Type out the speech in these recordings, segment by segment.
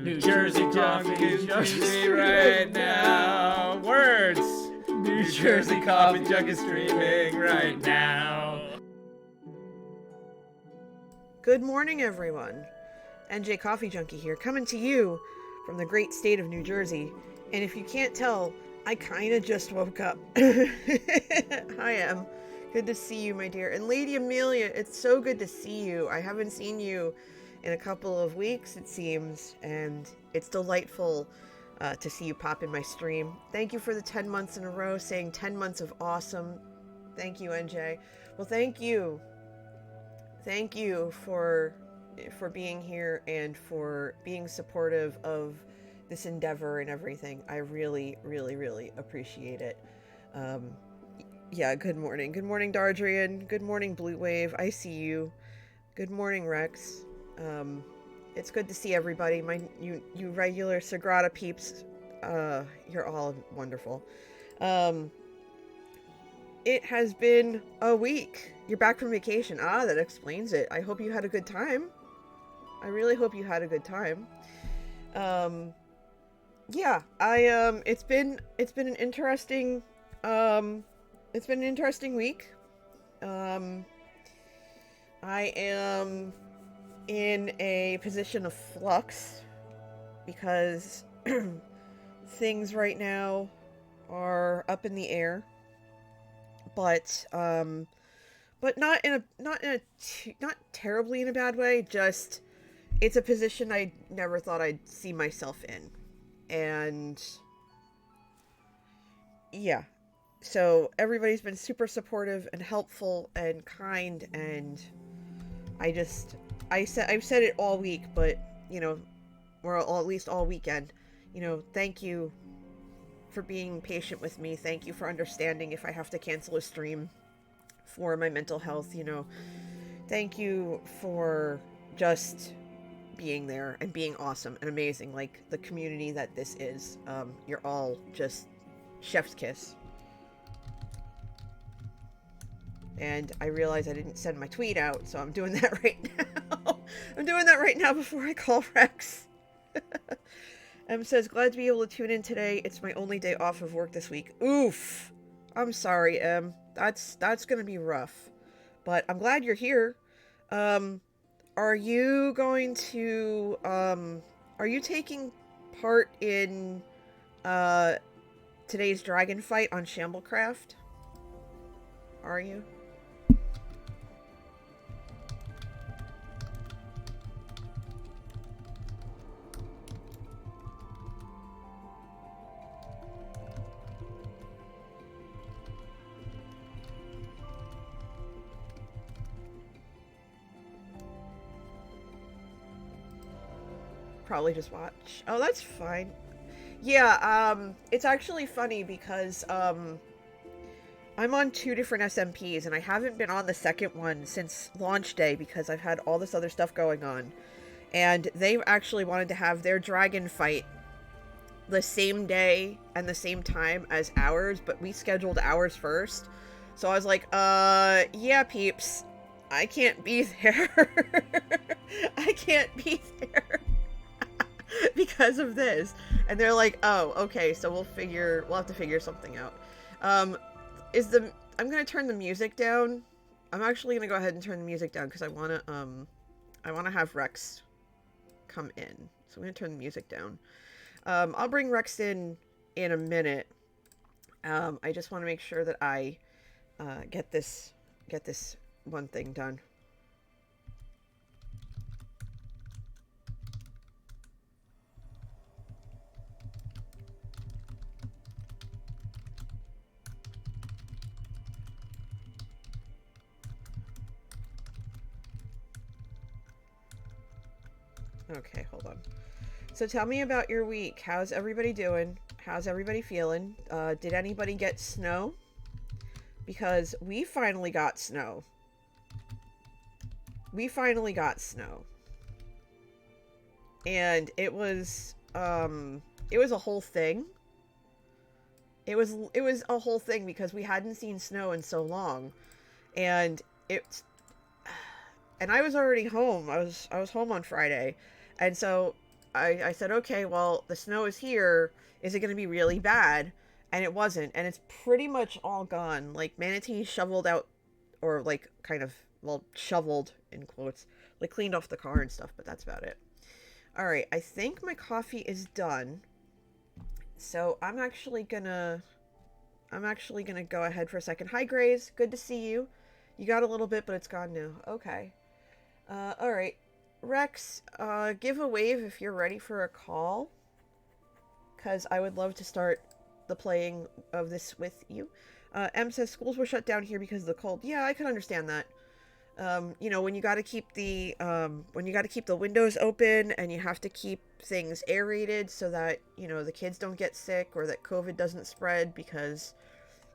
New Jersey coffee is streaming right now. Words. New Jersey coffee jug is streaming right now. Good morning, everyone. NJ Coffee Junkie here, coming to you from the great state of New Jersey. And if you can't tell, I kind of just woke up. Hi, Em. Good to see you, my dear. And Lady Amelia, it's so good to see you. I haven't seen you in a couple of weeks, it seems, and it's delightful to see you pop in my stream. Thank you for the 10 months in a row, saying 10 months of awesome. Thank you, NJ. Well, thank you. Thank you for being here and for being supportive of this endeavor and everything. I really, really, really appreciate it. Yeah, good morning. Good morning, Dardrian. Good morning, Blue Wave. I see you. Good morning, Rex. It's good to see everybody. You regular Sagrada peeps, you're all wonderful. It has been a week. You're back from vacation. Ah, that explains it. I hope you had a good time. I really hope you had a good time. Yeah, it's been an interesting week. I am in a position of flux because things right now are up in the air, but not terribly in a bad way. Just it's a position I never thought I'd see myself in, and yeah. So everybody's been super supportive and helpful and kind, and I've said it all week, but you know, or at least all weekend. You know, thank you for being patient with me. Thank you for understanding if I have to cancel a stream for my mental health. You know, thank you for just being there and being awesome and amazing. Like the community that this is. You're all just chef's kiss. And I realized I didn't send my tweet out, so I'm doing that right now. I'm doing that right now before I call Rex. Em says, glad to be able to tune in today. It's my only day off of work this week. Oof. I'm sorry, Em. That's gonna be rough. But I'm glad you're here. Are you going to, are you taking part in, today's dragon fight on Shamblecraft? Are you? Probably just watch. Oh, that's fine. Yeah, it's actually funny because, I'm on 2 different SMPs, and I haven't been on the second one since launch day because I've had all this other stuff going on. And they actually wanted to have their dragon fight the same day and the same time as ours, but we scheduled ours first. So I was like, yeah, peeps, I can't be there. I can't be there. Because of this. And they're like, oh, okay, so we'll have to figure something out. I'm gonna turn the music down. I'm actually gonna go ahead and turn the music down because I wanna have Rex come in. So I'm gonna turn the music down. I'll bring Rex in a minute. I just want to make sure that I get this one thing done. Okay, hold on. So tell me about your week. How's everybody doing? How's everybody feeling? Did anybody get snow? Because we finally got snow. And it was a whole thing. It was a whole thing because we hadn't seen snow in so long. And I was already home. I was home on Friday. And so I said, okay, well, the snow is here. Is it going to be really bad? And it wasn't. And it's pretty much all gone. Like, Manatee shoveled out, or like kind of, well, shoveled in quotes, like cleaned off the car and stuff, but that's about it. All right, I think my coffee is done. So I'm actually gonna go ahead for a second. Hi, Grace. Good to see you. You got a little bit, but it's gone now. Okay. All right. Rex, give a wave if you're ready for a call, because I would love to start the playing of this with you. M says schools were shut down here because of the cold. Yeah, I can understand that. When you got to keep the windows open, and you have to keep things aerated so that the kids don't get sick, or that COVID doesn't spread, because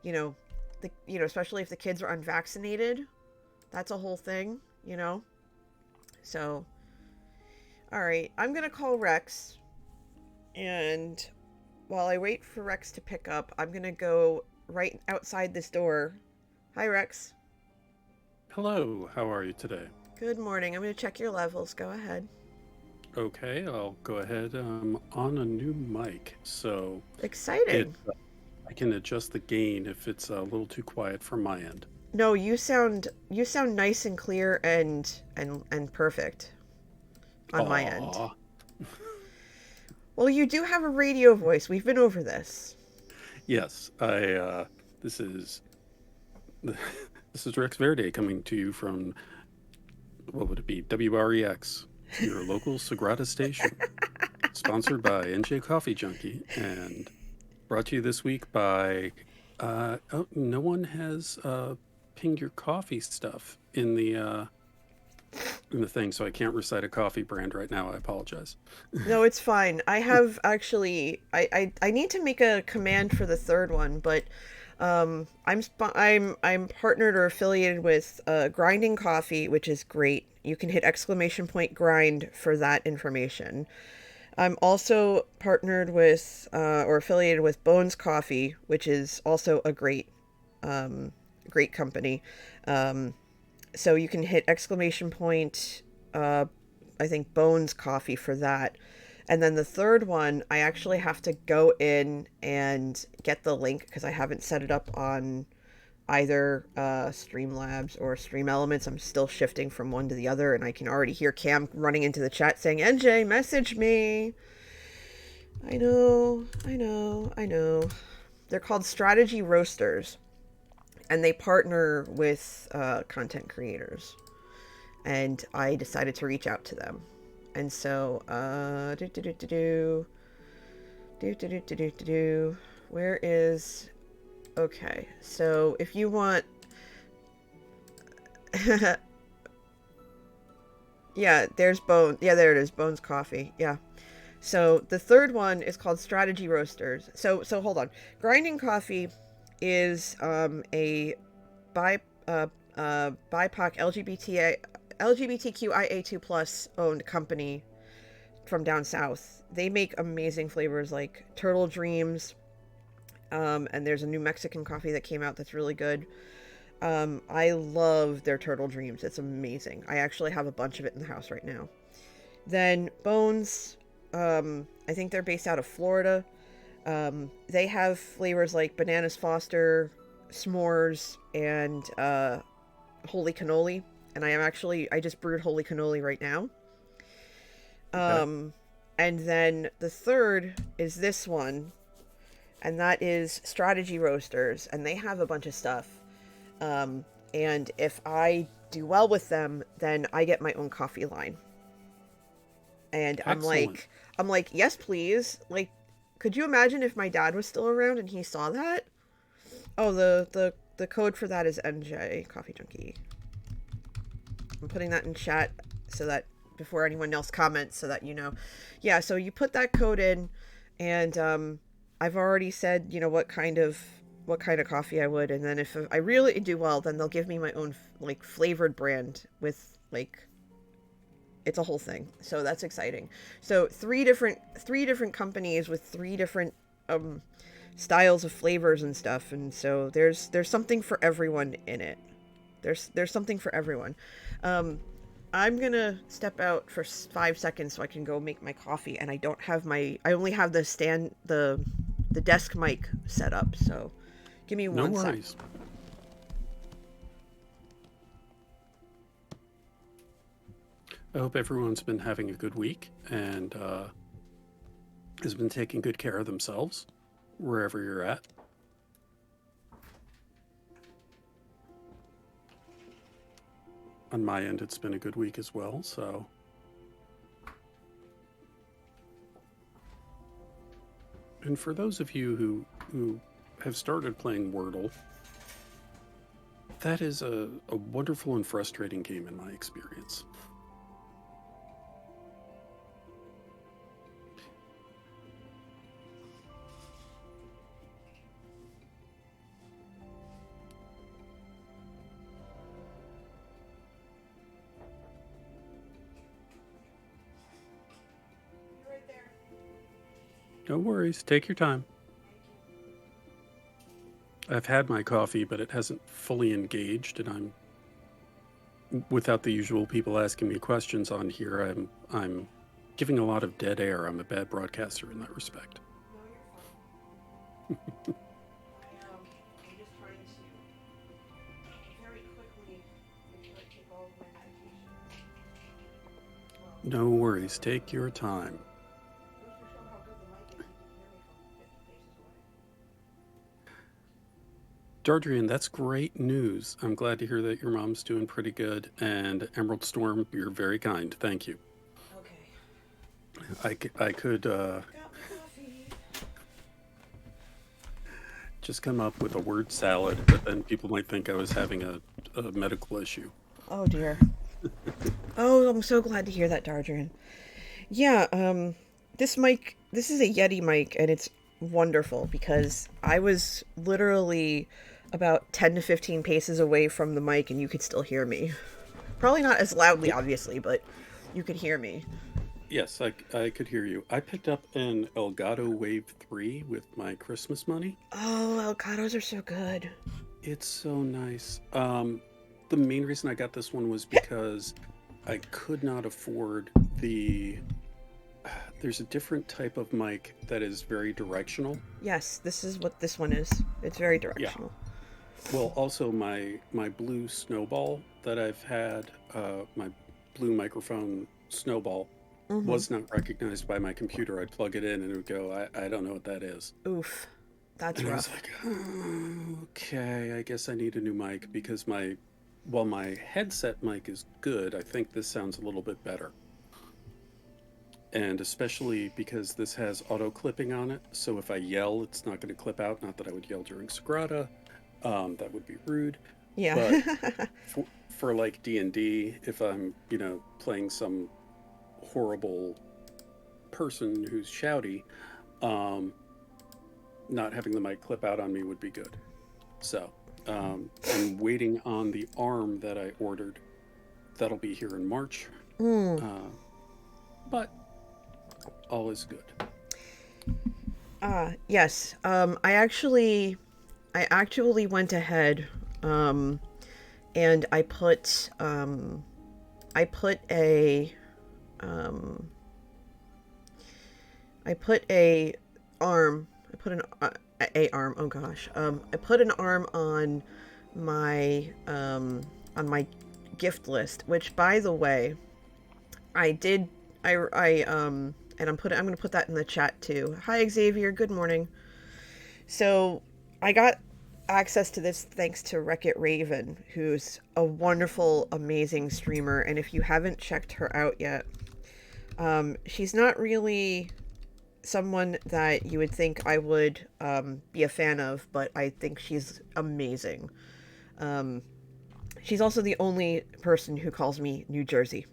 especially if the kids are unvaccinated, that's a whole thing. So, all right, I'm gonna call Rex, and while I wait for Rex to pick up, I'm gonna go right outside this door. Hi, Rex. Hello, how are you today? Good morning. I'm gonna check your levels. Go ahead. Okay, I'll go ahead. I'm on a new mic, so Exciting. I can adjust the gain if it's a little too quiet from my end. No, you sound nice and clear and perfect on my end. Well, you do have a radio voice. We've been over this. Yes, this is Rex Verde coming to you from, what would it be? WREX, your local Sagrada station, sponsored by NJ Coffee Junkie, and brought to you this week by no one has pinged your coffee stuff in the thing, so I can't recite a coffee brand right now. I apologize. No, it's fine. I have actually I need to make a command for the third one, but I'm partnered or affiliated with Grinding Coffee, which is great. You can hit !grind for that information. I'm also partnered with or affiliated with bonescoffee, which is also a great company. So you can hit ! I think Bones Coffee for that. And then the third one, I actually have to go in and get the link, because I haven't set it up on either Streamlabs or Stream Elements. I'm still shifting from one to the other, and I can already hear Cam running into the chat saying, NJ, message me. I know. They're called Strategy Roasters, and they partner with content creators. And I decided to reach out to them. And so, where is, okay, so if you want, yeah, there's Bone, yeah, there it is, Bones Coffee, yeah. So the third one is called Strategy Roasters. So hold on. Grinding Coffee is a BIPOC LGBTQIA2+ owned company from down south. They make amazing flavors like Turtle Dreams, and there's a new Mexican coffee that came out that's really good. I love their Turtle Dreams. It's amazing. I actually have a bunch of it in the house right now. Then Bones, I think they're based out of Florida. They have flavors like Bananas Foster, S'mores, and Holy Cannoli. And I just brewed Holy Cannoli right now. And then the third is this one, and that is Strategy Roasters, and they have a bunch of stuff. And if I do well with them, then I get my own coffee line. And Excellent. I'm like, yes, please. Like, could you imagine if my dad was still around and he saw that? Oh, the code for that is NJ Coffee Junkie. I'm putting that in chat so that before anyone else comments, so that you know. Yeah, so you put that code in, and I've already said, what kind of coffee I would, and then if I really do well, then they'll give me my own like flavored brand with like, it's a whole thing. So that's exciting. So three different companies with three different styles of flavors and stuff, and so there's something for everyone in it. There's something for everyone. I'm gonna step out for 5 seconds so I can go make my coffee, and I only have the desk mic set up, so give me No 1 sec. worries. I hope everyone's been having a good week and has been taking good care of themselves wherever you're at. On my end, it's been a good week as well, so. And for those of you who have started playing Wordle, that is a wonderful and frustrating game in my experience. No worries. Take your time. I've had my coffee, but it hasn't fully engaged, and without the usual people asking me questions on here, I'm giving a lot of dead air. I'm a bad broadcaster in that respect. No, you're fine. I'm just trying to very quickly take all of my medication. No worries. Take your time. Dardrian, that's great news. I'm glad to hear that your mom's doing pretty good. And Emerald Storm, you're very kind. Thank you. Okay. I could just come up with a word salad, but then people might think I was having a medical issue. Oh dear. Oh, I'm so glad to hear that, Dardrian. Yeah, this is a Yeti mic, and it's wonderful because I was literally about 10 to 15 paces away from the mic and you could still hear me. Probably not as loudly, obviously, but you could hear me. Yes, I could hear you. I picked up an Elgato Wave 3 with my Christmas money. Oh, Elgatos are so good. It's so nice. The main reason I got this one was because I could not afford there's a different type of mic that is very directional. Yes, this is what this one is. It's very directional. Yeah. Well, also my blue Snowball that I've had, my blue microphone Snowball, was not recognized by my computer. I'd plug it in and it would go, I don't know what that is. Oof. That's and rough. I was like, oh, okay, I guess I need a new mic because while my headset mic is good, I think this sounds a little bit better. And especially because this has auto clipping on it, so if I yell, it's not going to clip out. Not that I would yell during Sagrada, that would be rude. Yeah. But for like D&D, if I'm playing some horrible person who's shouty, not having the mic clip out on me would be good. So I'm waiting on the arm that I ordered. That'll be here in March. But all is good. Yes. I actually went ahead and I put an arm on my gift list, which, by the way, and I'm going to put that in the chat too. Hi Xavier, good morning. So I got access to this thanks to Wreck-It Raven, who's a wonderful, amazing streamer, and if you haven't checked her out yet, she's not really someone that you would think I would be a fan of, but I think she's amazing. She's also the only person who calls me New Jersey.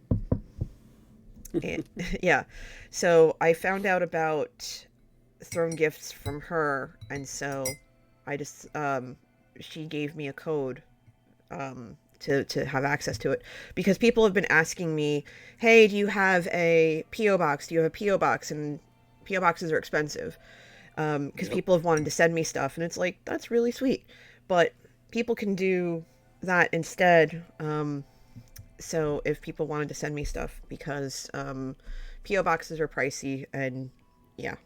And, yeah, so I found out about Throne Gifts from her, and so I just she gave me a code to have access to it, because people have been asking me, hey, do you have a PO box? Do you have a PO box? And PO boxes are expensive because people have wanted to send me stuff, and it's like, that's really sweet, but people can do that instead So if people wanted to send me stuff, because PO boxes are pricey, and yeah.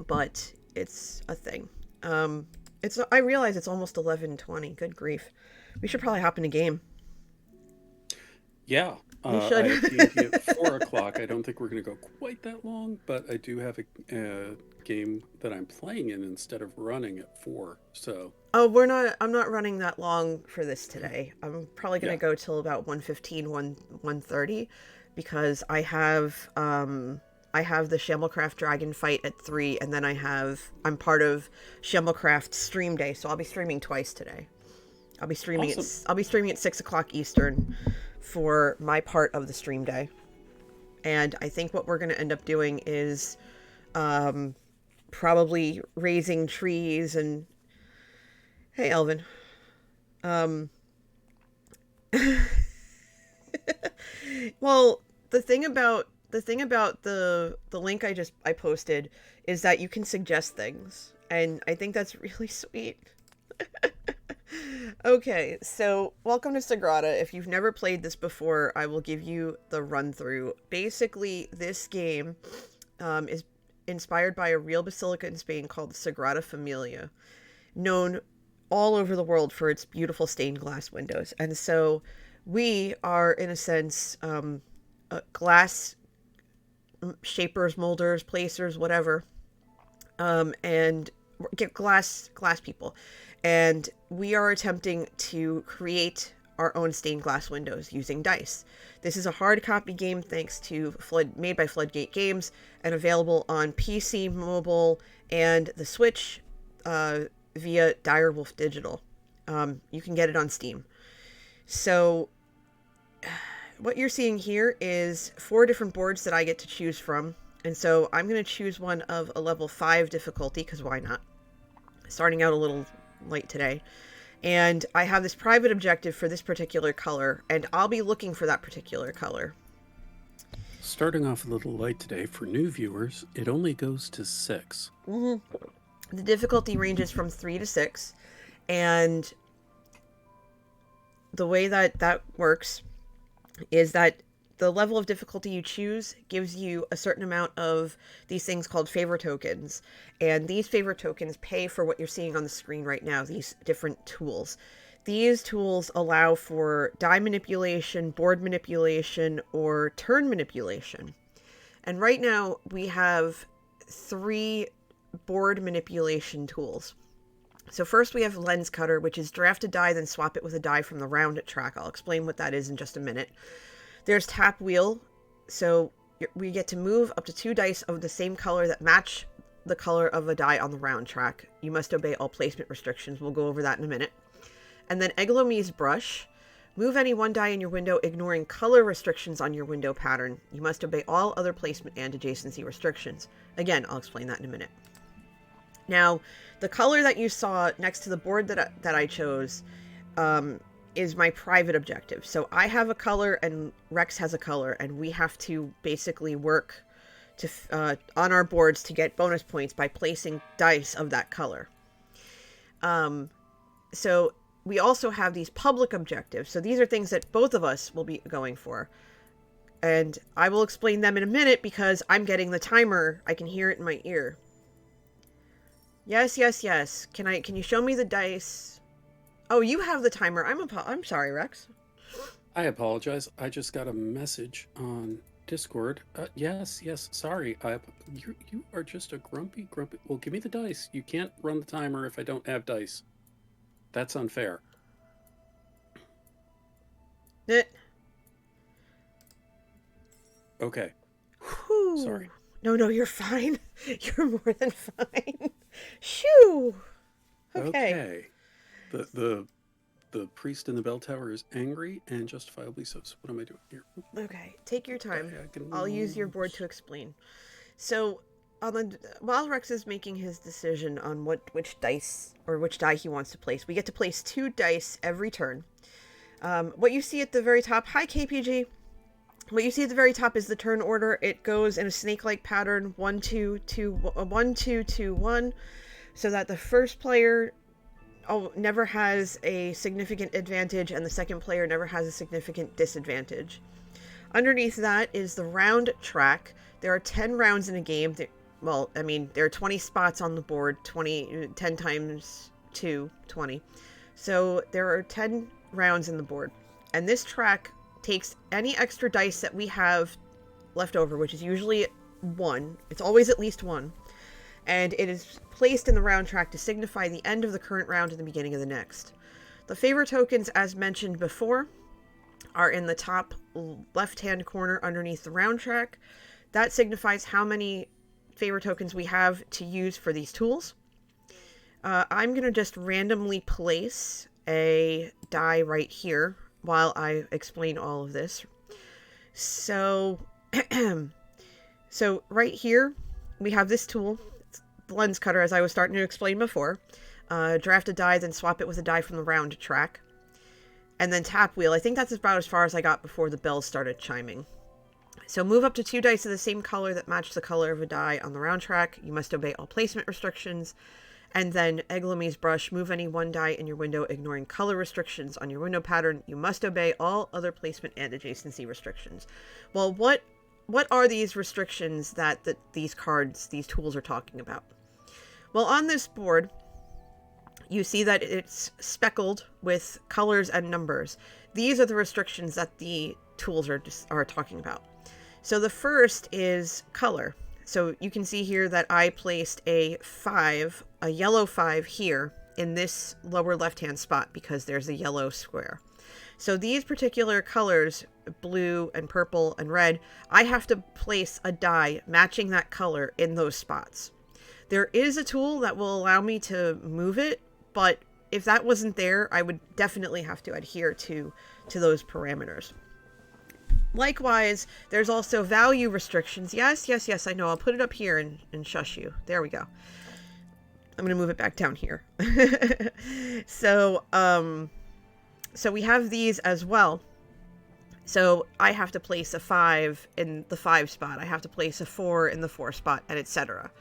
But it's a thing. I realize it's almost 11:20. Good grief. We should probably hop in a game. Yeah. We should. I have D&D at 4 o'clock. I don't think we're going to go quite that long, but I do have a game that I'm playing in instead of running at 4. So. Oh, I'm not running that long for this today. I'm probably going to go till about 1:15, 1:30, because I have the Shammelcraft Dragon fight at 3, and then I'm part of Shammelcraft stream day, so I'll be streaming twice today. I'll be streaming at 6 o'clock Eastern for my part of the stream day. And I think what we're going to end up doing is probably raising trees and... Hey, Elvin. Well, the thing about the link I posted is that you can suggest things, and I think that's really sweet. Okay, so welcome to Sagrada. If you've never played this before, I will give you the run through. Basically, this game is inspired by a real basilica in Spain called the Sagrada Familia, known all over the world for its beautiful stained glass windows. And so we are, in a sense, glass shapers, molders, placers, whatever, and get glass people. And we are attempting to create our own stained glass windows using dice. This is a hard copy game made by Floodgate Games, and available on PC, mobile, and the Switch via Direwolf Digital. You can get it on Steam. So what you're seeing here is 4 different boards that I get to choose from. And so I'm going to choose one of a level 5 difficulty, because why not? Starting out a little light today. And I have this private objective for this particular color, and I'll be looking for that particular color. Starting off a little light today, for new viewers, it only goes to 6. Mm-hmm. The difficulty ranges from 3 to 6, and the way that works is that the level of difficulty you choose gives you a certain amount of these things called favor tokens. And these favor tokens pay for what you're seeing on the screen right now, these different tools. These tools allow for die manipulation, board manipulation, or turn manipulation. And right now we have 3 board manipulation tools. So first we have lens cutter, which is draft a die, then swap it with a die from the round track. I'll explain what that is in just a minute. There's tap wheel, so we get to move up to 2 dice of the same color that match the color of a die on the round track. You must obey all placement restrictions. We'll go over that in a minute. And then Eglome's brush. Move any 1 die in your window, ignoring color restrictions on your window pattern. You must obey all other placement and adjacency restrictions. Again, I'll explain that in a minute. Now, the color that you saw next to the board that I chose is my private objective. So I have a color and Rex has a color, and we have to basically work to on our boards to get bonus points by placing dice of that color. So we also have these public objectives. So these are things that both of us will be going for. And I will explain them in a minute because I'm getting the timer. I can hear it in my ear. Yes. Can you show me the dice? Oh, you have the timer. I'm sorry, Rex. I apologize. I just got a message on Discord. Yes. Sorry. You are just a grumpy. Well, give me the dice. You can't run the timer if I don't have dice. That's unfair. Okay. Whew. Sorry. No, you're fine. You're more than fine. Shoo. Okay. The priest in the bell tower is angry and justifiably so. So what am I doing here? Okay, take your time. I'll use your board to explain. So, while Rex is making his decision on which die he wants to place, we get to place 2 dice every turn. What you see at the very top, hi KPG. What you see at the very top is the turn order. It goes in a snake-like pattern, 1 2 2 1 2 2 1, so that the first player never has a significant advantage, and the second player never has a significant disadvantage. Underneath that is the round track. There are 10 rounds in a game. There are 20 spots on the board, 10 times 2, 20. So there are 10 rounds in the board. And this track takes any extra dice that we have left over, which is usually 1. It's always at least 1. And it is placed in the round track to signify the end of the current round and the beginning of the next. The favor tokens, as mentioned before, are in the top left-hand corner underneath the round track. That signifies how many favor tokens we have to use for these tools. I'm going to just randomly place a die right here while I explain all of this. So, so right here, we have this tool, the lens cutter, as I was starting to explain before. Draft a die, then swap it with a die from the round track. And then tap wheel. I think that's about as far as I got before the bells started chiming. So move up to 2 dice of the same color that match the color of a die on the round track. You must obey all placement restrictions. And then Eglamee's brush, move any 1 die in your window, ignoring color restrictions on your window pattern. You must obey all other placement and adjacency restrictions. Well, what are these restrictions that these cards, these tools are talking about? Well, on this board, you see that it's speckled with colors and numbers. These are the restrictions that the tools are talking about. So the first is color. So you can see here that I placed a yellow 5 here in this lower left-hand spot because there's a yellow square. So these particular colors, blue and purple and red, I have to place a die matching that color in those spots. There is a tool that will allow me to move it, but if that wasn't there, I would definitely have to adhere to those parameters. Likewise, there's also value restrictions. Yes, I know. I'll put it up here and shush you. There we go. I'm going to move it back down here. So we have these as well. So I have to place a 5 in the 5 spot. I have to place a 4 in the 4 spot, and etc.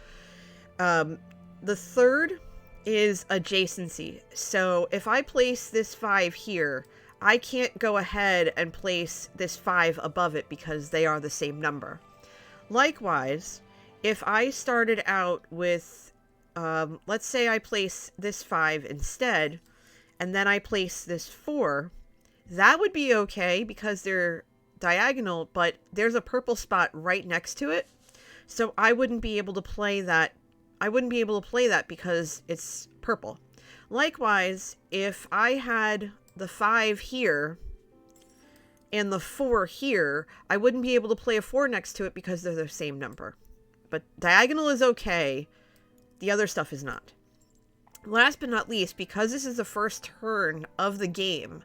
The third is adjacency. So if I place this 5 here, I can't go ahead and place this 5 above it because they are the same number. Likewise, if I started out with, let's say I place this 5 instead, and then I place this 4, that would be okay because they're diagonal, but there's a purple spot right next to it. So I wouldn't be able to play that. Because it's purple. Likewise, if I had the 5 here and the 4 here, I wouldn't be able to play a 4 next to it because they're the same number. But diagonal is okay. The other stuff is not. Last but not least, because this is the first turn of the game,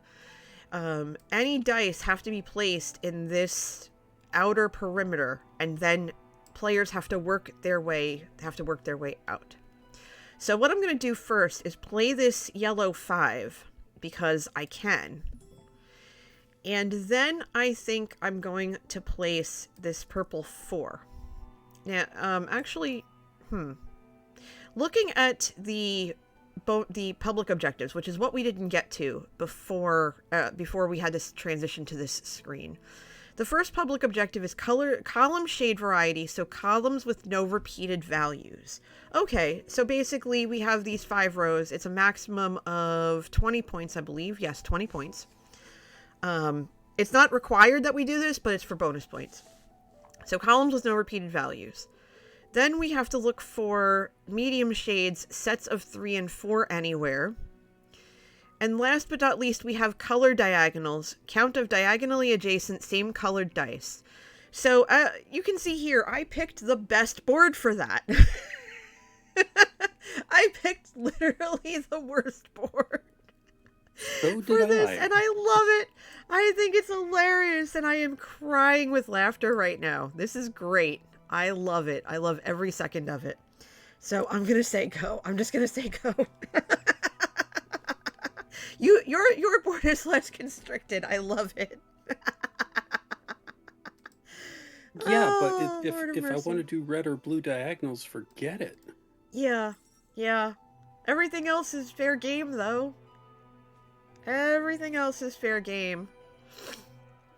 any dice have to be placed in this outer perimeter, and then players have to work their way out. So what I'm going to do first is play this yellow 5 because I can. And then I think I'm going to place this purple 4. Now, looking at the public objectives, which is what we didn't get to before we had to transition to this screen. The first public objective is column shade variety, so columns with no repeated values. Okay, so basically we have these 5 rows. It's a maximum of 20 points, I believe. Yes, 20 points. It's not required that we do this, but it's for bonus points. So columns with no repeated values. Then we have to look for medium shades, sets of 3 and 4 anywhere. And last but not least, we have color diagonals, count of diagonally adjacent same colored dice. So you can see here, I picked the best board for that. I picked literally the worst board for this, and I love it. I think it's hilarious, and I am crying with laughter right now. This is great. I love it. I love every second of it. So I'm gonna say go. I'm just gonna say go. Your board is less constricted. I love it. Yeah, oh, but if I want to do red or blue diagonals, forget it. Yeah. Everything else is fair game, though. Everything else is fair game.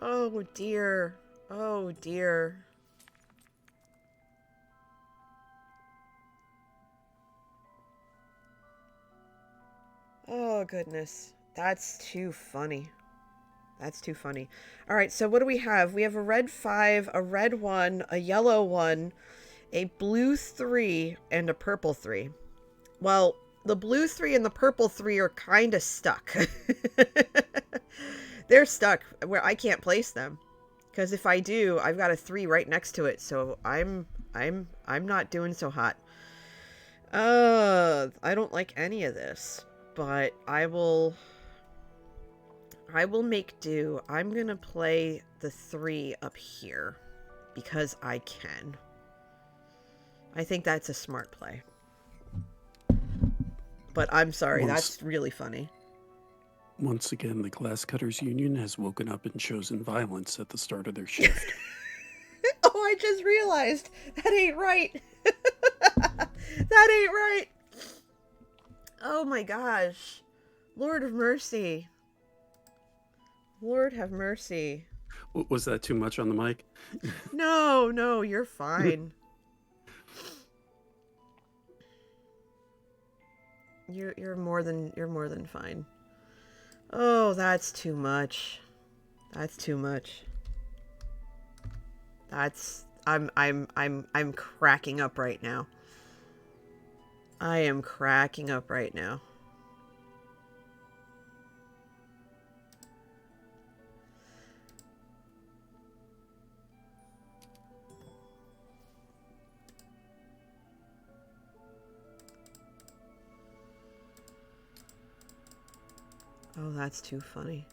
Oh, dear. Oh, dear. Oh, goodness. That's too funny. That's too funny. All right, so what do we have? We have a red 5, a red 1, a yellow 1, a blue 3, and a purple 3. Well, the blue 3 and the purple 3 are kind of stuck. They're stuck where I can't place them. Because if I do, I've got a 3 right next to it, so I'm not doing so hot. I don't like any of this, but I will make do. I'm going to play the 3 up here because I can. I think that's a smart play. But I'm sorry, that's really funny. Once again, the Glasscutters Union has woken up and chosen violence at the start of their shift. Oh, I just realized. That ain't right. That ain't right. Oh my gosh. Lord of mercy. Lord have mercy. Was that too much on the mic? No, you're fine. You're more than fine. Oh, that's too much. That's too much. I'm cracking up right now. I am cracking up right now. Oh, that's too funny.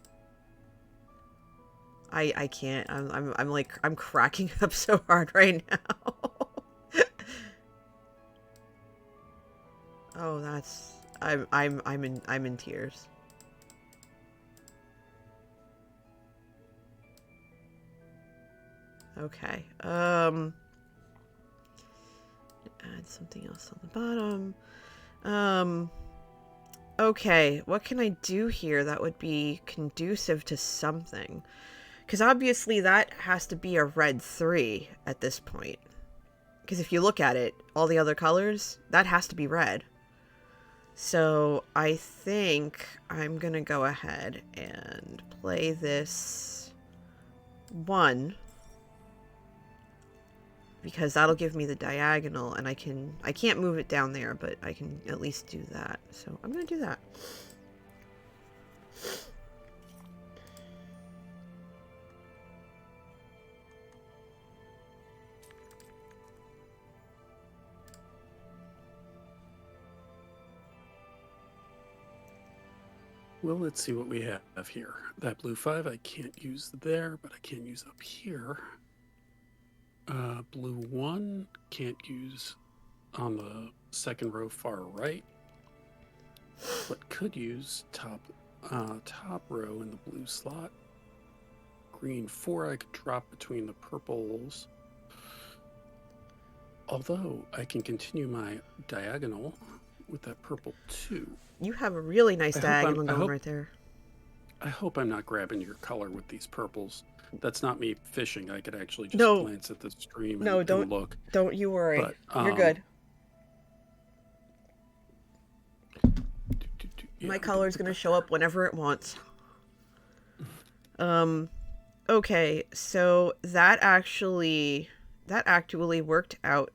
I can't. I'm cracking up so hard right now. Oh, that's I'm in tears. Okay. Add something else on the bottom. Okay, what can I do here that would be conducive to something? Because obviously that has to be a red 3 at this point. Because if you look at it, all the other colors, that has to be red. So I think I'm going to go ahead and play this 1. Because that'll give me the diagonal, and I can't move it down there, but I can at least do that. So I'm going to do that. Well, let's see what we have here. That blue 5 I can't use there, but I can use up here. Blue 1 can't use on the second row far right, but could use top row in the blue slot. Green 4 I could drop between the purples. Although I can continue my diagonal with that purple 2. You have a really nice diagonal going right there. I hope I'm not grabbing your color with these purples. That's not me fishing. I could actually just glance at the stream and look. Don't you worry. But, you're good. My color's going to show up whenever it wants. Okay, so that actually worked out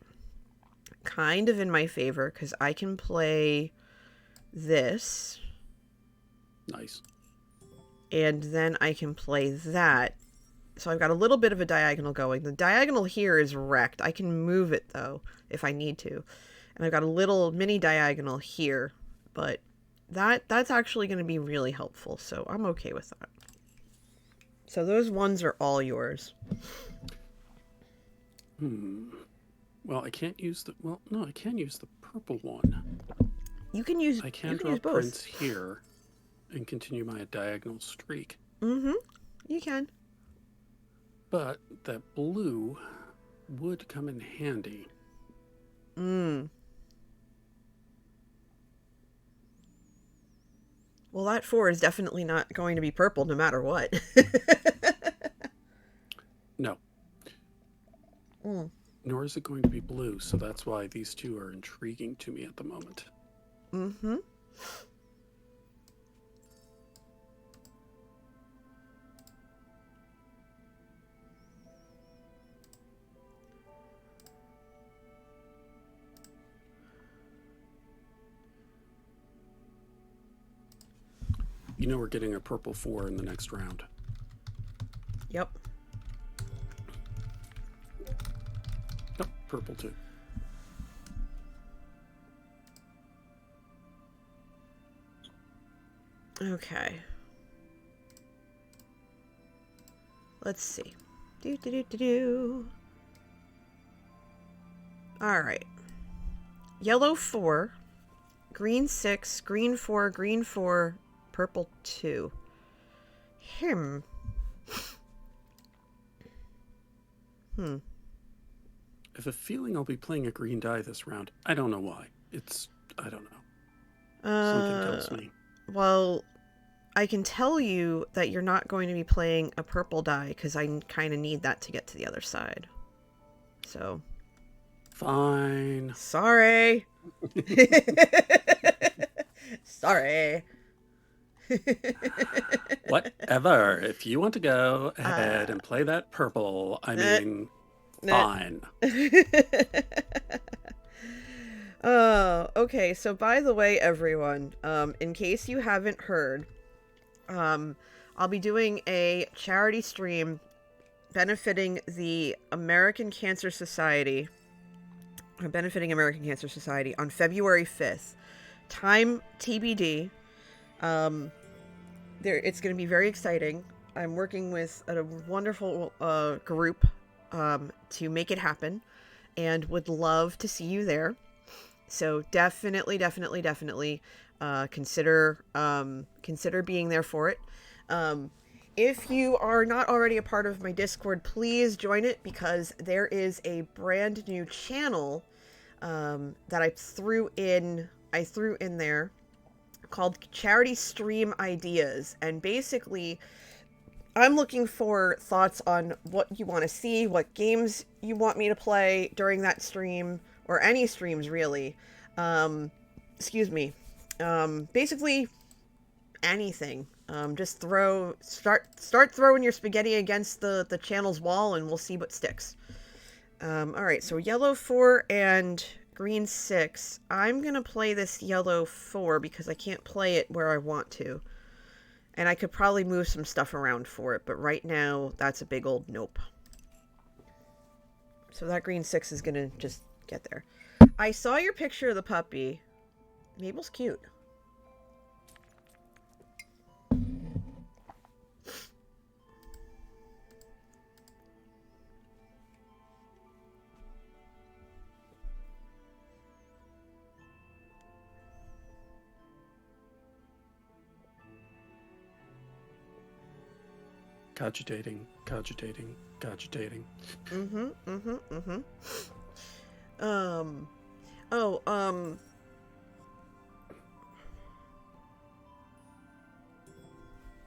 kind of in my favor because I can play this. Nice. And then I can play that. So I've got a little bit of a diagonal going. The diagonal here is wrecked. I can move it, though, if I need to. And I've got a little mini diagonal here. But that's actually going to be really helpful. So I'm okay with that. So those ones are all yours. Well, I can't use the... Well, no, I can use the purple one. You can use I can draw prints here and continue my diagonal streak. Mm-hmm. You can. But that blue would come in handy. Well, that 4 is definitely not going to be purple no matter what. No. Mm. Nor is it going to be blue, so that's why these two are intriguing to me at the moment. Mm-hmm. You know we're getting a purple 4 in the next round. Yep. Oh, purple 2. Okay. Let's see. All right. Yellow 4, green 6, green 4, green 4, purple 2. Hmm. I have a feeling I'll be playing a green die this round. I don't know why. I don't know. Something tells me. Well, I can tell you that you're not going to be playing a purple die because I kind of need that to get to the other side. So. Fine. Sorry. Sorry. Whatever. If you want to go ahead and play that purple, I mean, fine. Oh, okay. So by the way, everyone, in case you haven't heard, I'll be doing a charity stream benefiting the American Cancer Society on February 5th. Time TBD. It's going to be very exciting. I'm working with a wonderful group to make it happen, and would love to see you there. So definitely consider being there for it. If you are not already a part of my Discord, please join it, because there is a brand new channel that I threw in there called Charity Stream Ideas. And basically, I'm looking for thoughts on what you want to see, what games you want me to play during that stream, or any streams really. Basically anything. Just start throwing your spaghetti against the channel's wall, and we'll see what sticks. Alright, so yellow 4 and green 6. I'm gonna play this yellow 4 because I can't play it where I want to. And I could probably move some stuff around for it, but right now, that's a big old nope. So that green 6 is gonna just get there. I saw your picture of the puppy. Mabel's cute. Cogitating.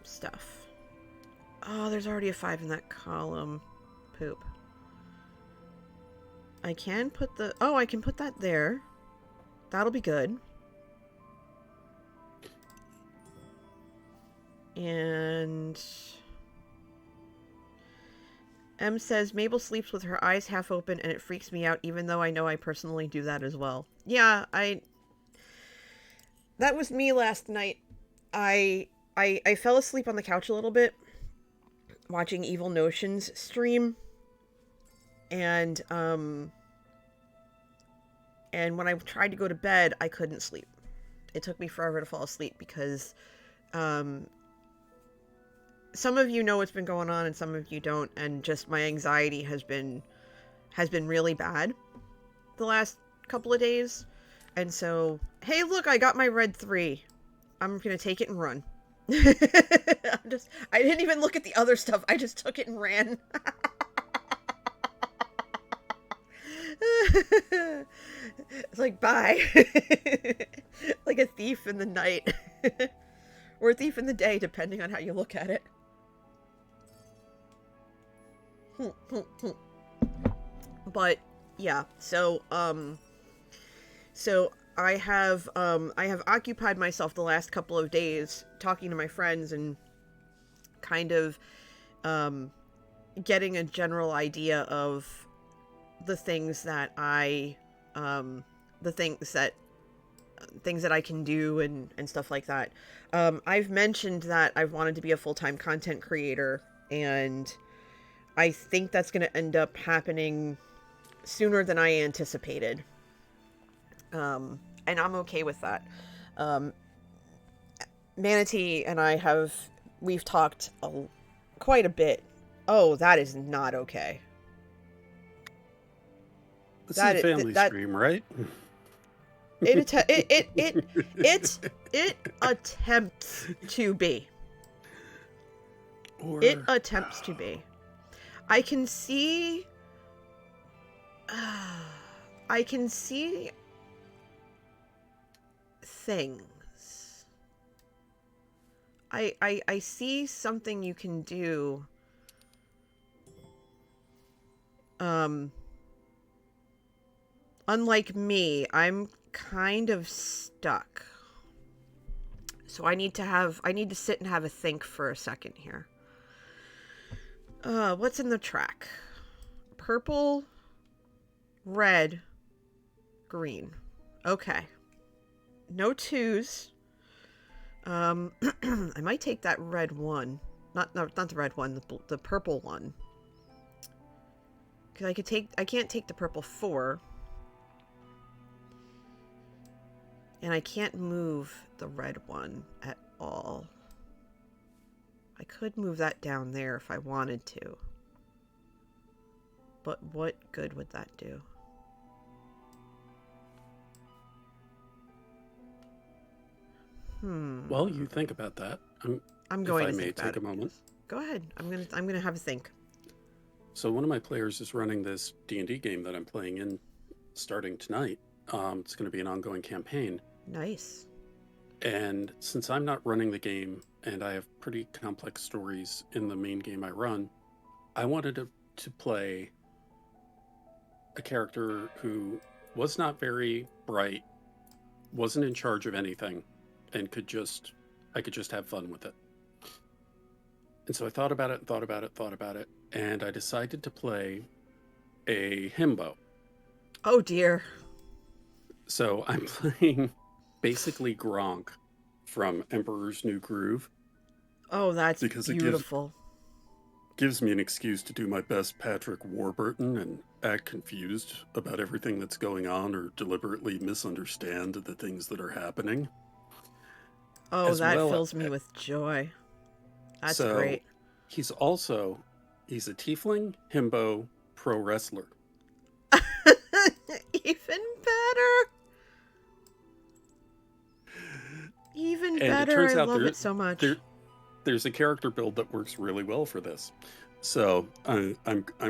Stuff. Oh, there's already a 5 in that column. Poop. I can put I can put that there. That'll be good. And M says, Mabel sleeps with her eyes half open and it freaks me out, even though I know I personally do that as well. Yeah, that was me last night. I fell asleep on the couch a little bit watching Evil Notions stream. And when I tried to go to bed, I couldn't sleep. It took me forever to fall asleep because some of you know what's been going on and some of you don't, and just my anxiety has been really bad the last couple of days. And so, hey, look, I got my red 3. I'm gonna take it and run. I didn't even look at the other stuff. I just took it and ran. It's like, bye. Like a thief in the night. or a thief in the day, depending on how you look at it. But yeah, so I have occupied myself the last couple of days talking to my friends and kind of getting a general idea of the things that things that I can do and stuff like that. I've mentioned that I've wanted to be a full-time content creator, and I think that's going to end up happening sooner than I anticipated. And I'm okay with that. Manatee and we've talked quite a bit. Oh, that is not okay. This is a family stream, right? It attempts to be. It attempts to be. I can see things. I see something you can do. Unlike me, I'm kind of stuck. So I need to sit and have a think for a second here. What's in the track? Purple, red, green. Okay. No twos. I might take that red one. Not the red one, the purple one. Cuz I can't take the purple 4. And I can't move the red one at all. I could move that down there if I wanted to. But what good would that do? Well, you think about that. I'm going to if I may think about take it. a moment. Go ahead. I'm gonna have a think. So one of my players is running this D&D game that I'm playing in starting tonight. It's going to be an ongoing campaign. Nice. And since I'm not running the game and I have pretty complex stories in the main game I run, I wanted to play a character who was not very bright, wasn't in charge of anything, and I could just have fun with it. And so I thought about it, and I decided to play a himbo. Oh dear. So I'm playing basically Gronk from Emperor's New Groove. Oh, that's because beautiful. It gives me an excuse to do my best Patrick Warburton and act confused about everything that's going on or deliberately misunderstand the things that are happening. Oh, that fills me with joy. That's great. He's a tiefling, himbo, pro wrestler. Even better. Even better. I love it so much. There's a character build that works really well for this. So I'm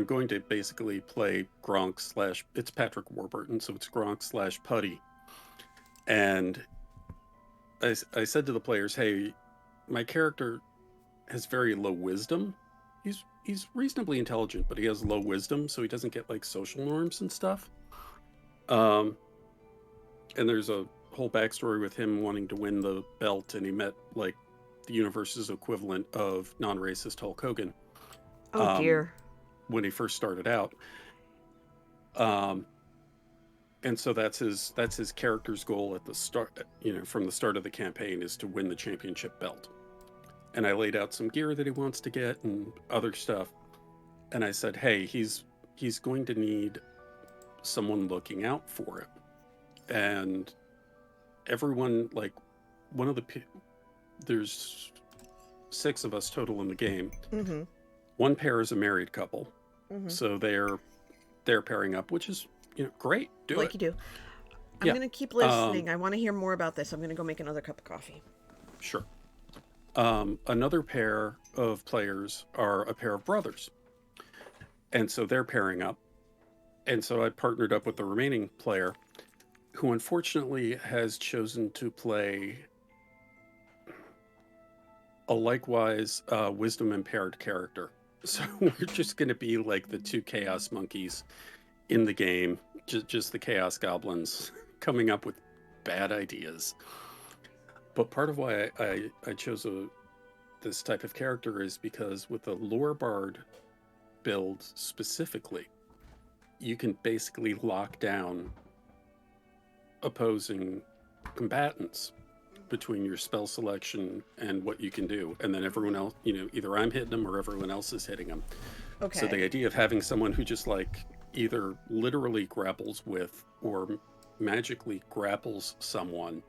going to basically play Gronk / it's Patrick Warburton, so it's Gronk / Putty. And I said to the players, hey, my character has very low wisdom. He's reasonably intelligent, but he has low wisdom, so he doesn't get like social norms and stuff. And there's a whole backstory with him wanting to win the belt, and he met like the universe's equivalent of non-racist Hulk Hogan. Oh dear. When he first started out. And so that's his character's goal at the start, from the start of the campaign, is to win the championship belt. And I laid out some gear that he wants to get and other stuff. And I said, hey, he's going to need someone looking out for him. And everyone, like, there's 6 of us total in the game. Mm-hmm. One pair is a married couple. Mm-hmm. So they're pairing up, which is, great. Do like it. you do. I'm going to keep listening. I want to hear more about this. I'm going to go make another cup of coffee. Sure. Another pair of players are a pair of brothers. And so they're pairing up. And so I partnered up with the remaining player, who unfortunately has chosen to play a likewise wisdom impaired character. So we're just going to be like the two chaos monkeys in the game, just the chaos goblins coming up with bad ideas. But part of why I chose this type of character is because with the lore bard build specifically, you can basically lock down opposing combatants between your spell selection and what you can do, and then everyone else, either I'm hitting them or everyone else is hitting them. Okay. So the idea of having someone who just like either literally grapples with or magically grapples someone,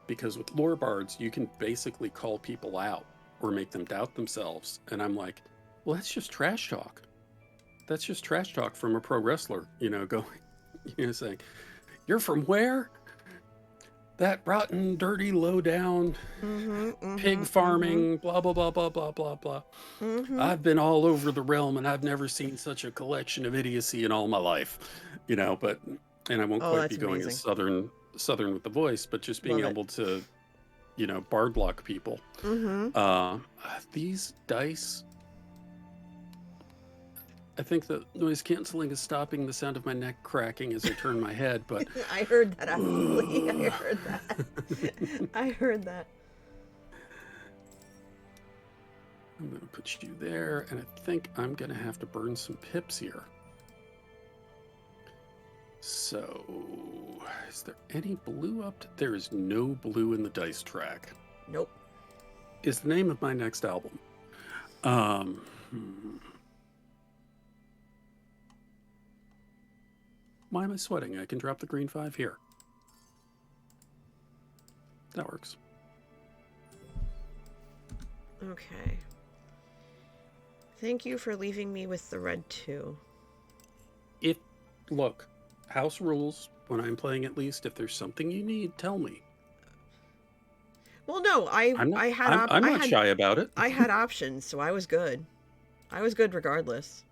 because with lore bards you can basically call people out or make them doubt themselves, and I'm like, well, that's just trash talk. That's just trash talk from a pro wrestler, going, saying, "You're from where? That rotten, dirty, low-down pig farming, blah, blah, blah, blah, blah, blah, blah. I've been all over the realm, and I've never seen such a collection of idiocy in all my life." And I won't quite be going as southern with the voice, but just being able to, bard block people. These dice... I think the noise canceling is stopping the sound of my neck cracking as I turn my head, but... I heard that, actually. I heard that. I heard that. I'm going to put you there, and I think I'm going to have to burn some pips here. So, is there any blue up to... There is no blue in the dice track. Nope. Is the name of my next album. Why am I sweating? I can drop the green 5 here. That works. Okay. Thank you for leaving me with the red 2. Look, house rules, when I'm playing at least, if there's something you need, tell me. Well, no, I'm not shy about it. I had options, so I was good. I was good regardless.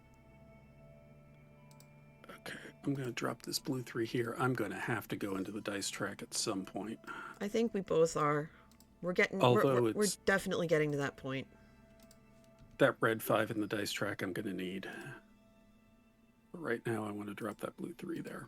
Okay, I'm going to drop this blue 3 here. I'm going to have to go into the dice track at some point. I think we both are. We're definitely getting to that point. That red 5 in the dice track I'm going to need. But right now I want to drop that blue 3 there.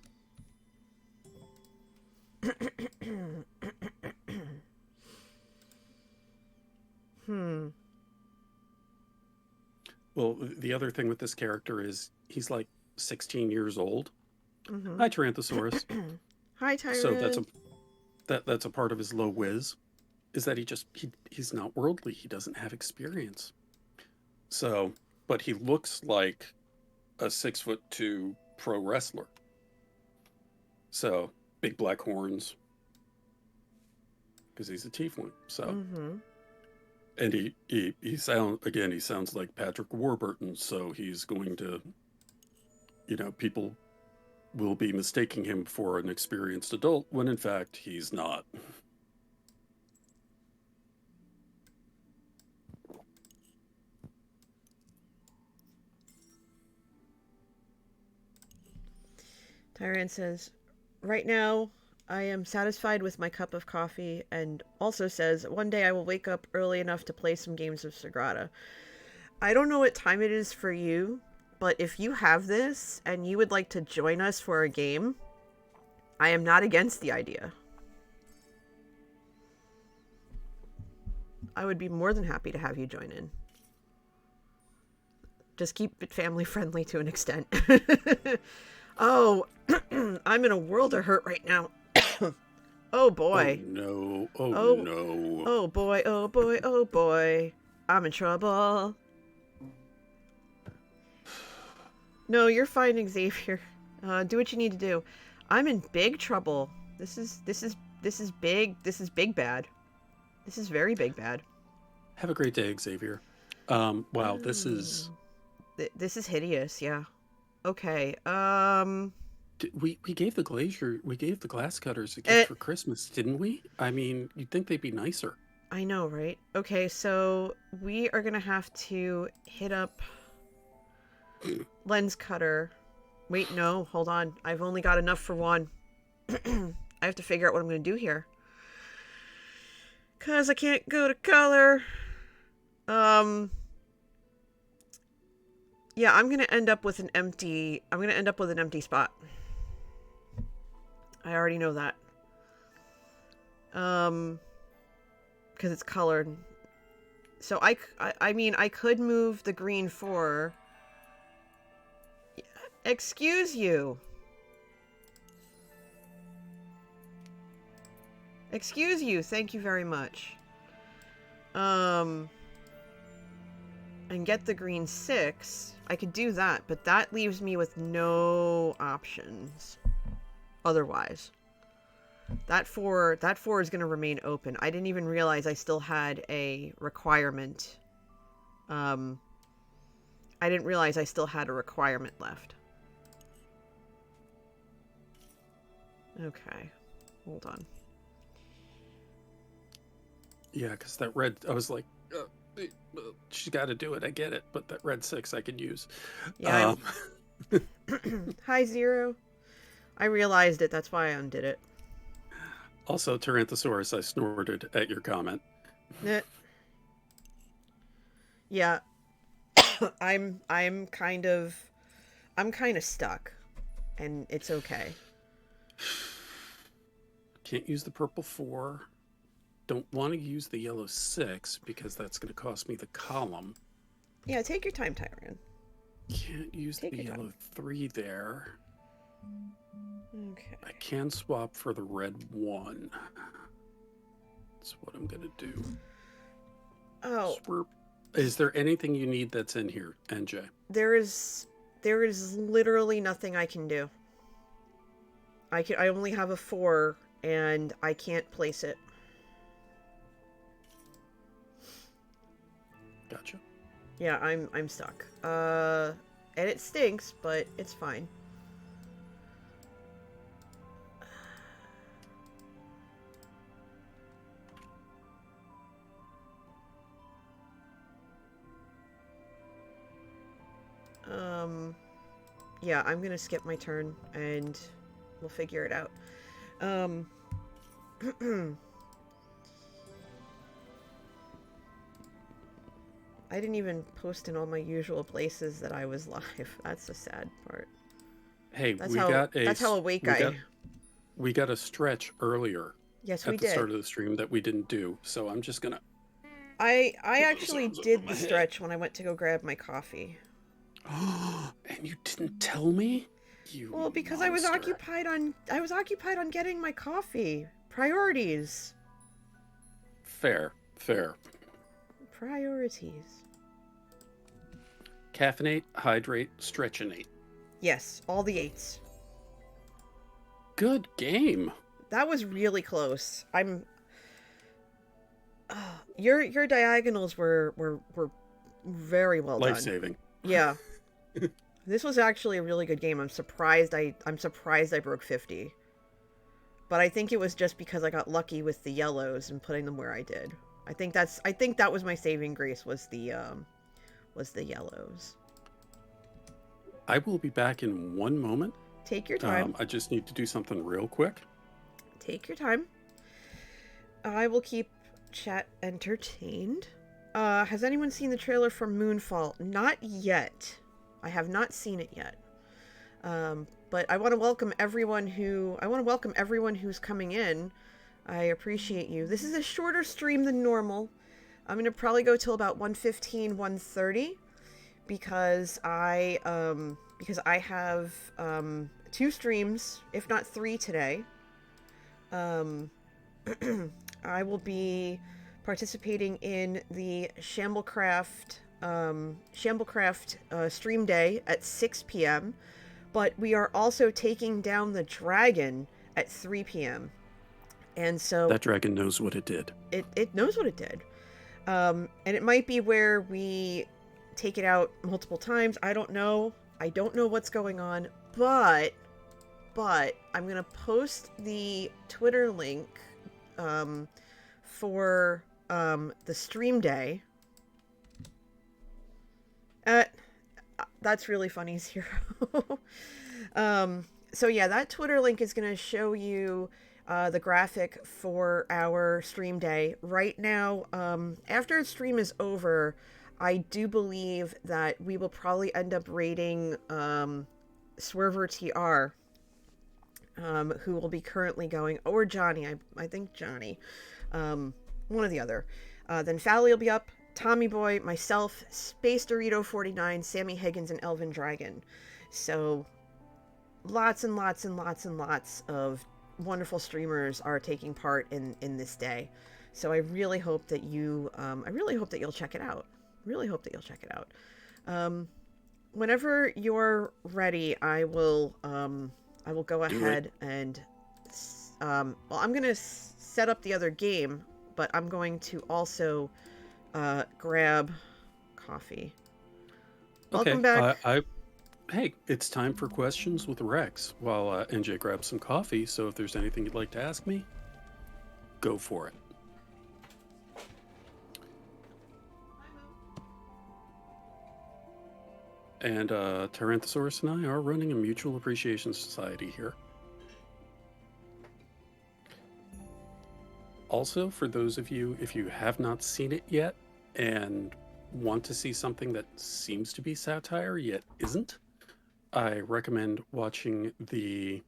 Well, the other thing with this character is he's like 16 years old. Hi, Tyrannosaurus. Hi, Tyrant. So that's a part of his low whiz, is that he's not worldly. He doesn't have experience. So, but he looks like a 6'2" pro wrestler. So big black horns, because he's a tiefling. So, and he sounds like Patrick Warburton. So he's going to, people will be mistaking him for an experienced adult when in fact he's not. Tyrant says, right now, I am satisfied with my cup of coffee, and also says, one day I will wake up early enough to play some games of Sagrada. I don't know what time it is for you, but if you have this and you would like to join us for a game, I am not against the idea. I would be more than happy to have you join in. Just keep it family friendly to an extent. Oh, I'm in a world of hurt right now. Oh boy. Oh no. Oh no. Oh boy, oh boy, oh boy. I'm in trouble. No, you're fine, Xavier. Do what you need to do. I'm in big trouble. This is big. This is big bad. This is very big bad. Have a great day, Xavier. Wow, this is hideous, yeah. Okay, we gave the glass cutters a gift for Christmas, didn't we? I mean, you'd think they'd be nicer. I know, right? Okay, so we are gonna have to hit up lens cutter. Wait, no, hold on. I've only got enough for one. I have to figure out what I'm gonna do here. 'Cause I can't go to color. Um, yeah, I'm gonna end up with an empty spot. I already know that. Because it's colored. So I mean, I could move the green 4. Excuse you. Excuse you. Thank you very much. And get the green 6. I could do that, but that leaves me with no options. Otherwise. That 4 is going to remain open. I didn't even realize I still had a requirement. I didn't realize I still had a requirement left. Okay. Hold on. Yeah, because that red, I was like, she's got to do it. I get it. But that red 6 I can use. Yeah. Hi, Zero. I realized it. That's why I undid it. Also, Tyrannosaurus, I snorted at your comment. Yeah. I'm kind of stuck. And it's okay. Can't use the purple 4. Don't want to use the yellow 6 because that's going to cost me the column. Yeah, take your time, Tyrion. Can't use the yellow 3 there. Okay. I can swap for the red 1. That's what I'm going to do. Oh. Swirp. Is there anything you need that's in here, NJ? There is literally nothing I can do. I only have a 4 and I can't place it. Gotcha. Yeah, I'm stuck. And it stinks, but it's fine. Yeah, I'm gonna skip my turn and we'll figure it out. I didn't even post in all my usual places that I was live. That's the sad part. Hey, that's how awake I am. We got a stretch earlier. Yes, we did. At the start of the stream that we didn't do, so I'm just gonna... I actually did the stretch when I went to go grab my coffee. And you didn't tell me? Well, because I was occupied on getting my coffee. Priorities. Fair. Priorities. Caffeinate, hydrate, stretchinate. Yes, all the 8s. Good game. That was really close. Your diagonals were very well done. Life-saving. Yeah. This was actually a really good game. I'm surprised I broke 50. But I think it was just because I got lucky with the yellows and putting them where I did. I think that was my saving grace was the yellows. I will be back in one moment. Take your time. I just need to do something real quick. Take your time. I will keep chat entertained. Has anyone seen the trailer for Moonfall? Not yet. I have not seen it yet. But I want to welcome everyone who's coming in. I appreciate you. This is a shorter stream than normal. I'm going to probably go till about 1:15, 1:30 because I have 2 streams, if not 3 today. I will be participating in the Shamblecraft stream day at 6 p.m. But we are also taking down the dragon at 3 p.m. And so that dragon knows what it did. It knows what it did. And it might be where we take it out multiple times. I don't know. I don't know what's going on, but I'm going to post the Twitter link for the stream day. That's really funny, Zero. So yeah, that Twitter link is going to show you the graphic for our stream day. Right now, after the stream is over, I do believe that we will probably end up rating Swerver TR, who will be currently going, or Johnny, I think Johnny, one or the other. Then Fally will be up, Tommy Boy, myself, Space Dorito 49, Sammy Higgins, and Elvin Dragon. So lots and lots and lots and lots of wonderful streamers are taking part in this day. So I really hope that you'll check it out. Really hope that you'll check it out. Whenever you're ready, I will go ahead and well, I'm gonna set up the other game, but I'm going to also grab coffee. Welcome back. Hey, it's time for questions with Rex while NJ grabs some coffee. So if there's anything you'd like to ask me, go for it. And Tyrannosaurus and I are running a mutual appreciation society here. Also, for those of you, if you have not seen it yet and want to see something that seems to be satire yet isn't, I recommend watching the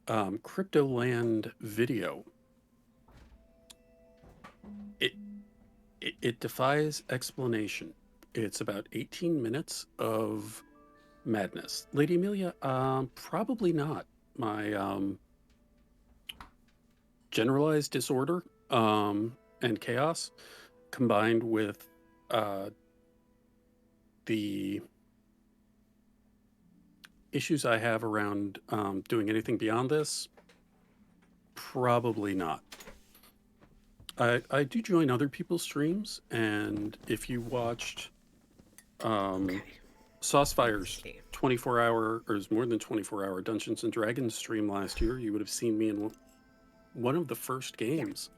Cryptoland video. It defies explanation. It's about 18 minutes of madness. Lady Amelia, probably not. My generalized disorder and chaos combined with the issues I have around doing anything beyond this, probably not. I do join other people's streams, and if you watched Saucefire's 24-hour, or is more than 24-hour Dungeons and Dragons stream last year, you would have seen me in one of the first games,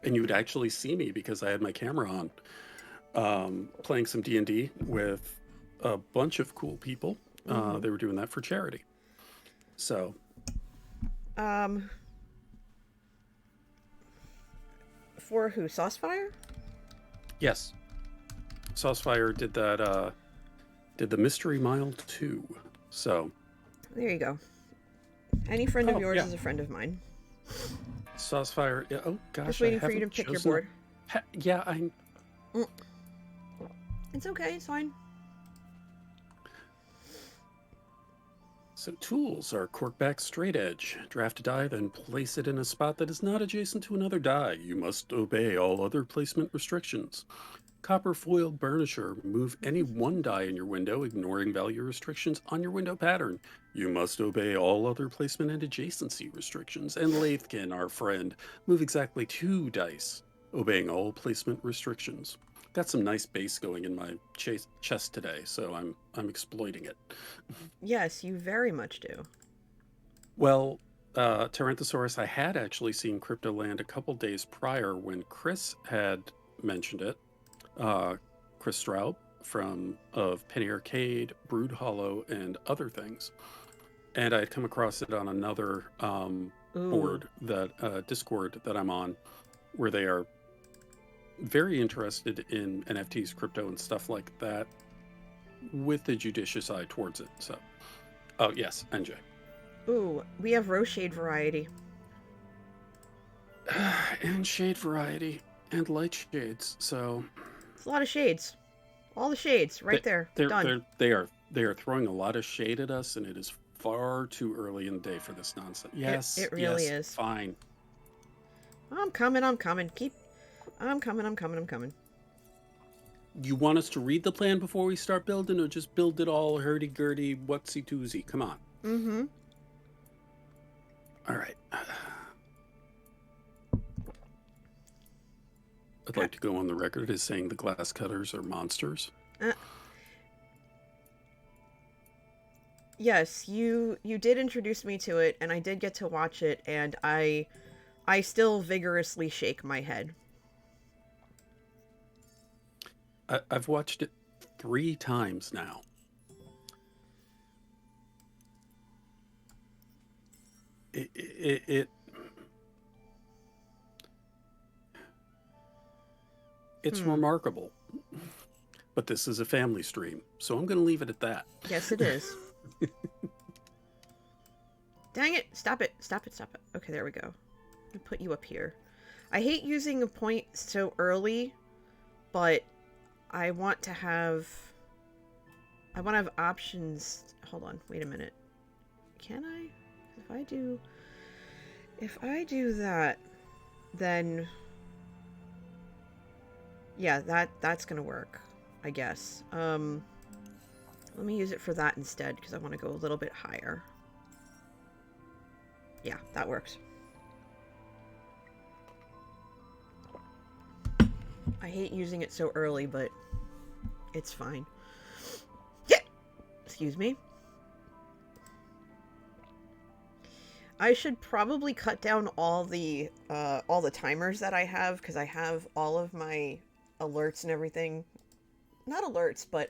and you would actually see me because I had my camera on, playing some D&D with a bunch of cool people. They were doing that for charity. So, for who? Saucefire? Yes. Saucefire did that, did the Mystery Mile 2. So. There you go. Any friend of yours is a friend of mine. Saucefire, yeah, oh gosh. Just waiting for you to pick your board. Yeah, It's okay, it's fine. So tools are corkback straight edge. Draft a die, then place it in a spot that is not adjacent to another die. You must obey all other placement restrictions. Copper foil burnisher. Move any one die in your window, ignoring value restrictions on your window pattern. You must obey all other placement and adjacency restrictions. And Lathkin, our friend. Move exactly 2 dice, obeying all placement restrictions. Got some nice bass going in my chest today, so I'm exploiting it. Yes, you very much do. Well, Tyrannosaurus, I had actually seen Cryptoland a couple days prior when Chris had mentioned it. Chris Straub of Penny Arcade, Brood Hollow, and other things. And I had come across it on another board, that Discord that I'm on, where they are very interested in NFTs, crypto, and stuff like that, with a judicious eye towards it. So, oh yes, NJ. Ooh, we have Roshade variety. And shade variety, and light shades. So, it's a lot of shades. All the shades, there. Done. They are throwing a lot of shade at us, and it is far too early in the day for this nonsense. Yes, it really is. Fine. I'm coming. I'm coming. I'm coming. You want us to read the plan before we start building, or just build it all hurdy-gurdy, whatsy-toozy? Come on. Mm-hmm. All right. I'd like to go on the record as saying the glass cutters are monsters. Yes, you did introduce me to it, and I did get to watch it, and I still vigorously shake my head. I've watched it 3 times now. It's remarkable. But this is a family stream, so I'm going to leave it at that. Yes, it is. Dang it! Stop it! Stop it! Stop it! Okay, there we go. I'll put you up here. I hate using a point so early, but I want to have options. Hold on, wait a minute. Can I? If I do that, then yeah, that's gonna work, I guess. Let me use it for that instead because I want to go a little bit higher. Yeah, that works. I hate using it so early, but it's fine. Yeah! Excuse me. I should probably cut down all the timers that I have, because I have all of my alerts and everything. Not alerts, but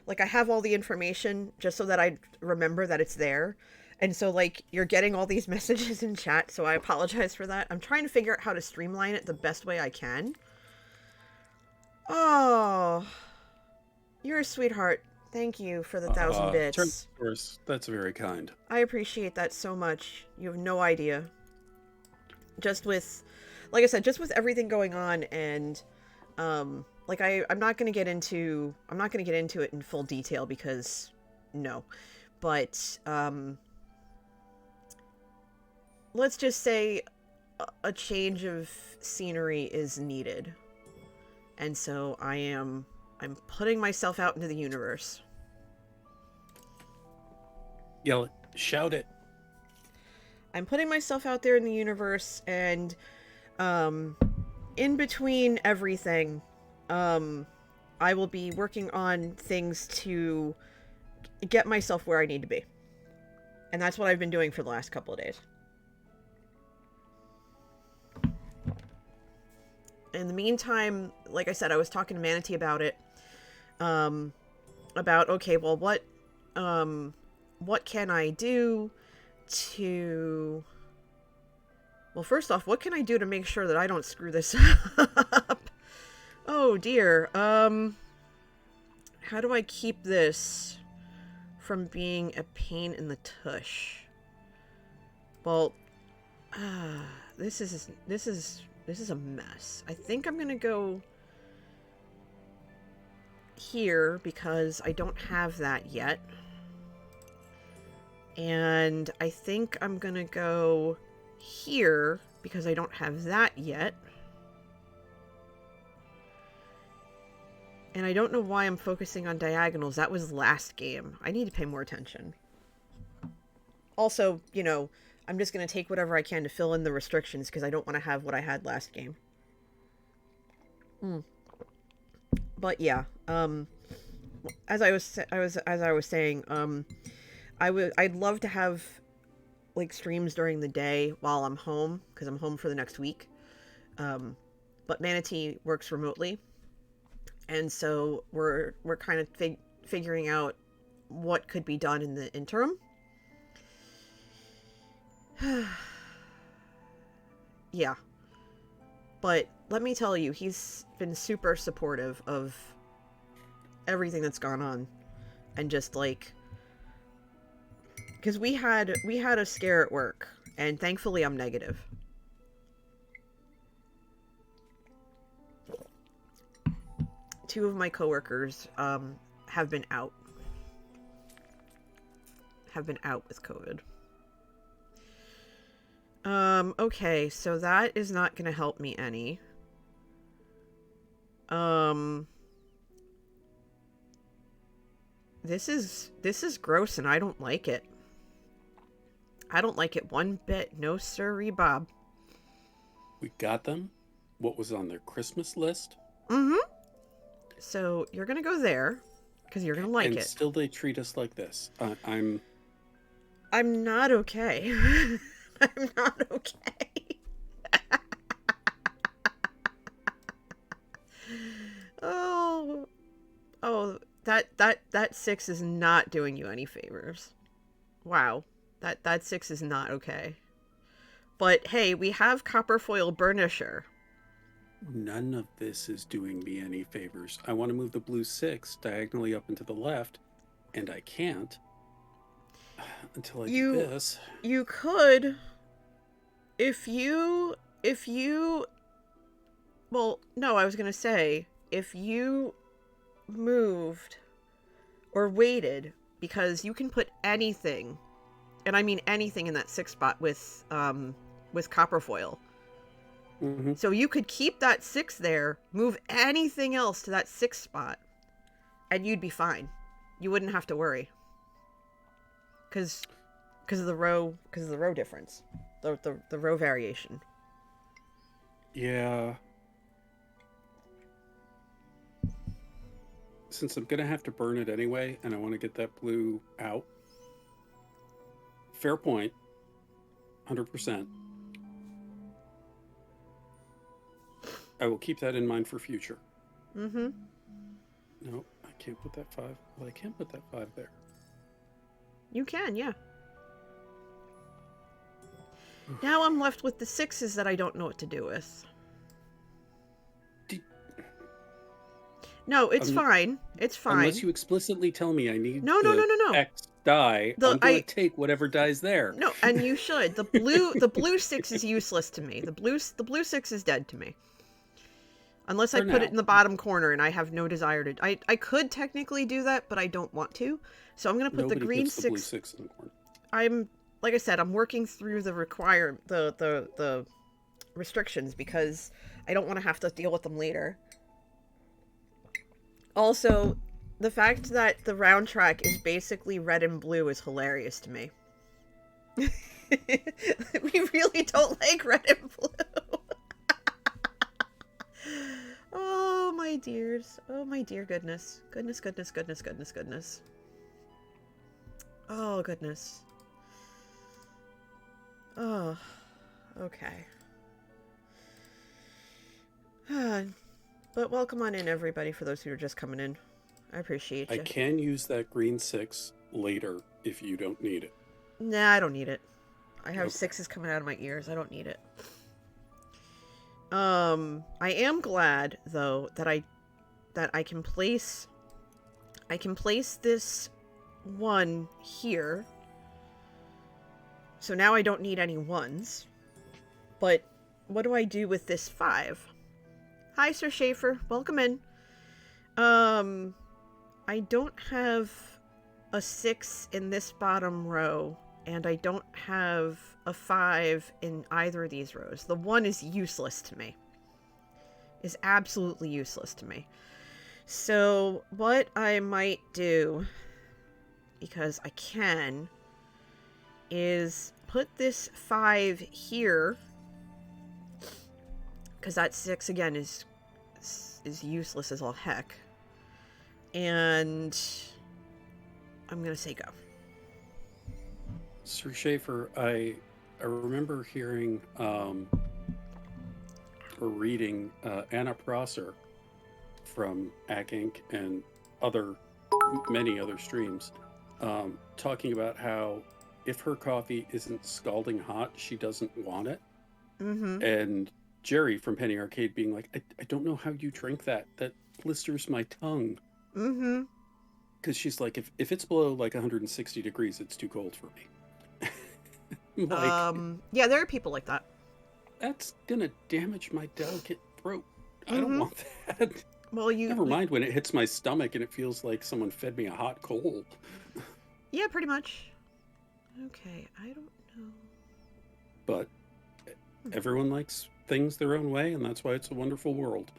like I have all the information just so that I remember that it's there. And so, like, you're getting all these messages in chat, so I apologize for that. I'm trying to figure out how to streamline it the best way I can. Oh, you're a sweetheart. Thank you for the 1,000 bits. Of course, that's very kind. I appreciate that so much. You have no idea. Just with, like I said, just with everything going on, and like I'm not gonna get into it in full detail because no, but let's just say a change of scenery is needed. And so I'm putting myself out into the universe. Yell it. Shout it. I'm putting myself out there in the universe, and in between everything, I will be working on things to get myself where I need to be. And that's what I've been doing for the last couple of days. In the meantime, like I said, I was talking to Manatee about it. About, okay, well, what can I do to... Well, first off, what can I do to make sure that I don't screw this up? Oh, dear. How do I keep this from being a pain in the tush? Well, this is a mess. I think I'm gonna go here because I don't have that yet. And I think I'm gonna go here because I don't have that yet. And I don't know why I'm focusing on diagonals. That was last game. I need to pay more attention. Also, you know, I'm just going to take whatever I can to fill in the restrictions because I don't want to have what I had last game. But yeah, as I was saying, I'd love to have like streams during the day while I'm home because I'm home for the next week. But Manatee works remotely, and so we're kind of figuring out what could be done in the interim. Yeah. But let me tell you, he's been super supportive of everything that's gone on. And just like, because we had a scare at work, and thankfully I'm negative. Two of my coworkers have been out with COVID. Okay, so that is not gonna help me any. This is gross and I don't like it. I don't like it one bit. No sirree, Bob. We got them? What was on their Christmas list? Mm-hmm. So you're gonna go there because you're gonna like it. And still they treat us like this. I'm not okay. I'm not okay. Oh, that 6 is not doing you any favors. Wow, that 6 is not okay. But hey, we have copper foil burnisher. None of this is doing me any favors. I want to move the blue 6 diagonally up and to the left, and I can't until I do this. You could, if you, well, no, I was going to say, if you moved or waited, because you can put anything, and I mean anything in that 6 spot with copper foil. Mm-hmm. So you could keep that 6 there, move anything else to that 6 spot, and you'd be fine. You wouldn't have to worry. Because of the row difference. The row variation. Yeah. Since I'm going to have to burn it anyway, and I want to get that blue out. Fair point. 100%. I will keep that in mind for future. Mm-hmm. No, I can't put that 5. Well, I can put that 5 there. You can, yeah. Now I'm left with the 6s that I don't know what to do with. No, it's fine. It's fine. Unless you explicitly tell me I need no. X die, I'm going to take whatever die's there. No, and you should. The blue 6 is useless to me. The blue 6 is dead to me. Unless I put it in the bottom corner and I have no desire to... I could technically do that, but I don't want to. So I'm going to put the green 6... the blue 6 in the corner. Like I said, I'm working through the the restrictions because I don't want to have to deal with them later. Also, the fact that the round track is basically red and blue is hilarious to me. We really don't like red and blue. Oh, my dears. Oh, my dear goodness. Goodness. Oh, goodness. Oh, okay. But welcome on in, everybody, for those who are just coming in. I appreciate you. I can use that green 6 later if you don't need it. Nah, I don't need it. I have 6s coming out of my ears. I don't need it. I am glad though that I can place this 1 here. So now I don't need any 1s. But what do I do with this 5? Hi, Sir Schaefer. Welcome in. I don't have a 6 in this bottom row, and I don't have a 5 in either of these rows. The 1 is useless to me. Is absolutely useless to me. So what I might do, because I can, is put this 5 here, because that 6 again is useless as all heck. And I'm gonna say go. Sir Schaefer, I remember hearing or reading Anna Prosser from Ack Inc. and many other streams talking about how if her coffee isn't scalding hot, she doesn't want it. Mm-hmm. And Jerry from Penny Arcade being like, I don't know how you drink that. That blisters my tongue. Mm-hmm. Because she's like, if it's below like 160 degrees, it's too cold for me. Yeah, there are people like that. That's gonna damage my delicate throat. I don't want that. Well, never mind when it hits my stomach and it feels like someone fed me a hot coal. Yeah, pretty much. Okay, I don't know. But everyone likes things their own way, and that's why it's a wonderful world.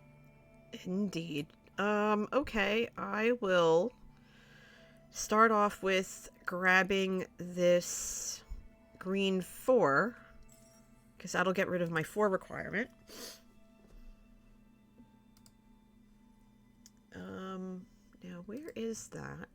Indeed. Okay, I will start off with grabbing this green 4, because that'll get rid of my 4 requirement. Now where is that?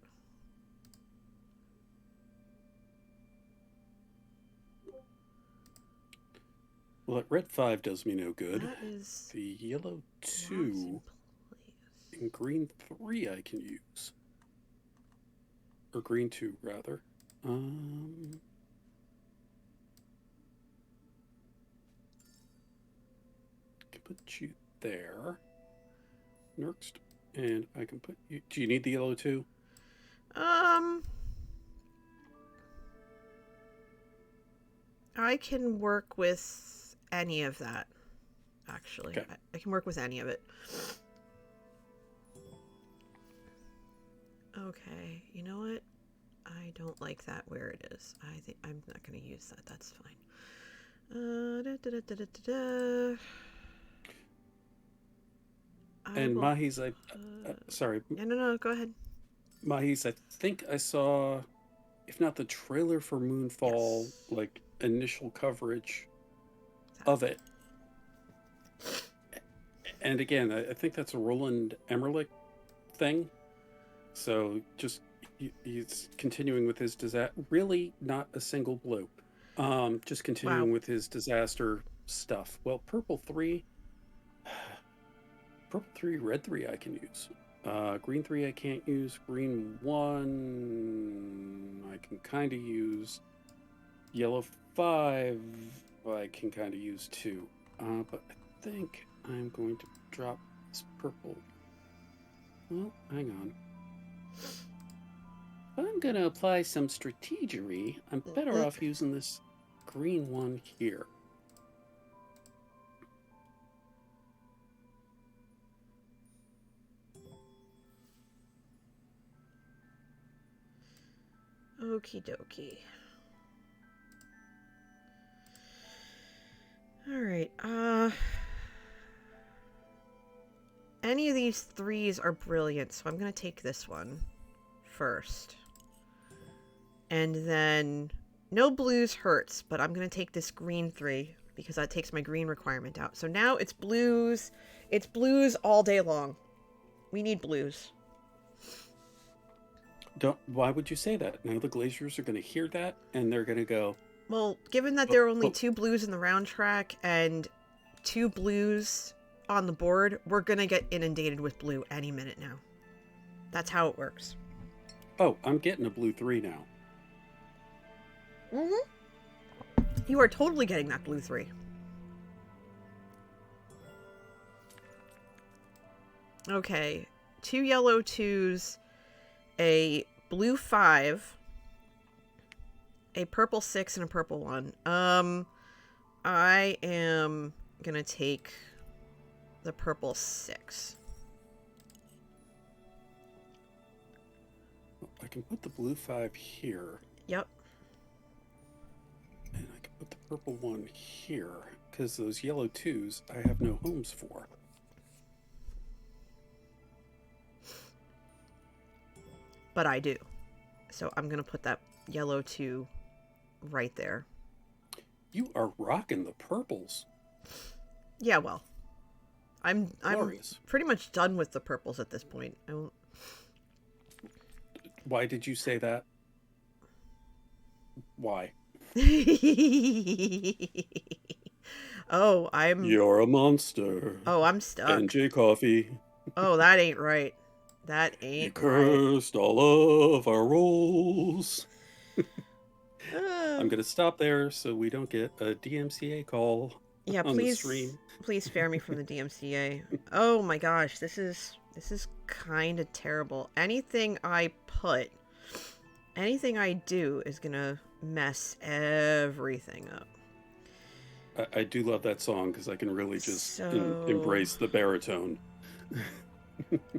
Well, that red 5 does me no good. That is the yellow 2 and green 3 I can use. Or green 2, rather. Can put you there. Next. And I can put you... Do you need the yellow too? I can work with any of that, actually. Okay. I can work with any of it. Okay, you know what? I don't like that where it is. I think I'm not going to use that. That's fine. And Mahi's, sorry. No, go ahead. Mahi's, I think I saw, if not the trailer for Moonfall, Yes. like initial coverage of it. And again, I think that's a Roland Emmerich thing. So just he's continuing with his disaster. Really, not a single blue. Just continuing with his disaster stuff. Well, purple 3, red 3 I can use. Green 3 I can't use. Green 1 I can kind of use. Yellow 5 I can kind of use too. But I think I'm going to drop this purple. Well, hang on. If I'm going to apply some strategery, I'm better off using this green one here. Okie dokie. Alright, any of these 3s are brilliant, so I'm gonna take this one first. And then, no blues hurts, but I'm gonna take this green 3, because that takes my green requirement out. So now it's blues all day long. We need blues. Why would you say that? Now the Glaciers are going to hear that, and they're going to go... Well, given that there are only 2 blues in the round track, and 2 blues on the board, we're going to get inundated with blue any minute now. That's how it works. Oh, I'm getting a blue 3 now. Mm-hmm. You are totally getting that blue 3. Okay. 2 yellow 2s, a blue 5, a purple 6, and a purple 1. I am gonna take the purple 6. I can put the blue 5 here. Yep. And I can put the purple 1 here, because those yellow 2s I have no homes for. But I do. So I'm going to put that yellow 2 right there. You are rocking the purples. Yeah, well. I'm Glorious. pretty much done with the purples at this point. I won't... Why did you say that? Why? Oh, I'm... You're a monster. Oh, I'm stuck. NJ Coffee. Oh, that ain't right. That ain't You cursed all of our rolls. I'm going to stop there so we don't get a DMCA call on the stream. Please spare me from the DMCA. Oh my gosh, this is kind of terrible. Anything I do is going to mess everything up. I do love that song because I can really just embrace the baritone.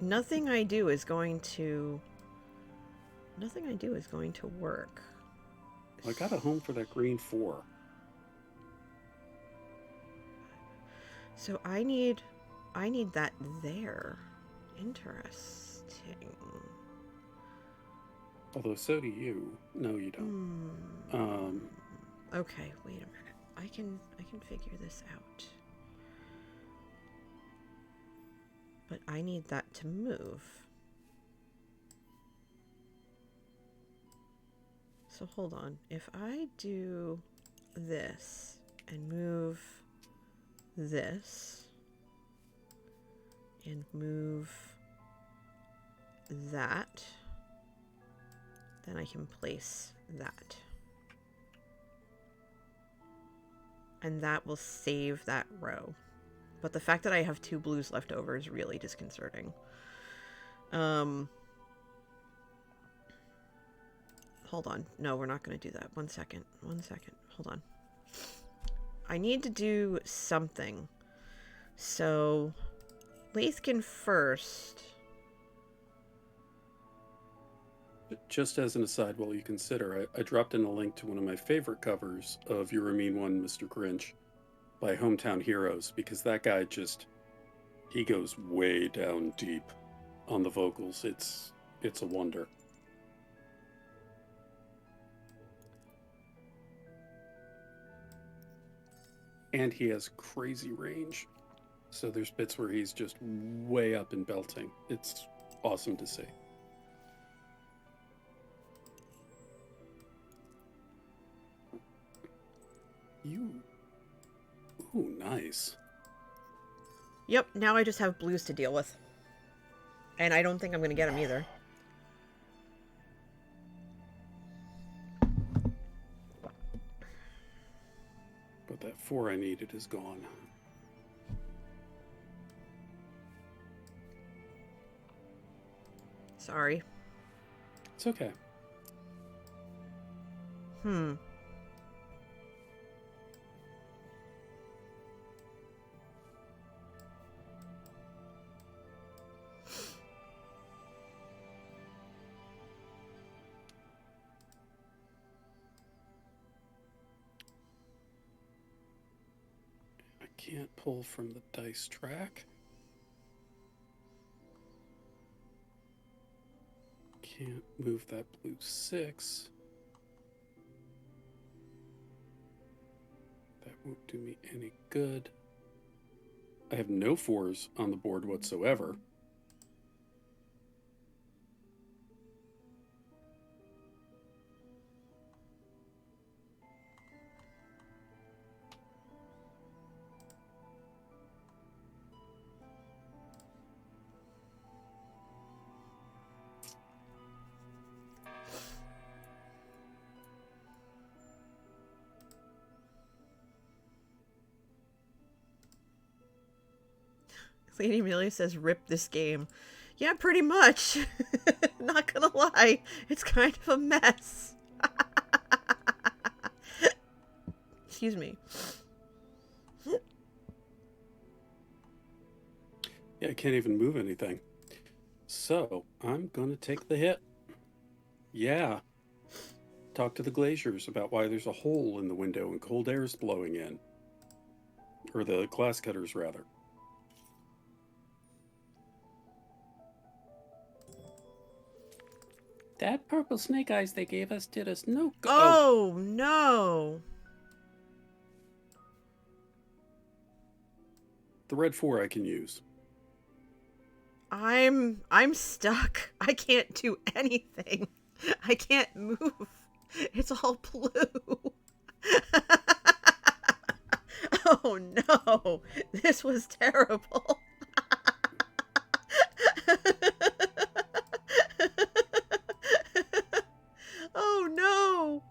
Nothing I do is going to work. I got a home for that green 4. So I need that there. Interesting. Although so do you. No, you don't. Okay, wait a minute. I can figure this out. But I need that to move. So hold on. If I do this and move this and move that, then I can place that. And that will save that row. But the fact that I have 2 blues left over is really disconcerting. Hold on. No, we're not going to do that. 1 second. 1 second. Hold on. I need to do something. So, Lathkin first. Just as an aside, while you consider, I dropped in a link to one of my favorite covers of You're a Mean One, Mr. Grinch by Hometown Heroes, because that guy just, he goes way down deep on the vocals. It's a wonder. And he has crazy range. So there's bits where he's just way up in belting. It's awesome to see. Ooh, nice. Yep, now I just have blues to deal with. And I don't think I'm going to get them either. But that 4 I needed is gone. Sorry. It's okay. Can't pull from the dice track. Can't move that blue 6. That won't do me any good. I have no 4s on the board whatsoever. Lady Amelia says, rip this game. Yeah, pretty much. Not gonna lie. It's kind of a mess. Excuse me. Yeah, I can't even move anything. So, I'm gonna take the hit. Yeah. Talk to the glaziers about why there's a hole in the window and cold air is blowing in. Or the glass cutters, rather. That purple snake eyes they gave us did us no good. Oh, no. The red 4 I can use. I'm stuck. I can't do anything. I can't move. It's all blue. Oh no. This was terrible. Oh no.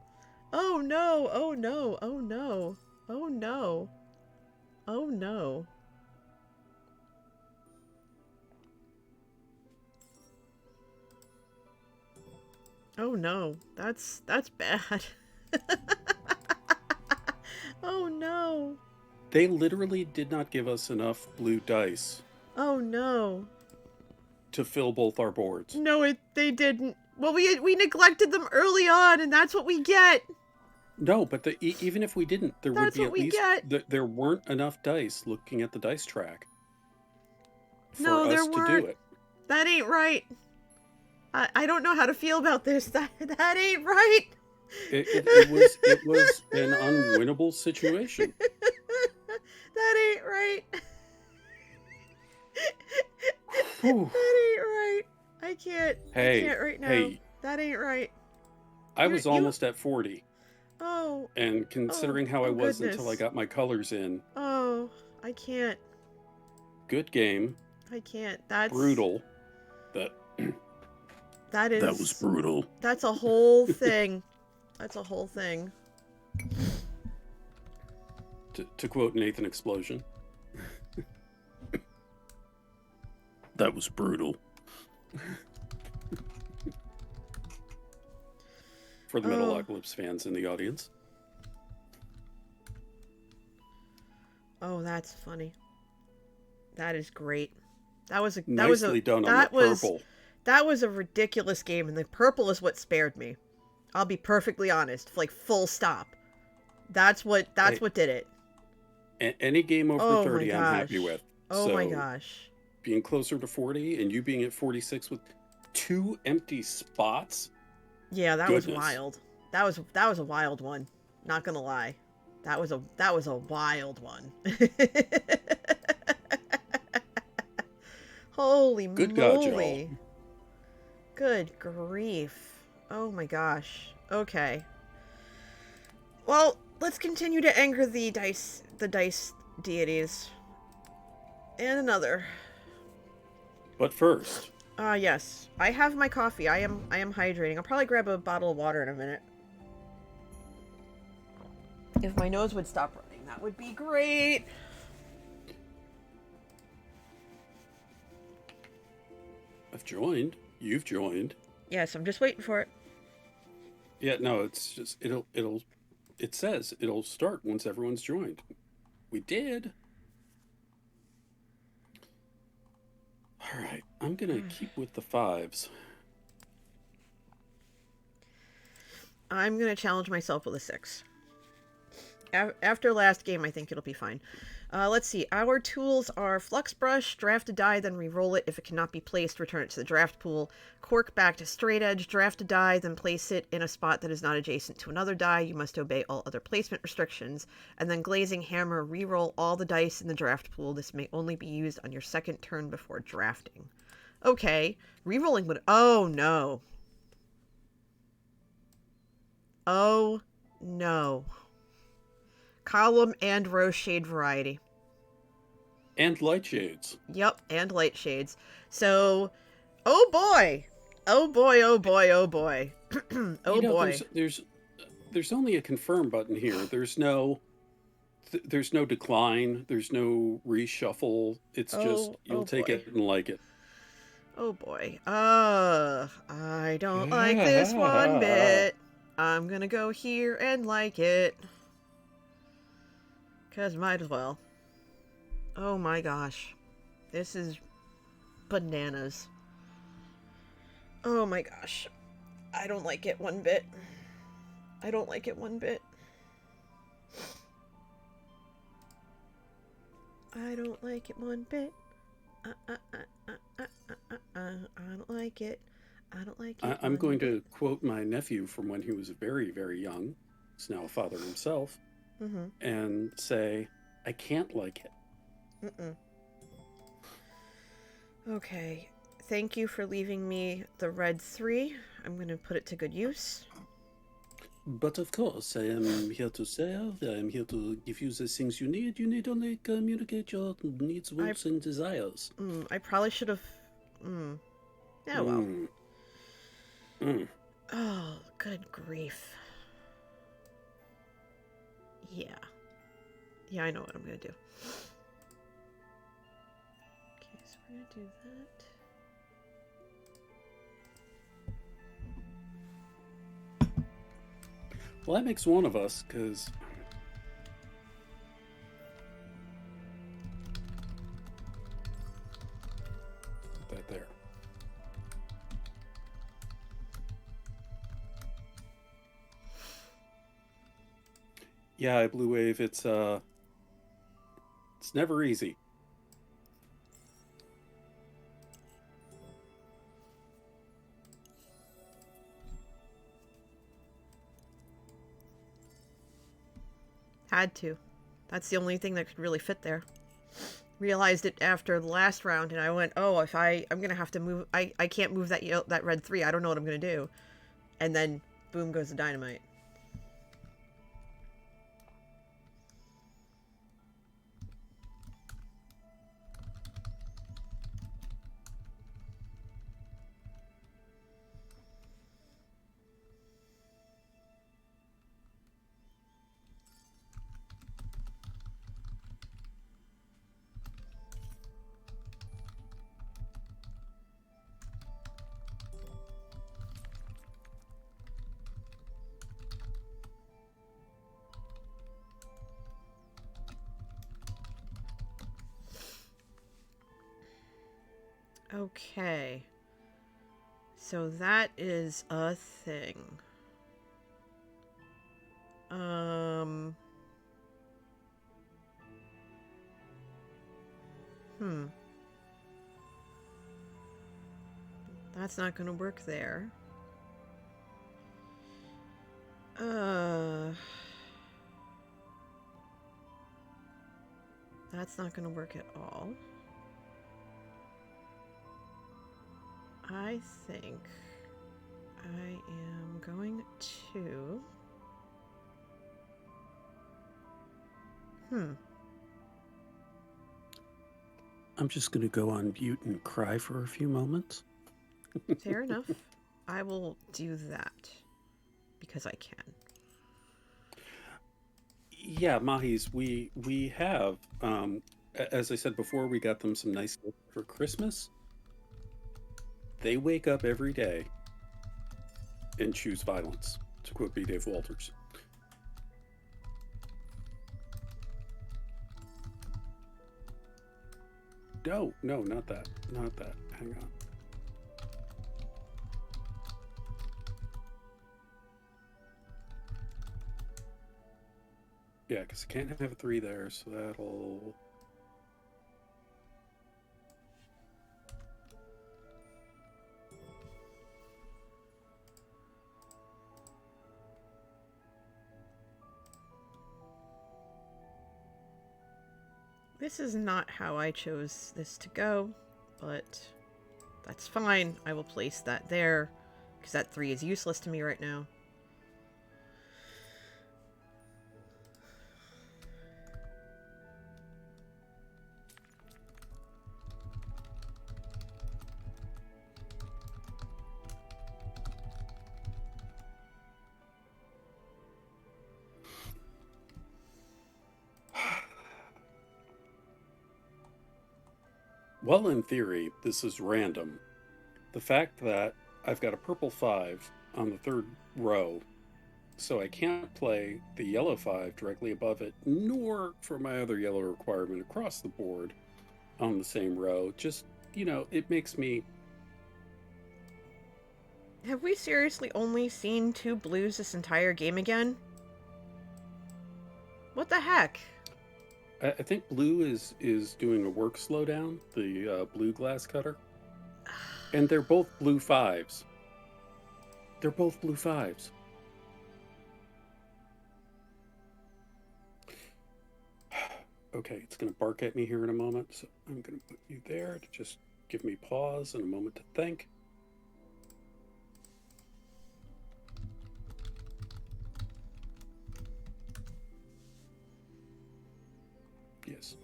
Oh no. Oh no. Oh no. Oh no. Oh no. Oh no, that's bad. Oh no. They literally did not give us enough blue dice. Oh no. To fill both our boards. No, they didn't. Well, we neglected them early on, and that's what we get. No, but even if we didn't, there would be at least there weren't enough dice looking at the dice track for us to do it. That ain't right. I don't know how to feel about this. That ain't right. It was an unwinnable situation. That ain't right. That ain't right. I can't right now. Hey. That ain't right. I was almost at 40. Oh. And considering how I was until I got my colors in. Oh, I can't. Good game. I can't. That's brutal. That was brutal. That's a whole thing. That's a whole thing. To quote Nathan Explosion. That was brutal. For the Metalocalypse fans in the audience. Oh, that's funny. That is great. That was Nicely done on the purple. That was a ridiculous game, and the purple is what spared me. I'll be perfectly honest, like full stop. That's what did it. Any game over 30, I'm happy with. Oh my gosh. Being closer to 40 and you being at 46 with 2 empty spots. Yeah, that was wild. That was a wild one. Not gonna lie. That was a wild one. Holy moly. Good God, y'all. Good grief. Oh my gosh. Okay. Well, let's continue to anger the dice deities. And another. But first. Yes. I have my coffee. I am hydrating. I'll probably grab a bottle of water in a minute. If my nose would stop running, that would be great. I've joined. You've joined. Yes, I'm just waiting for it. Yeah, no, it's just it says it'll start once everyone's joined. We did. All right, I'm gonna keep with the 5s. I'm gonna challenge myself with a 6. After last game, I think it'll be fine. Let's see. Our tools are Flux Brush, draft a die, then re-roll it. If it cannot be placed, return it to the draft pool. Cork back to Straight Edge, draft a die, then place it in a spot that is not adjacent to another die. You must obey all other placement restrictions. And then Glazing Hammer, re-roll all the dice in the draft pool. This may only be used on your second turn before drafting. Okay. Re-rolling would... Oh, no. Oh, no. Column and row shade variety. And light shades. Yep, and light shades. So, oh boy. Oh boy, oh boy, oh boy. Oh boy. There's only a confirm button here. There's no decline. There's no reshuffle. It's just, you'll take it and like it. Oh boy. I don't like this one bit. I'm gonna go here and like it. 'Cause might as well. Oh my gosh. This is bananas. Oh my gosh. I don't like it one bit. I don't like it one bit. I don't like it one bit. I don't like it. I don't like it. I'm going to quote my nephew from when he was very, very young. He's now a father himself. Mm-hmm. And say, I can't like it. Okay. Thank you for leaving me the red 3. I'm going to put it to good use. But of course, I am here to serve. I am here to give you the things you need. You need only communicate your needs, wants, and desires. I probably should have... Oh, well. Oh, good grief. Yeah. Yeah, I know what I'm going to do. Okay, so we're going to do that. Well, that makes one of us, because... Put that there. Yeah, Blue Wave, it's never easy. Had to. That's the only thing that could really fit there. Realized it after the last round, and I went, oh, if I'm gonna have to move, I can't move that red 3. I don't know what I'm gonna do. And then, boom goes the dynamite. Okay. So that is a thing. That's not gonna work there. That's not gonna work at all. I think I am going to... I'm just going to go on mute and cry for a few moments. Fair enough. I will do that. Because I can. Yeah, Mahis, we have, as I said before, we got them some nice gifts for Christmas. They wake up every day and choose violence, to quote B. Dave Walters. No, not that. Not that. Hang on. Yeah, because I can't have a 3 there, so that'll... This is not how I chose this to go, but that's fine. I will place that there, because that 3 is useless to me right now. Well, in theory, this is random. The fact that I've got a purple 5 on the 3rd row, so I can't play the yellow 5 directly above it, nor for my other yellow requirement across the board on the same row. Just, it makes me... Have we seriously only seen 2 blues this entire game again? What the heck? I think blue is doing a work slowdown, the blue glass cutter. And they're both blue 5s. They're both blue 5s. Okay, it's going to bark at me here in a moment, so I'm going to put you there to just give me pause and a moment to think. Yes.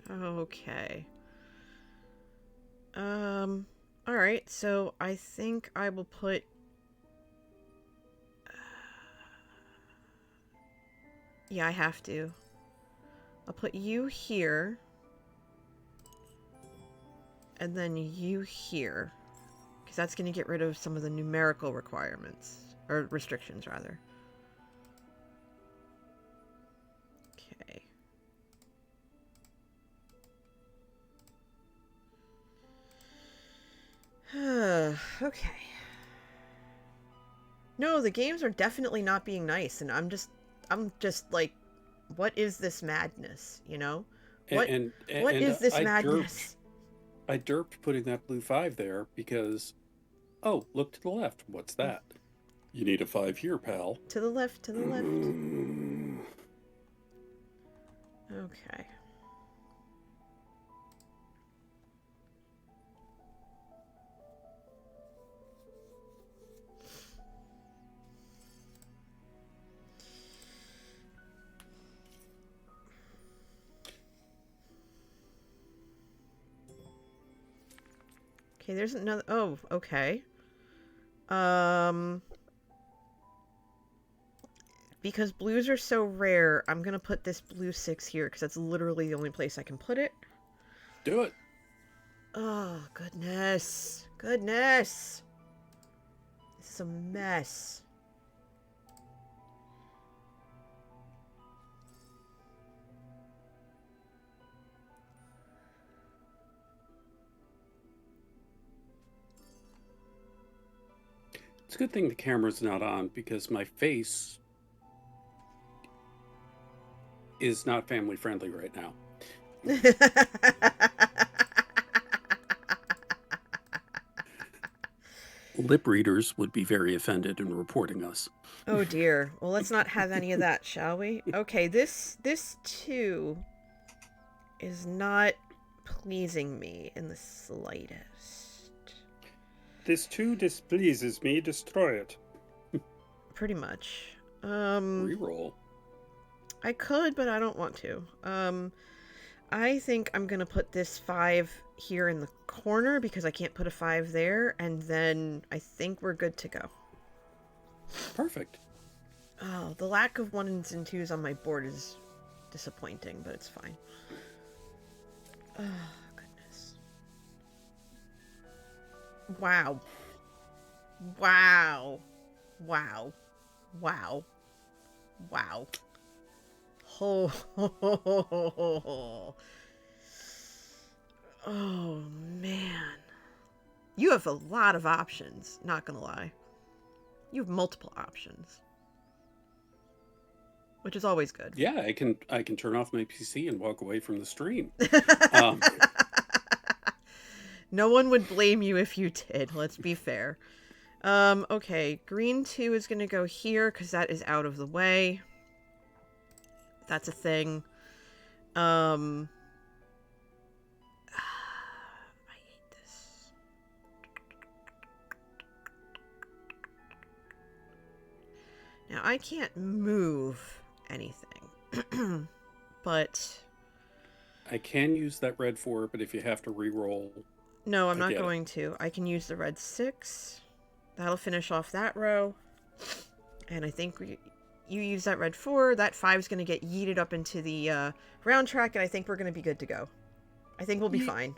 Okay. Alright, so I think I will put... Yeah, I have to. I'll put you here. And then you here. Because that's going to get rid of some of the numerical requirements. Or restrictions, rather. Okay. Okay. No, the games are definitely not being nice, and I'm just like, what is this madness, you know? What is this madness? I derped putting that blue 5 there because, oh, look to the left. What's that? You need a 5 here, pal. To the left, to the left. Okay. Okay, there's another... Oh, okay. Because blues are so rare, I'm gonna put this blue 6 here, because that's literally the only place I can put it. Do it. Oh, goodness. Goodness. This is a mess. It's a good thing the camera's not on because my face is not family friendly right now. Lip readers would be very offended in reporting us. Oh dear. Well, let's not have any of that, shall we? Okay, this too is not pleasing me in the slightest. This too displeases me. Destroy it. Pretty much. Reroll. I could, but I don't want to. I think I'm gonna put this 5 here in the corner because I can't put a 5 there, and then I think we're good to go. Perfect. Oh, the lack of 1s and 2s on my board is disappointing, but it's fine. Oh, goodness. Wow. Wow. Wow. Wow. Wow. Oh, oh, man. You have a lot of options, not gonna lie. You have multiple options. Which is always good. Yeah, I can turn off my PC and walk away from the stream. No one would blame you if you did, let's be fair. Okay, green 2 is gonna go here because that is out of the way. That's a thing. I hate this. Now, I can't move anything. But I can use that red 4, but if you have to re-roll... No, I'm not going to. I can use the red 6. That'll finish off that row. And I think you use that red 4. That 5 is going to get yeeted up into the round track, and I think we're going to be good to go. I think we'll be fine.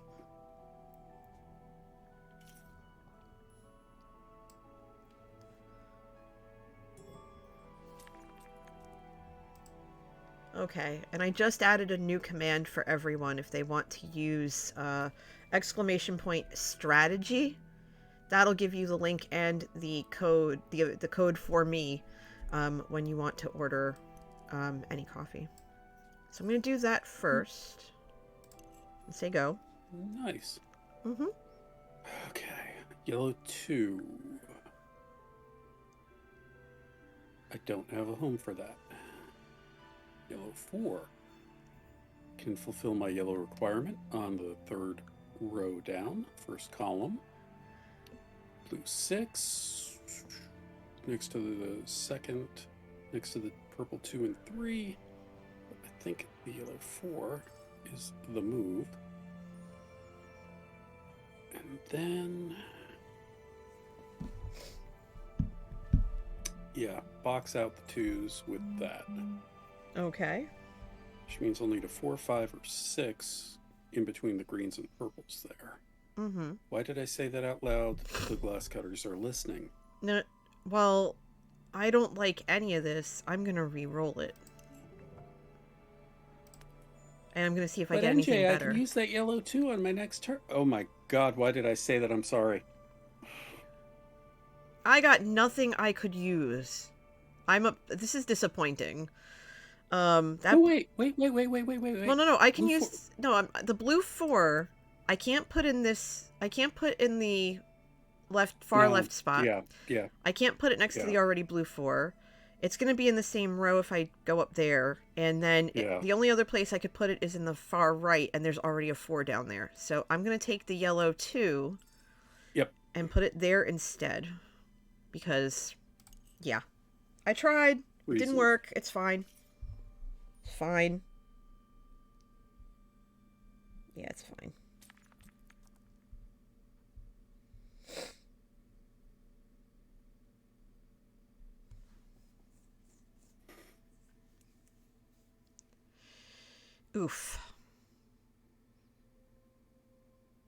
Okay, and I just added a new command for everyone if they want to use ! strategy. That'll give you the link and the code, the code for me when you want to order any coffee. So I'm going to do that first. And say go. Nice. Mm-hmm. Okay, yellow 2. I don't have a home for that. Yellow 4 can fulfill my yellow requirement on the 3rd row down, first column. Blue 6 next to the second, next to the purple 2 and 3. I think the yellow 4 is the move. And then, yeah, box out the 2s with that. Okay. Which means I'll need a 4, 5, or 6 in between the greens and purples there. Mm-hmm. Why did I say that out loud? The glass cutters are listening. No, well, I don't like any of this. I'm going to re-roll it. And I'm going to see if I get anything better. I can use that yellow 2 on my next turn. Oh my god, why did I say that? I'm sorry. I got nothing I could use. This is disappointing. Wait. Well, no, I can use... No, the blue 4, I can't put in this... I can't put in the far left spot. Yeah. I can't put it next to the already blue 4. It's going to be in the same row if I go up there. And then the only other place I could put it is in the far right, and there's already a 4 down there. So I'm going to take the yellow 2 and put it there instead. Because, yeah. I tried. It didn't work. It's fine. It's fine. Yeah, it's fine. Oof.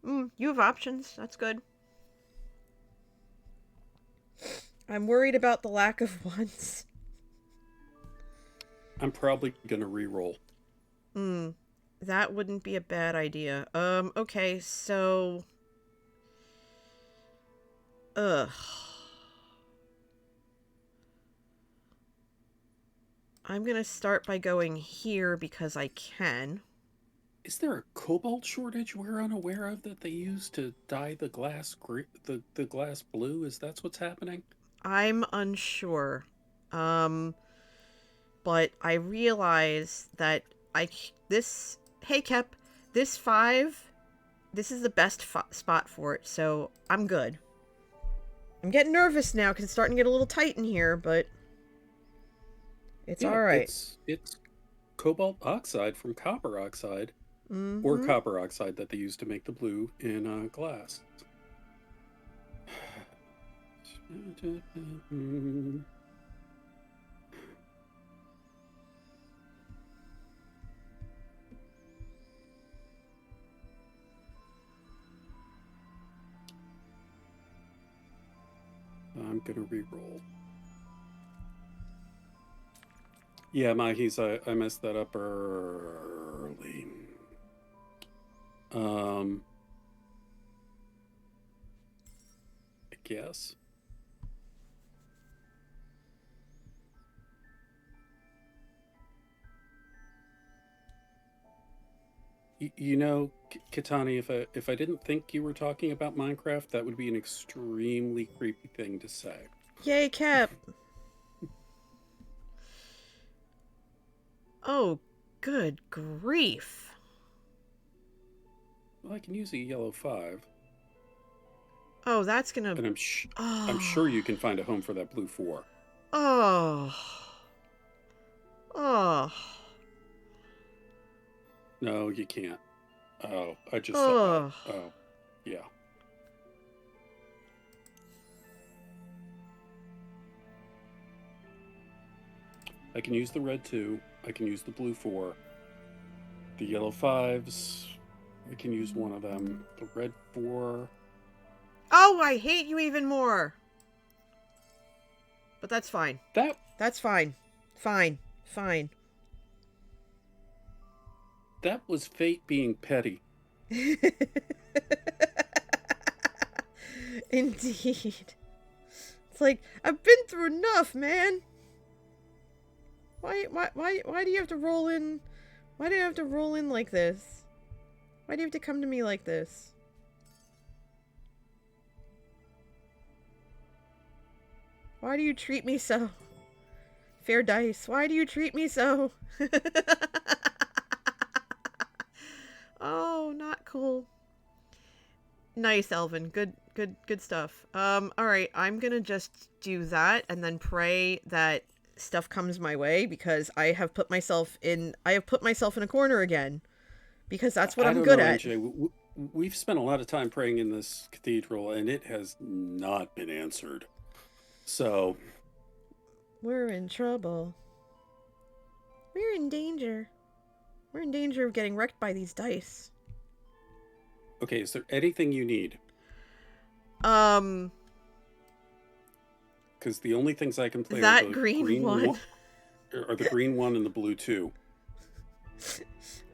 You have options. That's good. I'm worried about the lack of ones. I'm probably gonna re-roll. That wouldn't be a bad idea. Okay, so... I'm gonna start by going here because I can. Is there a cobalt shortage we're unaware of that they use to dye the glass the glass blue? Is that what's happening? I'm unsure. But I realize that this, hey Kep, this 5, this is the best spot for it, so I'm good. I'm getting nervous now because it's starting to get a little tight in here, but it's Yeah, alright. it's cobalt oxide from copper oxide, or copper oxide that they use to make the blue in glass. I'm gonna re-roll. Yeah, Mahis, I messed that up early. I guess. You know, Katani, if I didn't think you were talking about Minecraft, that would be an extremely creepy thing to say. Yay, Kep! Oh, good grief. Well, I can use a yellow 5. Oh, that's gonna... And I'm sure you can find a home for that blue 4. Oh. Oh. No, you can't. Oh, I just Oh. saw that. Oh, yeah. I can use the red 2. I can use the blue 4. The yellow 5s, I can use one of them. The red 4. Oh, I hate you even more. But that's fine. That's fine. Fine. Fine. That was fate being petty. Indeed. It's like, I've been through enough, man. Why do you have to roll in? Why do you have to roll in like this? Why do you have to come to me like this? Why do you treat me so? Fair dice, why do you treat me so? Oh, not cool. Nice, Elvin. Good stuff. Alright, I'm gonna just do that and then pray that stuff comes my way because I have put myself in a corner again. Because that's what I'm good at. NJ. We've spent a lot of time praying in this cathedral and it has not been answered. So we're in trouble. We're in danger. We're in danger of getting wrecked by these dice. Okay, is there anything you need? Because the only things I can play that are the green one. Are the green 1 and the blue 2.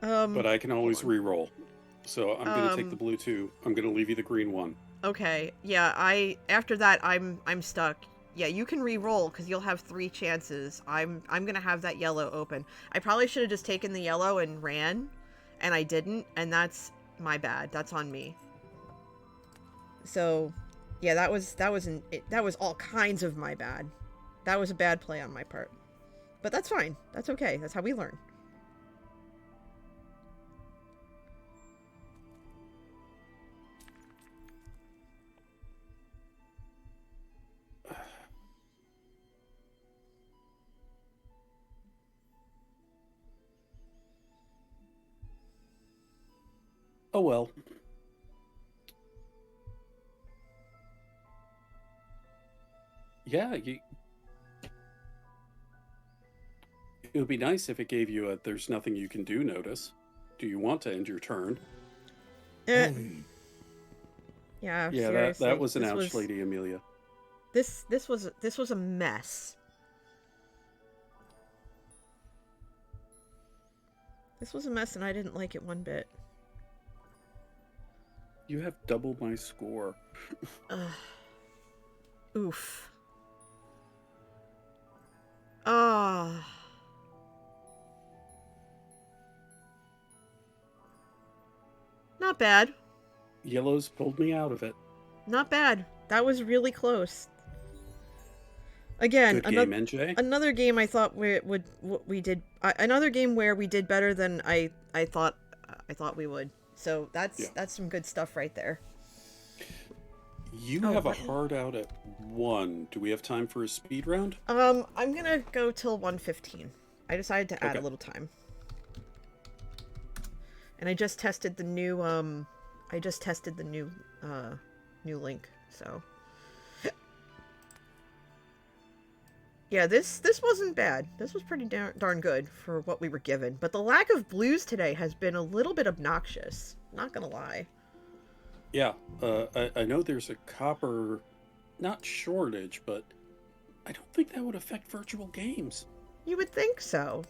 But I can always re-roll. So I'm gonna take the blue 2. I'm gonna leave you the green 1. Okay. Yeah, after that I'm stuck. Yeah, you can re-roll because you'll have 3 chances. I'm gonna have that yellow open. I probably should have just taken the yellow and ran, and I didn't, and that's my bad. That's on me. So, yeah, that was all kinds of my bad. That was a bad play on my part. But that's fine. That's okay. That's how we learn. Oh well. Yeah, it would be nice if it gave you a "there's nothing you can do" notice. Do you want to end your turn? Yeah. Yeah, that was an ouch, Lady Amelia. This was a mess. This was a mess, and I didn't like it one bit. You have double my score. Oof. Ah. not bad. Yellow's pulled me out of it. Not bad. That was really close. Again, Good game, NJ. another game I thought another game where we did better than I thought we would. So that's some good stuff right there. You have a hard out at 1. Do we have time for a speed round? I'm gonna go till 1:15. I decided to add a little time. And I just tested the new new link, so yeah, this wasn't bad. This was pretty darn good for what we were given. But the lack of blues today has been a little bit obnoxious. Not gonna lie. Yeah, I know there's a copper, not shortage, but I don't think that would affect virtual games. You would think so.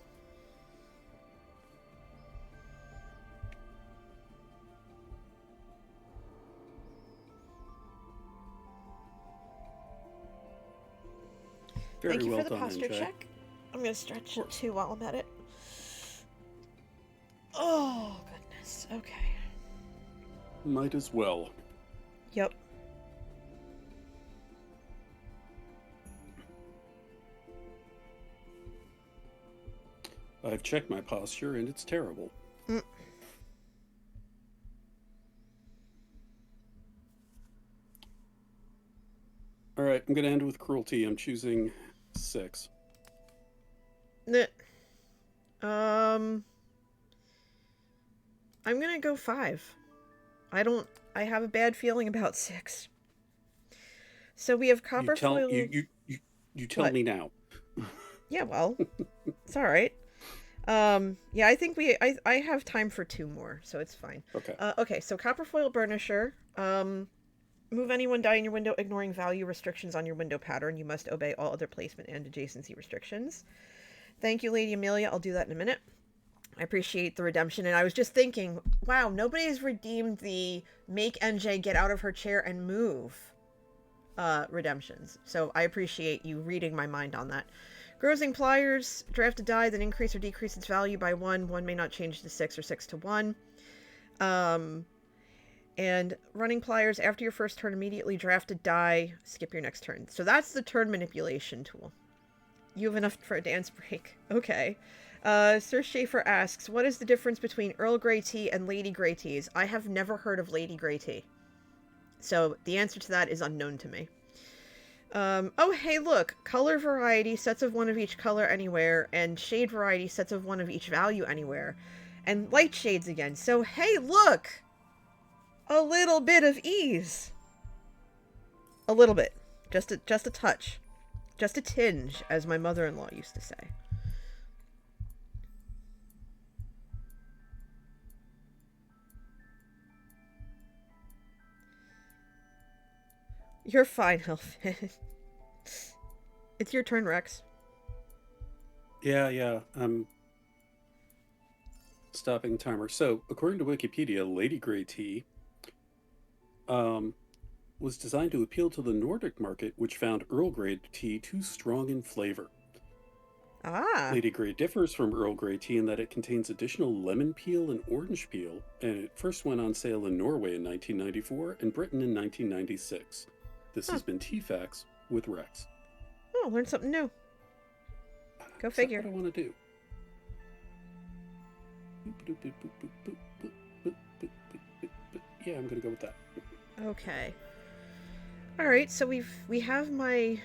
Very Thank you well for the done, posture NJ. check. I'm gonna stretch it too while I'm at it. Oh, goodness. Okay. Might as well. Yep. I've checked my posture and it's terrible. All right, I'm going to end with cruelty. I'm choosing 6. I'm gonna go 5. I have a bad feeling about 6. So we have copper foil. You tell me now. Yeah, well, it's all right. Yeah, I think I have time for 2 more, so it's fine. Okay. Okay, so copper foil burnisher. Move any one die in your window, ignoring value restrictions on your window pattern. You must obey all other placement and adjacency restrictions. Thank you, Lady Amelia. I'll do that in a minute. I appreciate the redemption, and I was just thinking, wow, nobody's redeemed the make NJ get out of her chair and move redemptions. So I appreciate you reading my mind on that. Grossing pliers, draft a die, then increase or decrease its value by 1. 1 may not change to 6 or 6 to 1. And running pliers, after your first turn, immediately draft a die, skip your next turn. So that's the turn manipulation tool. You have enough for a dance break. Okay. Sir Schaefer asks, what is the difference between Earl Grey tea and Lady Grey teas? I have never heard of Lady Grey tea. So the answer to that is unknown to me. Oh, hey, look. Color variety, sets of 1 of each color anywhere, and shade variety, sets of 1 of each value anywhere. And light shades again. So, hey, look! A little bit of ease. A little bit. Just a touch. Just a tinge, as my mother-in-law used to say. You're fine, Elfin. It's your turn, Rex. Yeah. I'm stopping timer. So, according to Wikipedia, Lady Grey tea was designed to appeal to the Nordic market, which found Earl Grey tea too strong in flavor. Ah. Lady Grey differs from Earl Grey tea in that it contains additional lemon peel and orange peel, and it first went on sale in Norway in 1994 and Britain in 1996. This has been T-Facts with Rex. Oh, learn something new. Go figure. That's what I want to do. Yeah, I'm gonna go with that. Okay. All right, so we have my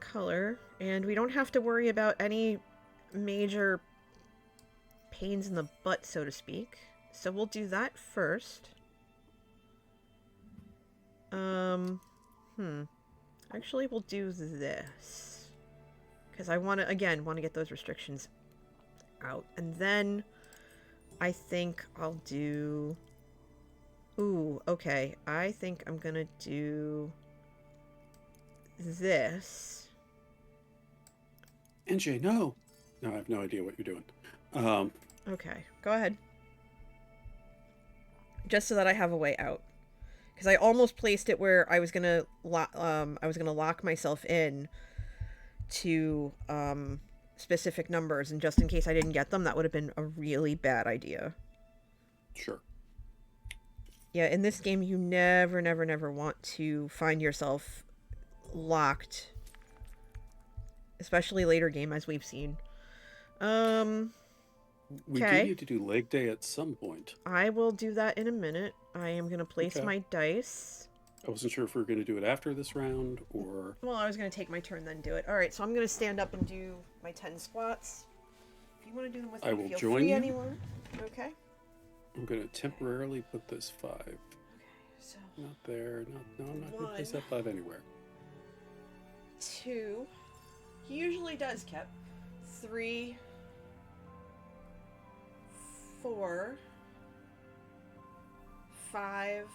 color, and we don't have to worry about any major pains in the butt, so to speak. So we'll do that first. Actually, we'll do this because I want to get those restrictions out, and then I think I'll do. Ooh, okay. I think I'm gonna do this. NJ, no. No, I have no idea what you're doing. Okay, go ahead. Just so that I have a way out, because I almost placed it where I was gonna lock myself in to specific numbers, and just in case I didn't get them, that would have been a really bad idea. Sure. Yeah, in this game, you never, never, never want to find yourself locked. Especially later game, as we've seen. We do Okay. need to do leg day at some point. I will do that in a minute. I am going to place Okay. my dice. I wasn't sure if we were going to do it after this round or... Well, I was going to take my turn, then do it. Alright, so I'm going to stand up and do my 10 squats. If you want to do them with I me, will feel join free you. anyone. Okay. I'm going to temporarily put this 5. Okay, so Not there. No, I'm not going to place 1, that 5 anywhere. 2. He usually does, Kep. 3, 4, 5,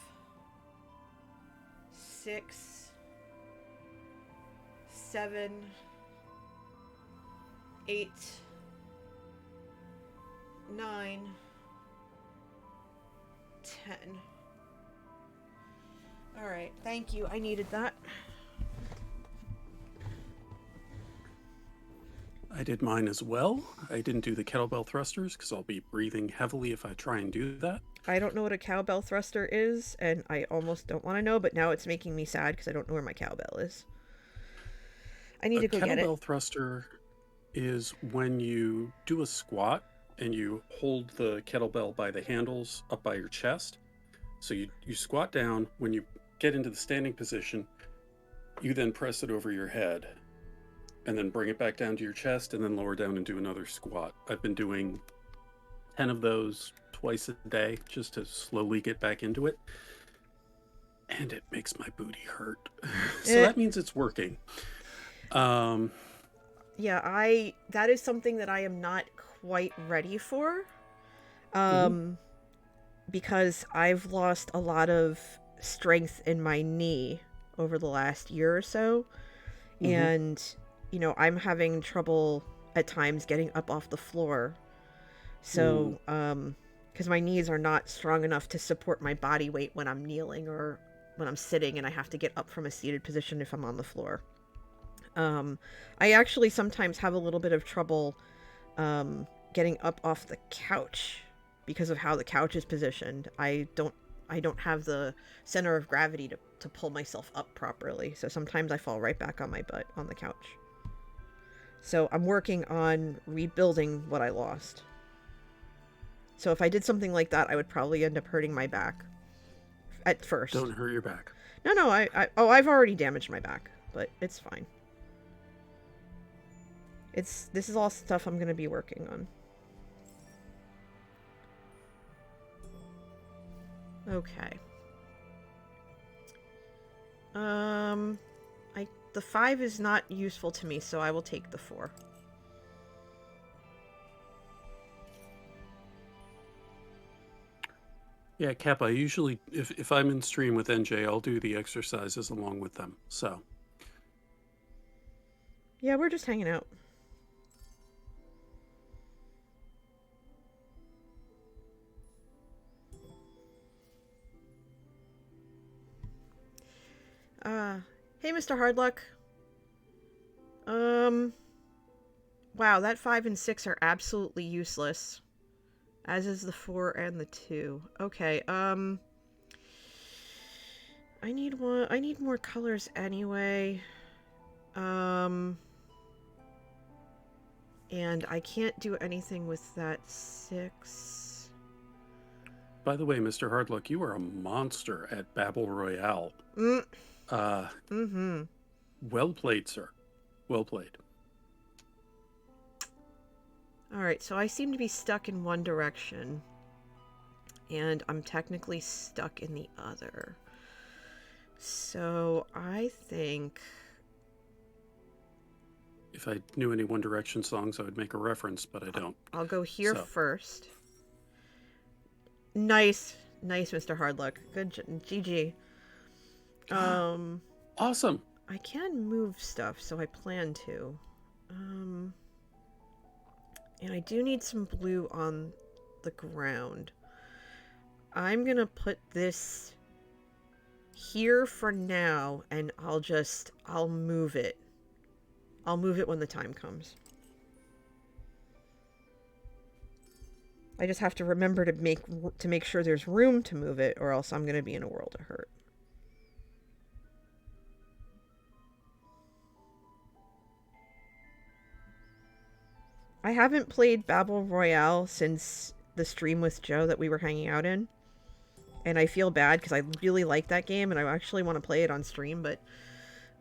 6, 7, 8, 9, 10. All right, thank you. I needed that. I did mine as well. I didn't do the kettlebell thrusters because I'll be breathing heavily if I try and do that. I don't know what a cowbell thruster is, and I almost don't want to know, but now it's making me sad because I don't know where my cowbell is. I need to go get it. A kettlebell thruster is when you do a squat and you hold the kettlebell by the handles up by your chest. So you squat down. When you get into the standing position, you then press it over your head and then bring it back down to your chest and then lower down and do another squat. I've been doing 10 of those twice a day just to slowly get back into it. And it makes my booty hurt. So that means it's working. Yeah, that is something that I am not quite ready for. Because I've lost a lot of strength in my knee over the last year or so. And, you know, I'm having trouble at times getting up off the floor. So, because my knees are not strong enough to support my body weight when I'm kneeling or when I'm sitting and I have to get up from a seated position if I'm on the floor. I actually sometimes have a little bit of trouble getting up off the couch because of how the couch is positioned. I don't have the center of gravity to pull myself up properly. So sometimes I fall right back on my butt on the couch. So I'm working on rebuilding what I lost. So if I did something like that, I would probably end up hurting my back at first. Don't hurt your back. No, I've already damaged my back, but it's fine. This is all stuff I'm going to be working on. Okay. The 5 is not useful to me, so I will take the 4. Yeah, Cap, I usually, if I'm in stream with NJ, I'll do the exercises along with them, so. Yeah, we're just hanging out. Hey, Mr. Hardluck. Wow, that 5 and 6 are absolutely useless. As is the 4 and the 2. Okay, I need more colors anyway. And I can't do anything with that 6. By the way, Mr. Hardluck, you are a monster at Battle Royale. Well played, sir. Well played. Alright, so I seem to be stuck in one direction. And I'm technically stuck in the other. So I think... If I knew any One Direction songs, I would make a reference, but I don't. I'll go here first. Nice, Mr. Hardluck. Good, GG. Awesome. I can move stuff, so I plan to. And I do need some blue on the ground. I'm gonna put this here for now, and I'll move it. I'll move it when the time comes. I just have to remember to make sure there's room to move it, or else I'm gonna be in a world of hurt. I haven't played Battle Royale since the stream with Joe that we were hanging out in. And I feel bad because I really like that game and I actually want to play it on stream, but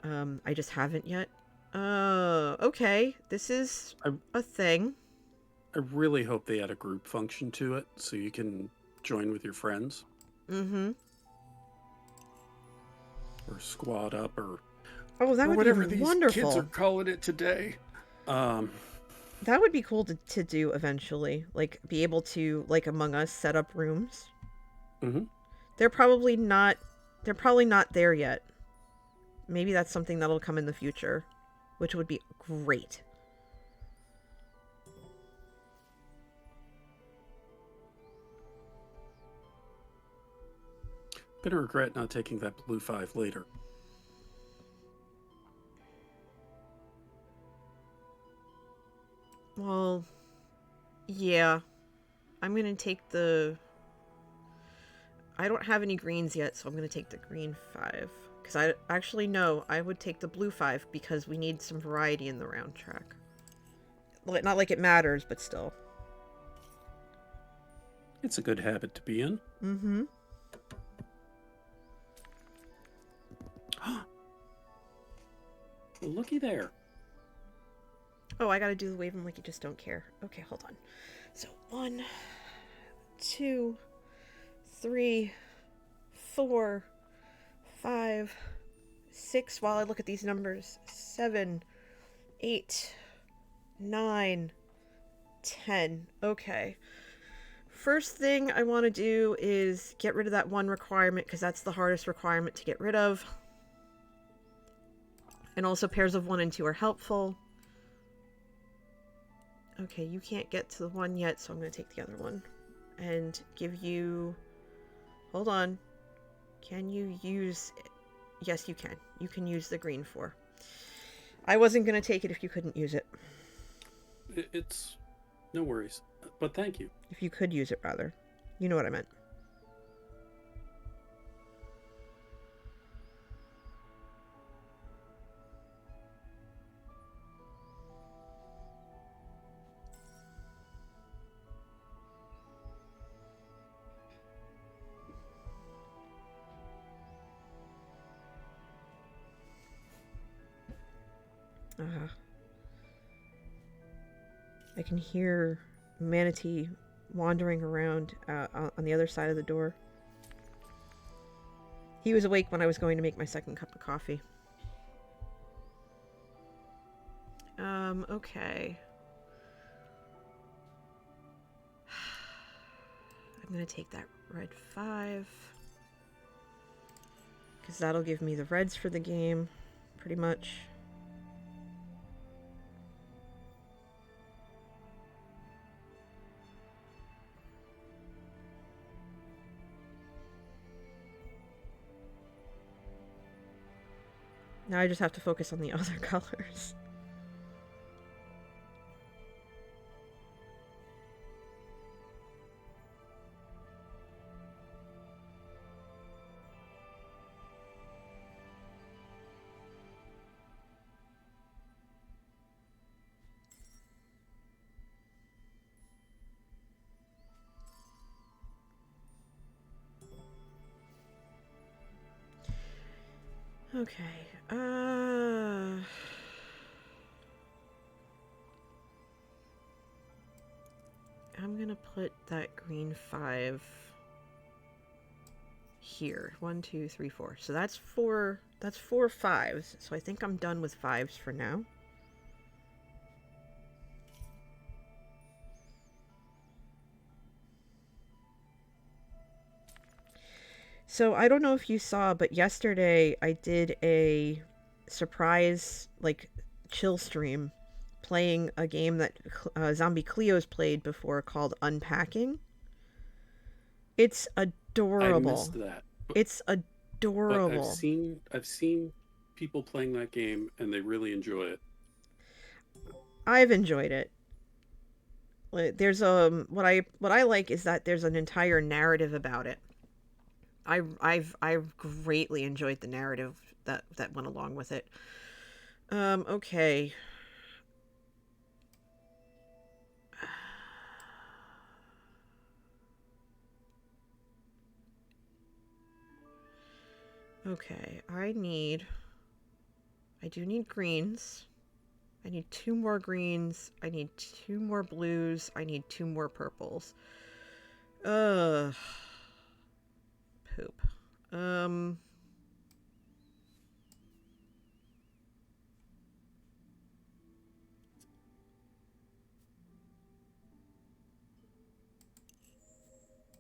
I just haven't yet. Okay. This is a thing. I really hope they add a group function to it so you can join with your friends. Mm-hmm. Or squad up or that would whatever be these wonderful. kids are calling it today. That would be cool to do eventually. Like, be able to, like Among Us, set up rooms. Mm-hmm. They're probably not there yet. Maybe that's something that'll come in the future, which would be great. Gonna regret not taking that blue 5 later. Well, yeah. I'm gonna take the... I don't have any greens yet, so I'm gonna take the green 5. Because I actually know I would take the blue 5 because we need some variety in the round track. Not like it matters, but still. It's a good habit to be in. Mm-hmm. Looky there. Oh, I gotta do the wave 'em like you just don't care. Okay, hold on. So 1, 2, 3, 4, 5, 6. While I look at these numbers, 7, 8, 9, 10. Okay. First thing I want to do is get rid of that one requirement because that's the hardest requirement to get rid of. And also pairs of 1 and 2 are helpful. Okay, you can't get to the 1 yet, so I'm going to take the other one. And give you... Hold on. Can you use... Yes, you can. You can use the green 4. I wasn't going to take it if you couldn't use it. It's... No worries. But thank you. If you could use it, rather. You know what I meant. I can hear Manatee wandering around on the other side of the door. He was awake when I was going to make my second cup of coffee. Okay. I'm gonna take that red 5. Because that'll give me the reds for the game, pretty much. Now I just have to focus on the other colors. Okay, I'm gonna put that green 5 here. 1, 2, 3, 4. So that's 4 5s. So I think I'm done with 5s for now. So I don't know if you saw, but yesterday I did a surprise, like, chill stream playing a game that Zombie Cleo's played before called Unpacking. It's adorable. I missed that. It's adorable. But I've seen people playing that game and they really enjoy it. I've enjoyed it. There's what I like is that there's an entire narrative about it. I've greatly enjoyed the narrative that went along with it. Okay. Okay, I do need greens. I need 2 more greens. I need 2 more blues. I need 2 more purples. Poop.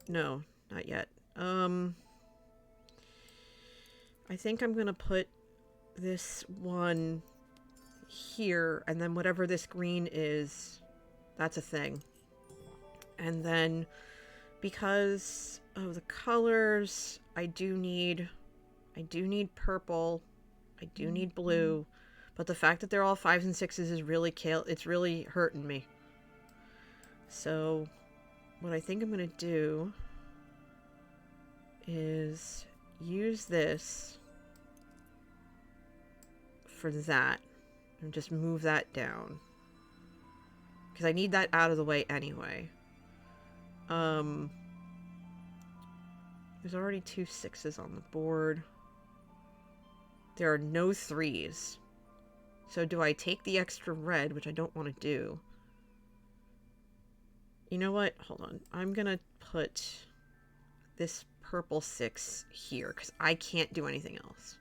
No, not yet. I think I'm gonna put this one here, and then whatever this green is, that's a thing. And then, because of the colors, I do need purple, I do need blue, but the fact that they're all 5s and 6s is really it's really hurting me. So, what I think I'm gonna do is use this for that and just move that down because I need that out of the way anyway. There's already 2 6s on the board. There are no 3s. So do I take the extra red, which I don't want to do? You know what? Hold on. I'm gonna put this purple 6 here because I can't do anything else.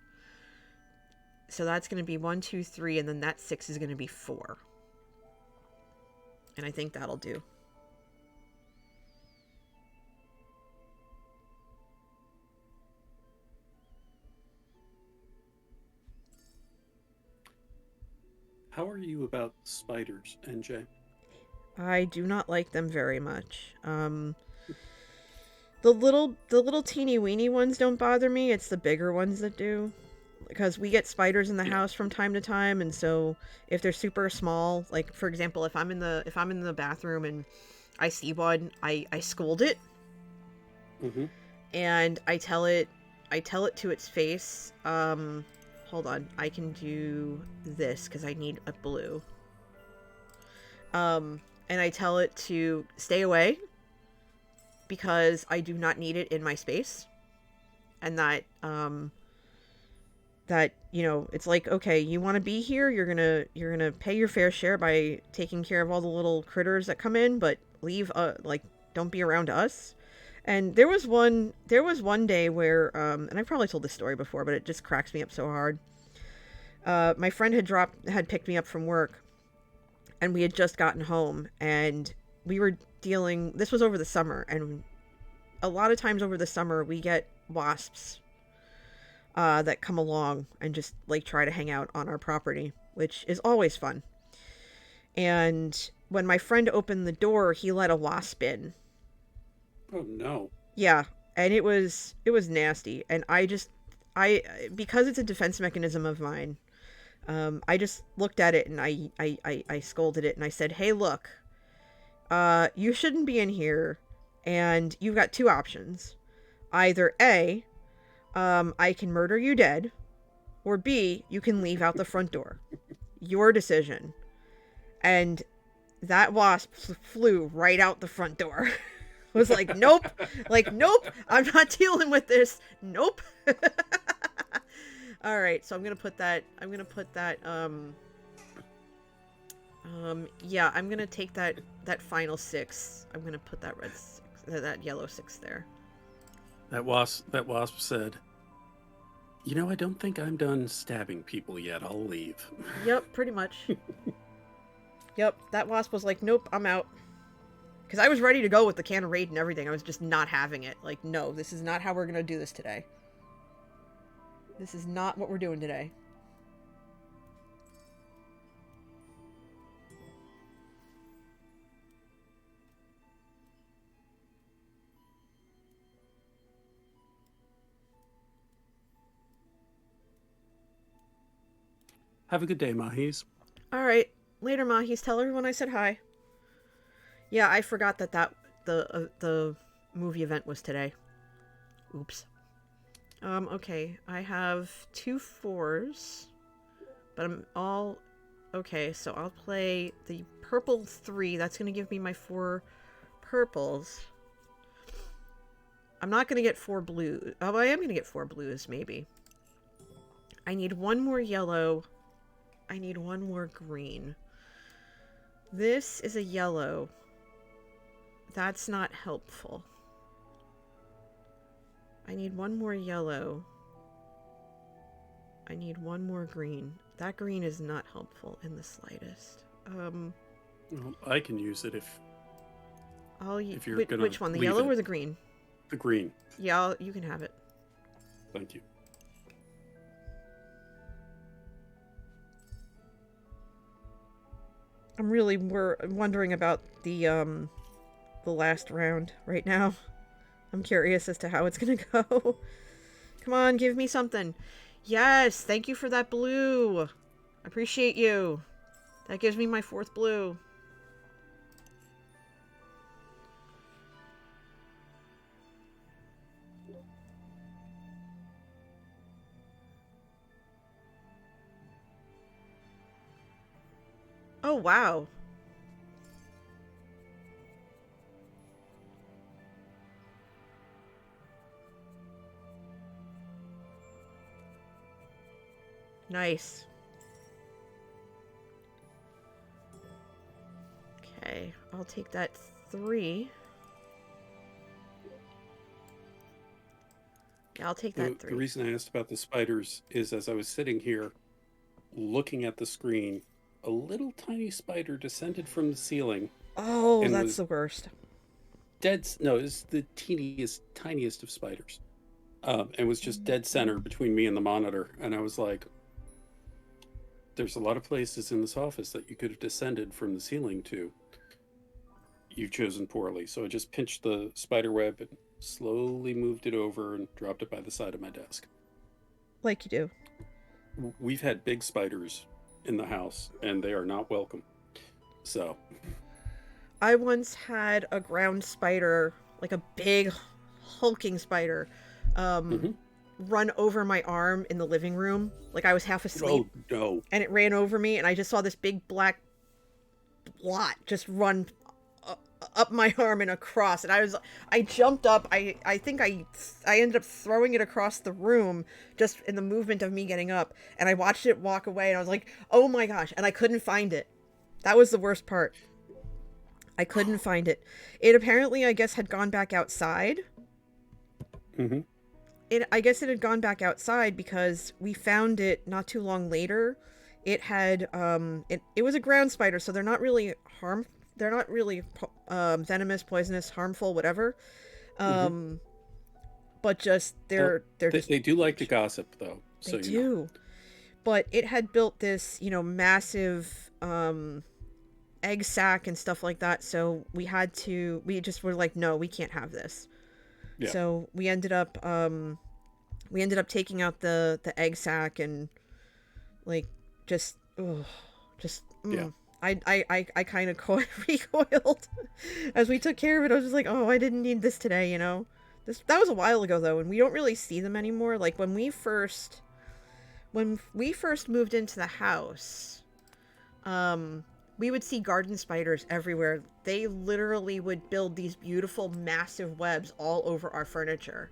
So that's going to be 1, 2, 3, and then that 6 is going to be 4. And I think that'll do. How are you about spiders, NJ? I do not like them very much. The little teeny weeny ones don't bother me. It's the bigger ones that do. Because we get spiders in the house from time to time, and so if they're super small, like for example, if I'm in the bathroom and I see one, I scold it, and I tell it to its face. Hold on, I can do this because I need a blue. And I tell it to stay away because I do not need it in my space, and that it's like, okay, you want to be here, you're gonna pay your fair share by taking care of all the little critters that come in, but leave, don't be around us. And there was one day where, and I've probably told this story before, but it just cracks me up so hard. My friend had picked me up from work, and we had just gotten home, and we were this was over the summer, and a lot of times over the summer we get wasps that come along and just like try to hang out on our property, which is always fun. And when my friend opened the door, he let a wasp in. Oh no. Yeah, and it was nasty, and because it's a defense mechanism of mine, I just looked at it and I scolded it and I said, "Hey, look, you shouldn't be in here, and you've got 2 options. Either A, I can murder you dead, or B, you can leave out the front door. Your decision." And that wasp flew right out the front door. Was like, nope, I'm not dealing with this. Nope. All right, so I'm gonna put that. Yeah, I'm gonna take that final 6. I'm gonna put that red 6, that yellow 6 there. That wasp said, I don't think I'm done stabbing people yet. I'll leave. Yep, pretty much. Yep, that wasp was like, nope, I'm out. Because I was ready to go with the can of Raid and everything. I was just not having it. Like, no, this is not how we're going to do this today. This is not what we're doing today. Have a good day, Mahis. All right. Later, Mahis. Tell everyone I said hi. Yeah, I forgot that the movie event was today. Oops. Okay, I have 2 4s, but I'm all okay. So I'll play the purple 3. That's gonna give me my 4 purples. I'm not gonna get 4 blues. Oh, I am gonna get 4 blues, maybe. I need 1 more yellow. I need 1 more green. This is a yellow. That's not helpful. I need 1 more yellow. I need 1 more green. That green is not helpful in the slightest. Well, I can use it if you're gonna which one, the leave yellow it. or the green? The green. Yeah, you can have it. Thank you. I'm really wondering about the last round right now. I'm curious as to how it's gonna go. Come on, give me something. Yes, thank you for that blue. I appreciate you. That gives me my 4th blue. Oh, wow. Nice. Okay, I'll take that 3. Yeah, I'll take that 3. The reason I asked about the spiders is as I was sitting here looking at the screen, a little tiny spider descended from the ceiling. Oh, and that's was the worst. No, it's the tiniest of spiders. And was just dead center between me and the monitor. And I was like, there's a lot of places in this office that you could have descended from the ceiling to. You've chosen poorly. So I just pinched the spider web and slowly moved it over and dropped it by the side of my desk. Like you do. We've had big spiders in the house, and they are not welcome. So I once had a ground spider, like a big hulking spider, run over my arm in the living room. Like I was half asleep. Oh no. And it ran over me, and I just saw this big black blot just run up my arm and across, and I jumped up. I think I ended up throwing it across the room just in the movement of me getting up, and I watched it walk away, and I was like, oh my gosh, and I couldn't find it. That was the worst part. I couldn't find it. It apparently, I guess, had gone back outside. I guess it had gone back outside because we found it not too long later. It had it was a ground spider, so they're not really venomous, poisonous, harmful, whatever. But just they do like to gossip, though. So they do. But it had built this, massive egg sac and stuff like that. So we just were like, no, we can't have this. Yeah. So we ended up taking out the egg sac and like yeah. I kind of recoiled as we took care of it. I was just like, oh, I didn't need this today, that was a while ago though, and we don't really see them anymore. Like when we first moved into the house, we would see garden spiders everywhere. They literally would build these beautiful massive webs all over our furniture.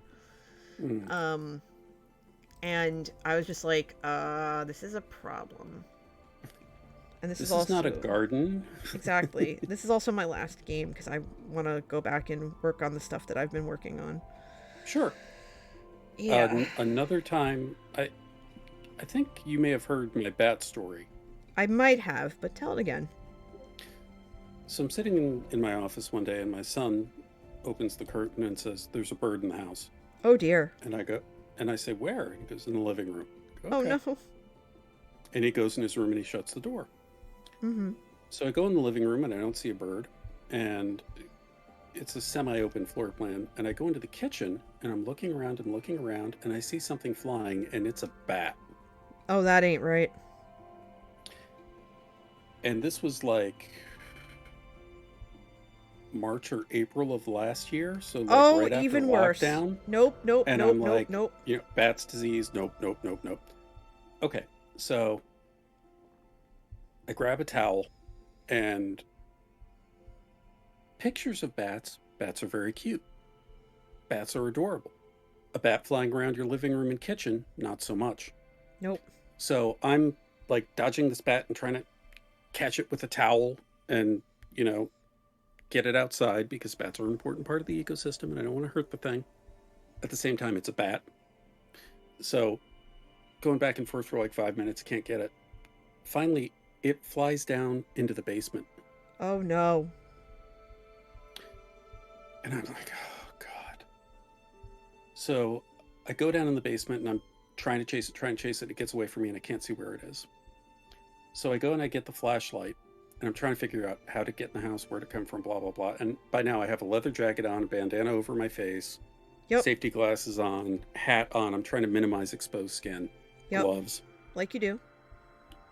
And I was just like, this is a problem. And this is also not a garden. Exactly. This is also my last game because I want to go back and work on the stuff that I've been working on. Sure. Yeah. Another time, I think you may have heard my bat story. I might have, but tell it again. So I'm sitting in my office one day, and my son opens the curtain and says, "There's a bird in the house." Oh dear. And I say, "Where?" He goes, "In the living room." I go, okay. Oh no. And he goes in his room and he shuts the door. So I go in the living room and I don't see a bird, and it's a semi-open floor plan. And I go into the kitchen and I'm looking around and I see something flying, and it's a bat. Oh, that ain't right. And this was like March or April of last year, so like Oh, right after even worse. lockdown. Nope, nope, And nope, I'm nope, like, nope. bats disease. Nope, nope, nope, nope. Okay, so I grab a towel and pictures of bats. Bats are very cute. Bats are adorable. A bat flying around your living room and kitchen, not so much. Nope. So I'm like dodging this bat and trying to catch it with a towel and, you know, get it outside because bats are an important part of the ecosystem and I don't want to hurt the thing. At the same time, it's a bat. So going back and forth for like 5 minutes, can't get it. Finally, it flies down into the basement. Oh no. And I'm like, oh God. So I go down in the basement and I'm trying to chase it. It gets away from me and I can't see where it is. So I go and I get the flashlight and I'm trying to figure out how to get in the house, where to come from, blah, blah, blah. And by now I have a leather jacket on, a bandana over my face, Yep. safety glasses on, hat on. I'm trying to minimize exposed skin, Yep. gloves, Like you do.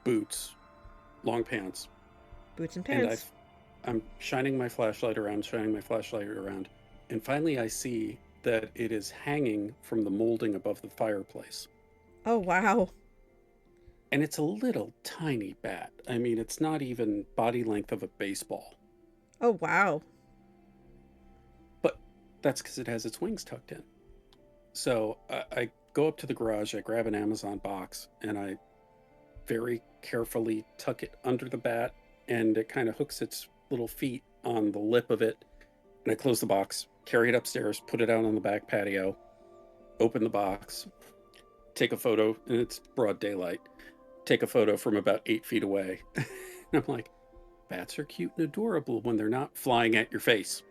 boots, long pants. Boots and And pants. I'm shining my flashlight around, and finally I see that it is hanging from the molding above the fireplace. Oh wow. And it's a little tiny bat. I mean, it's not even body length of a baseball. Oh wow. But that's because it has its wings tucked in. So I go up to the garage, I grab an Amazon box, and I very carefully tuck it under the bat, and it kind of hooks its little feet on the lip of it. And I close the box, carry it upstairs, put it out on the back patio, open the box, take a photo, and it's broad daylight. Take a photo from about 8 feet away. And I'm like, bats are cute and adorable when they're not flying at your face.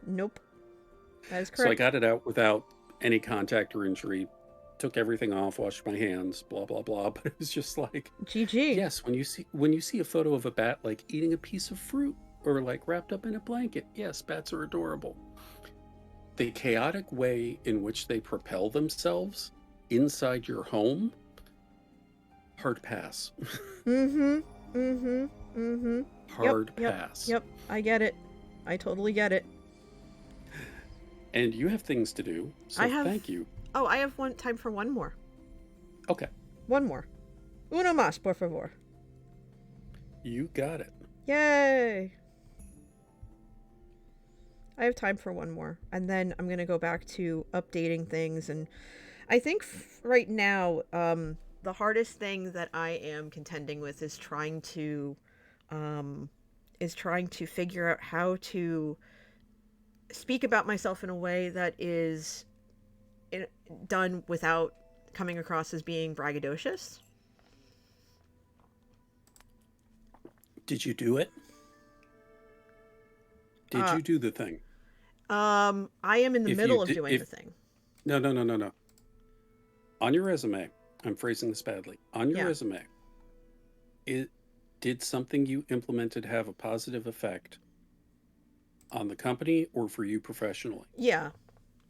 Nope. That is correct. So I got it out without any contact or injury, took everything off, washed my hands, blah, blah, blah. But it was just like, GG. yes, when you see a photo of a bat like eating a piece of fruit or like wrapped up in a blanket, yes, bats are adorable. The chaotic way in which they propel themselves inside your home, hard pass. Hard Hard pass. Yep. I get it. I totally get it. And you have things to do, so thank you. Oh, I have time for one more. Okay. One more. Uno más, por favor. You got it. Yay! I have time for one more. And then I'm going to go back to updating things. And I think right now, the hardest thing that I am contending with is trying to figure out how to speak about myself in a way that is done without coming across as being braggadocious. Did you do it? Did you do the thing? I am in the middle of doing the thing. No. On your resume, I'm phrasing this badly. On your resume, did something you implemented have a positive effect on the company or for you professionally? Yeah.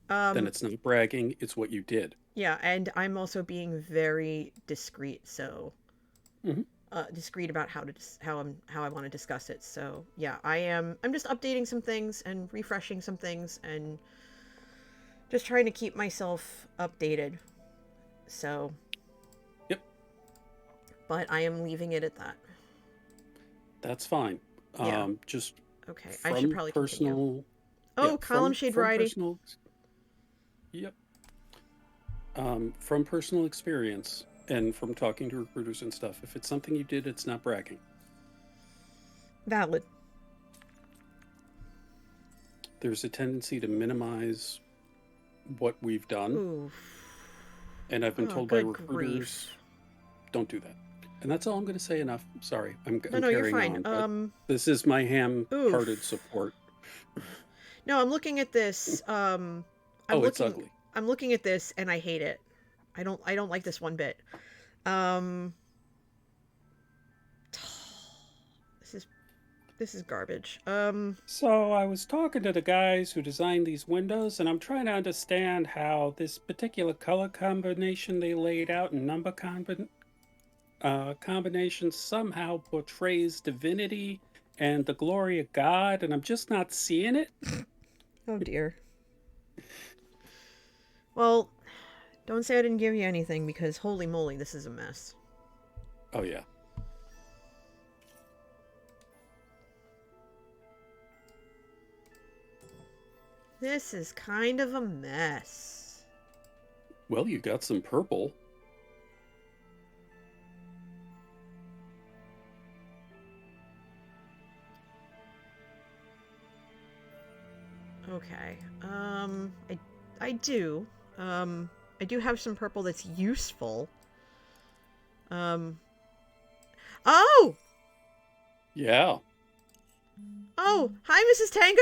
Then it's not bragging, it's what you did. Yeah, and I'm also being very discreet, so discreet about how I want to discuss it. So yeah, I'm just updating some things and refreshing some things and just trying to keep myself updated. So yep. But I am leaving it at that. That's fine. Yeah. Just okay. I should probably continue. Column shade variety. Yep. From personal experience and from talking to recruiters and stuff, if it's something you did, it's not bragging. Valid. There's a tendency to minimize what we've done. Ooh. And I've been told by recruiters, don't do that. And that's all I'm going to say. Enough. Sorry. I'm carrying you're fine. on. This is my ham-hearted support. No, I'm looking at this. It's ugly. I'm looking at this and I hate it. I don't like this one bit. This is garbage. So I was talking to the guys who designed these windows, and I'm trying to understand how this particular color combination they laid out and number combination somehow portrays divinity and the glory of God, and I'm just not seeing it. Oh dear. Well, don't say I didn't give you anything, because holy moly, this is a mess. Oh, yeah. This is kind of a mess. Well, you got some purple. Okay. I do. I do have some purple that's useful. Oh! Yeah. Oh, hi, Mrs. Tango!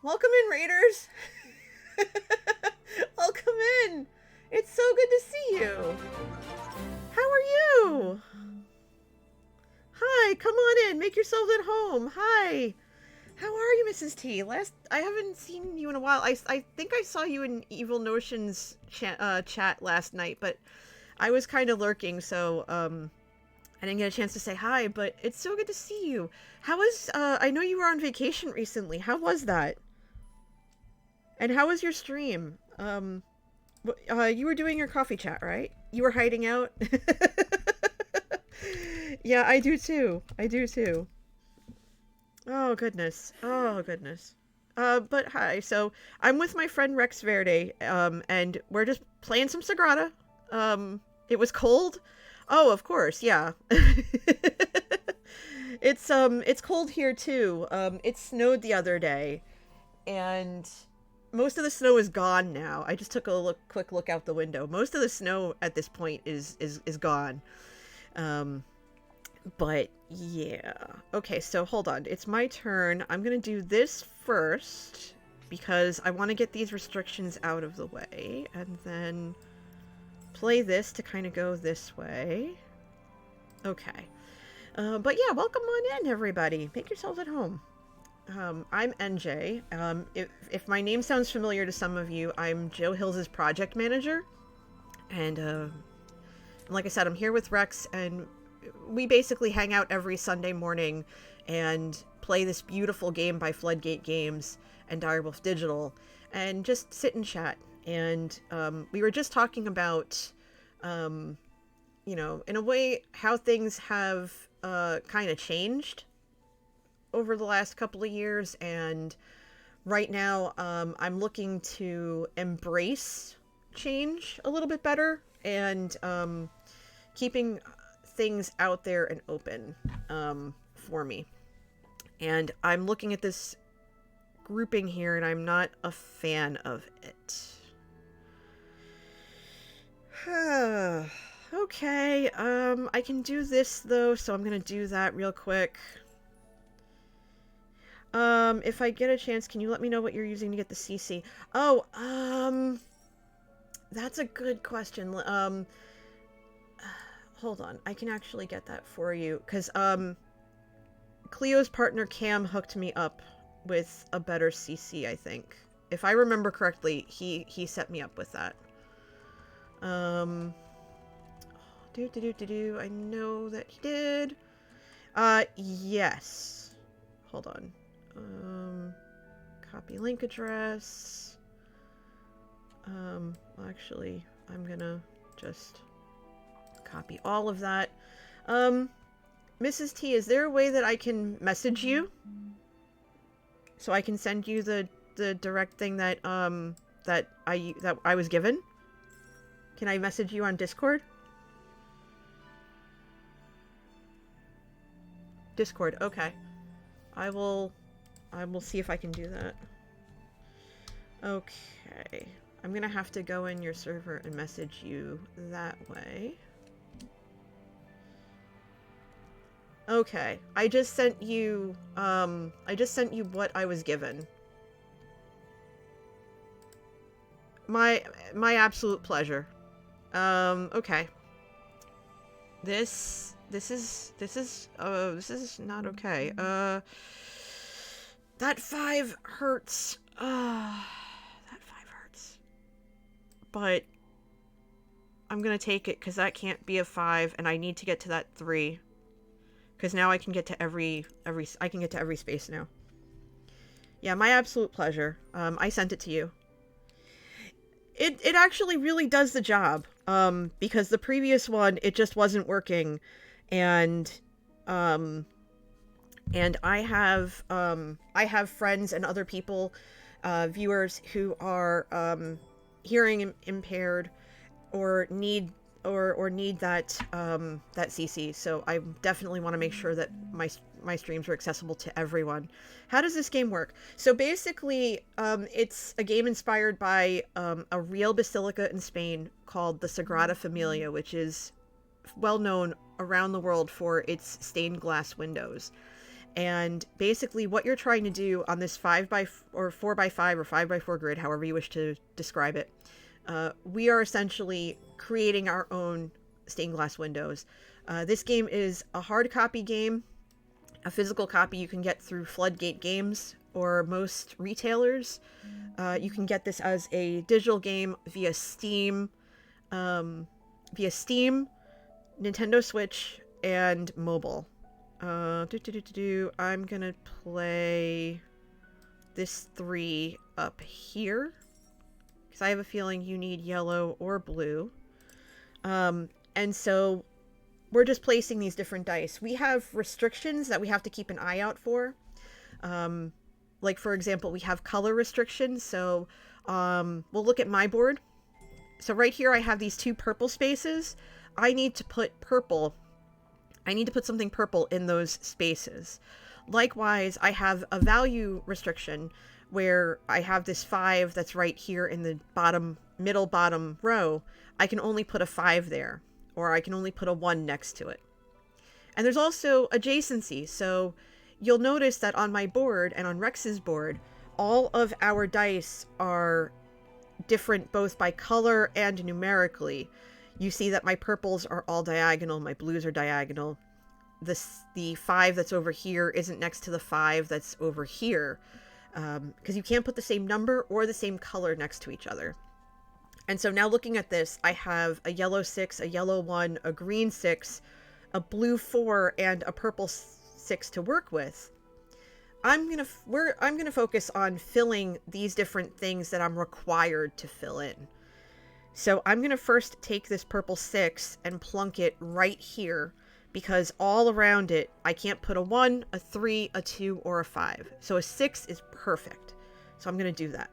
Welcome in, Raiders! Welcome in! It's so good to see you! How are you? Hi, come on in. Make yourselves at home. Hi. How are you, Mrs. T? I haven't seen you in a while. I think I saw you in Evil Notions chat last night, but I was kind of lurking, so I didn't get a chance to say hi, but it's so good to see you. How was, I know you were on vacation recently. How was that? And how was your stream? You were doing your coffee chat, right? You were hiding out? Yeah, I do too. I do too. Oh, goodness. Oh, goodness. But hi. So, I'm with my friend Rex Verde, and we're just playing some Sagrada. It was cold. Oh, of course, yeah. It's cold here too. It snowed the other day, and most of the snow is gone now. I just took a quick look out the window. Most of the snow at this point is gone. But yeah. Okay, so hold on. It's my turn. I'm gonna do this first because I want to get these restrictions out of the way, and then play this to kind of go this way. Okay. But yeah, welcome on in, everybody. Make yourselves at home. I'm NJ. If my name sounds familiar to some of you, I'm Joe Hills' project manager. And like I said, I'm here with Rex, and we basically hang out every Sunday morning and play this beautiful game by Floodgate Games and Direwolf Digital, and just sit and chat. And we were just talking about, in a way, how things have kind of changed over the last couple of years. And right now, I'm looking to embrace change a little bit better, and keeping things out there and open for me. And I'm looking at this grouping here, and I'm not a fan of it. Okay, I can do this though, so I'm gonna do that real quick. If I get a chance, can you let me know what you're using to get the CC? Oh, that's a good question. Hold on, I can actually get that for you, because Cleo's partner Cam hooked me up with a better CC, I think. If I remember correctly, he set me up with that. I know that he did. Yes. Hold on. Copy link address. Actually, I'm gonna just copy all of that. Mrs. T, is there a way that I can message you? So I can send you the direct thing that I was given? Can I message you on Discord? Discord, okay. I will see if I can do that. Okay. I'm gonna have to go in your server and message you that way. Okay. I just sent you what I was given. My absolute pleasure. Okay. This is not okay. That 5 hurts. That 5 hurts. But I'm gonna take it, because that can't be a 5, and I need to get to that 3. because now I can get to every space now. Yeah, my absolute pleasure. I sent it to you. It actually really does the job. Because the previous one, it just wasn't working, and I have friends and other people, viewers who are hearing impaired or need that CC. So I definitely want to make sure that my streams are accessible to everyone. How does this game work? So basically, it's a game inspired by a real basilica in Spain called the Sagrada Familia, which is well known around the world for its stained glass windows. And basically what you're trying to do on this 5x or 4x5 or 5x4 grid, however you wish to describe it, we are essentially creating our own stained glass windows. This game is a hard copy game. A physical copy you can get through Floodgate Games or most retailers. You can get this as a digital game via Steam, Nintendo Switch, and mobile. I'm gonna play this 3 up here, because I have a feeling you need yellow or blue. And so we're just placing these different dice. We have restrictions that we have to keep an eye out for. Like, for example, we have color restrictions. So we'll look at my board. So right here I have these 2 purple spaces. I need to put something purple in those spaces. Likewise, I have a value restriction where I have this 5 that's right here in the middle bottom row. I can only put a 5 there, or I can only put a 1 next to it. And there's also adjacency. So you'll notice that on my board and on Rex's board, all of our dice are different both by color and numerically. You see that my purples are all diagonal, my blues are diagonal. The 5 that's over here isn't next to the 5 that's over here, because you can't put the same number or the same color next to each other. And so now looking at this, I have a yellow 6, a yellow 1, a green 6, a blue 4, and a purple 6 to work with. I'm gonna focus on filling these different things that I'm required to fill in. So I'm gonna first take this purple 6 and plunk it right here, because all around it I can't put a 1, a 3, a 2, or a 5. So a 6 is perfect. So I'm gonna do that.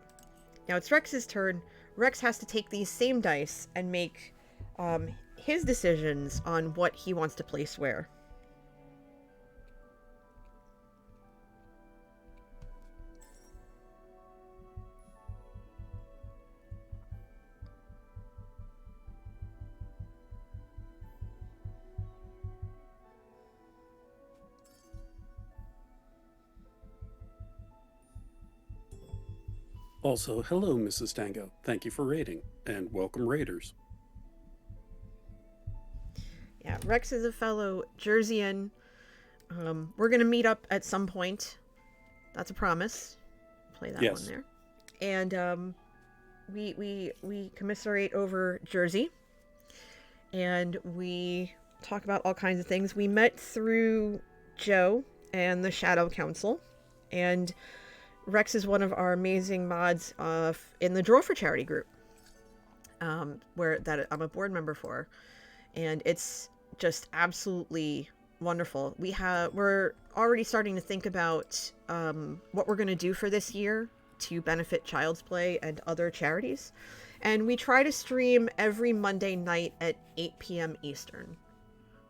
Now it's Rex's turn. Rex has to take these same dice and make his decisions on what he wants to place where. Also, hello, Mrs. Tango. Thank you for raiding, and welcome raiders. Yeah, Rex is a fellow Jerseyan. We're gonna meet up at some point. That's a promise. Play that one there. And we commiserate over Jersey, and we talk about all kinds of things. We met through Joe and the Shadow Council, and Rex is one of our amazing mods in the Draw for Charity group, where I'm a board member for, and it's just absolutely wonderful. We're already starting to think about what we're going to do for this year to benefit Child's Play and other charities, and we try to stream every Monday night at 8 p.m. Eastern.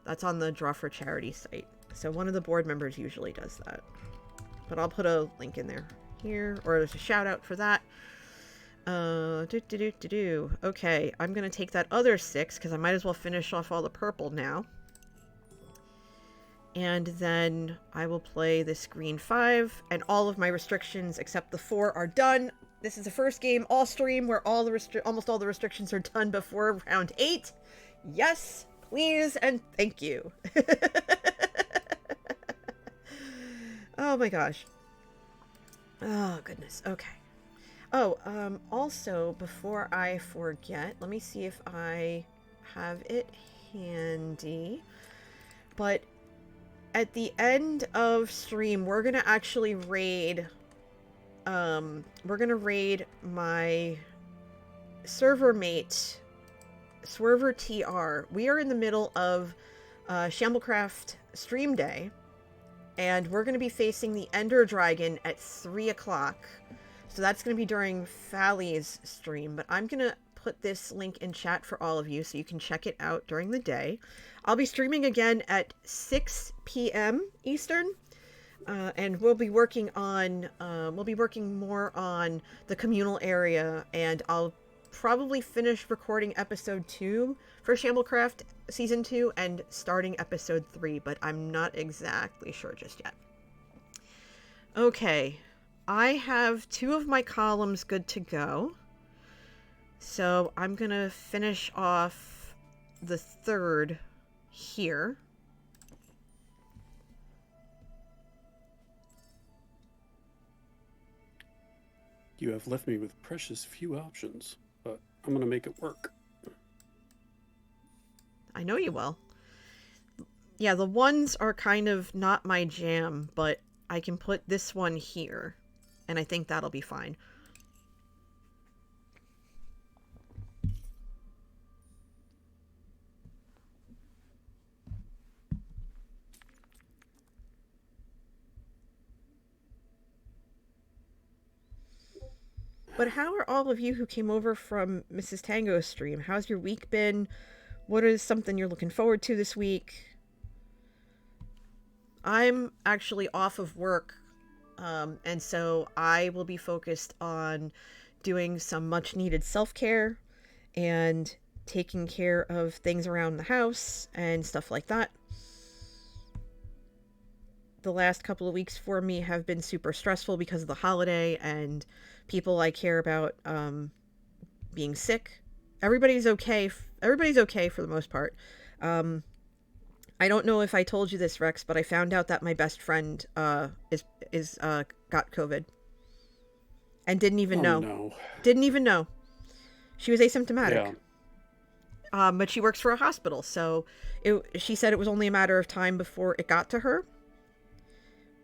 That's on the Draw for Charity site. So one of the board members usually does that, but I'll put a link in there here, or there's a shout out for that. Okay, I'm gonna take that other 6 because I might as well finish off all the purple now, and then I will play this green 5, and all of my restrictions except the 4 are done. This is the first game all stream where almost all the restrictions are done before round 8. Yes, please, and thank you. Oh my gosh. Oh, goodness. Okay. Oh, also, before I forget, let me see if I have it handy. But at the end of stream, we're gonna actually raid. We're gonna raid my server mate, Swerver TR. We are in the middle of Shamblecraft stream day, and we're gonna be facing the Ender Dragon at 3 o'clock. So that's gonna be during Fally's stream, but I'm gonna put this link in chat for all of you so you can check it out during the day. I'll be streaming again at 6 p.m. Eastern, and we'll be working more on the communal area, and I'll probably finish recording episode 2 for Shamblecraft season 2 and starting episode 3, but I'm not exactly sure just yet. Okay, I have 2 of my columns good to go. So I'm going to finish off the 3rd here. You have left me with precious few options, but I'm going to make it work. I know you will. Yeah, the ones are kind of not my jam, but I can put this one here, and I think that'll be fine. But how are all of you who came over from Mrs. Tango's stream? How's your week been? What is something you're looking forward to this week? I'm actually off of work, and so I will be focused on doing some much-needed self-care and taking care of things around the house and stuff like that. The last couple of weeks for me have been super stressful because of the holiday and people I care about being sick. Everybody's okay for the most part. I don't know if I told you this, Rex, but I found out that my best friend is got COVID and didn't even know. No. Didn't even know. She was asymptomatic. Yeah. But she works for a hospital, so she said it was only a matter of time before it got to her.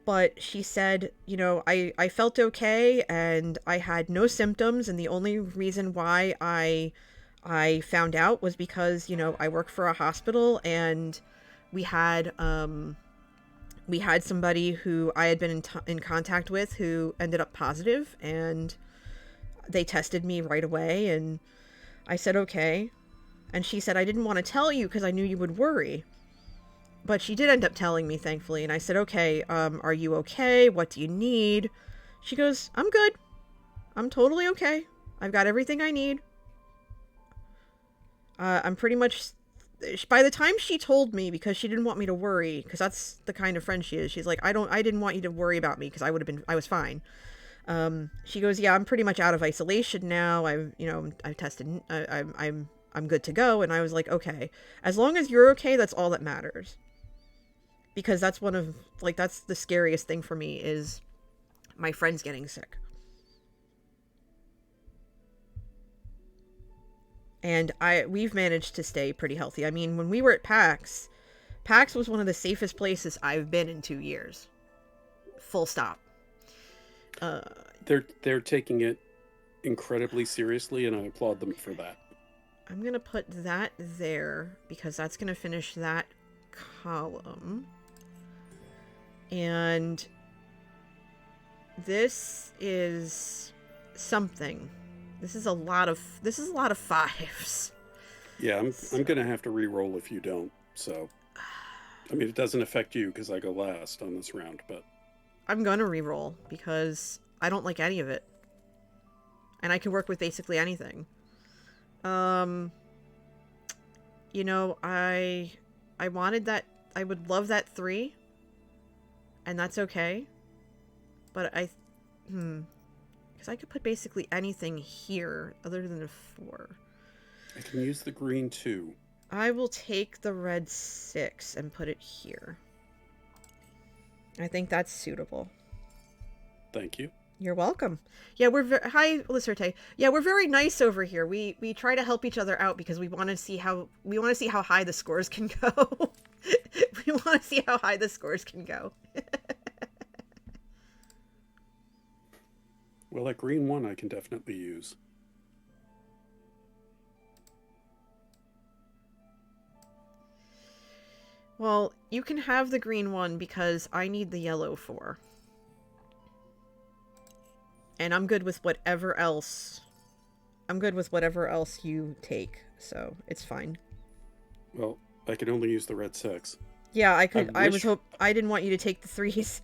But she said, you know, I felt okay and I had no symptoms, and the only reason why I found out was because, you know, I work for a hospital, and we had somebody who I had been in contact with who ended up positive, and they tested me right away, and I said okay. And she said, I didn't want to tell you because I knew you would worry. But she did end up telling me, thankfully, and I said, okay, are you okay? What do you need? She goes, I'm good. I'm totally okay. I've got everything I need. I'm pretty much... By the time she told me, because she didn't want me to worry, because that's the kind of friend she is, she's like, I didn't want you to worry about me, because I was fine. She goes, yeah, I'm pretty much out of isolation now. I've tested, I'm good to go. And I was like, okay, as long as you're okay, that's all that matters. Because that's that's the scariest thing for me is my friends getting sick. And we've managed to stay pretty healthy. I mean, when we were at PAX was one of the safest places I've been in 2 years. Full stop. They're taking it incredibly seriously, and I applaud them for that. I'm going to put that there because that's going to finish that column. And this is something. This is a lot of 5s. Yeah, I'm going to have to re-roll if you don't. So, I mean, it doesn't affect you because I go last on this round, but I'm going to re-roll because I don't like any of it. And I can work with basically anything. You know, I wanted that. I would love that 3. And that's okay. But because I could put basically anything here other than a 4. I can use the green too. I will take the red 6 and put it here. I think that's suitable. Thank you. You're welcome. Yeah, hi, Lisserte. Yeah, we're very nice over here. We try to help each other out because we want to see how high the scores can go. We want to see how high the scores can go. Well, that green one I can definitely use. Well, you can have the green one because I need the yellow 4. And I'm good with whatever else. I'm good with whatever else you take, so it's fine. Well, I can only use the red 6. Yeah, I could. I didn't want you to take the 3s.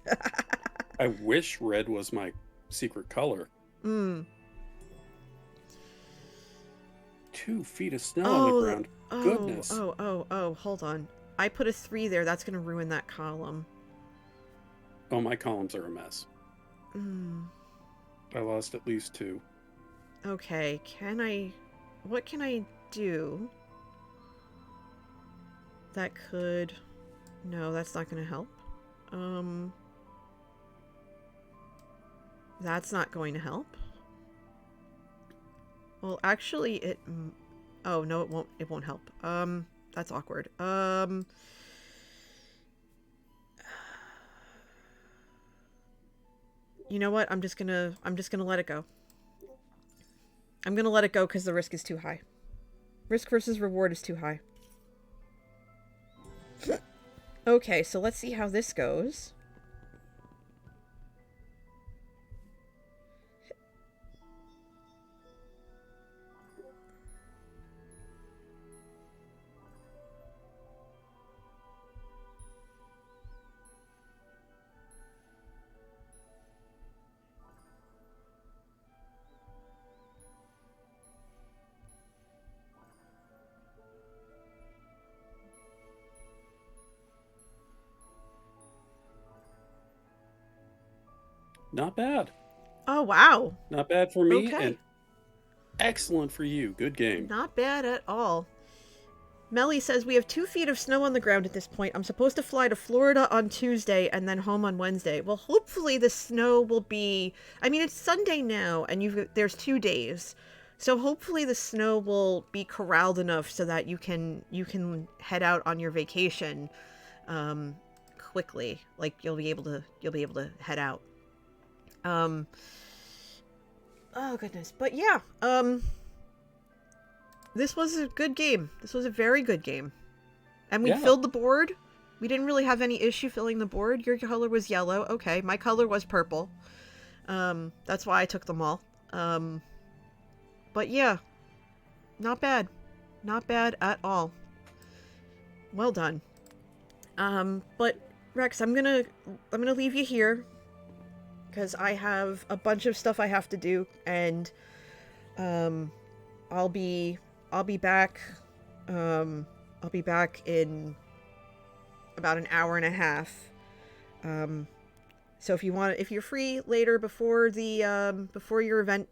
I wish red was my secret color. 2 feet of snow on the ground. Goodness. Oh, hold on. I put a 3 there. That's going to ruin that column. Oh, my columns are a mess. I lost at least 2. Okay, what can I do that could... No, that's not going to help. That's not going to help. Well, actually, it... Oh, no, it won't help. That's awkward. You know what? I'm just gonna let it go. I'm gonna let it go because the risk is too high. Risk versus reward is too high. Okay, so let's see how this goes. Not bad. Oh, wow. Not bad for me, Okay. and excellent for you. Good game. Not bad at all. Melly says, we have 2 feet of snow on the ground at this point. I'm supposed to fly to Florida on Tuesday and then home on Wednesday. Well, hopefully the snow will be... I mean, it's Sunday now, and there's 2 days. So hopefully the snow will be corralled enough so that you can head out on your vacation quickly. Like, you'll be able to head out. Oh goodness. But yeah, this was a good game. This was a very good game. And we filled the board. We didn't really have any issue filling the board. Your color was yellow. Okay, my color was purple. That's why I took them all. But yeah, not bad. Not bad at all. Well done. But Rex, I'm gonna leave you here because I have a bunch of stuff I have to do, and I'll be back. I'll be back in about an hour and a half. So if you're free later before your event,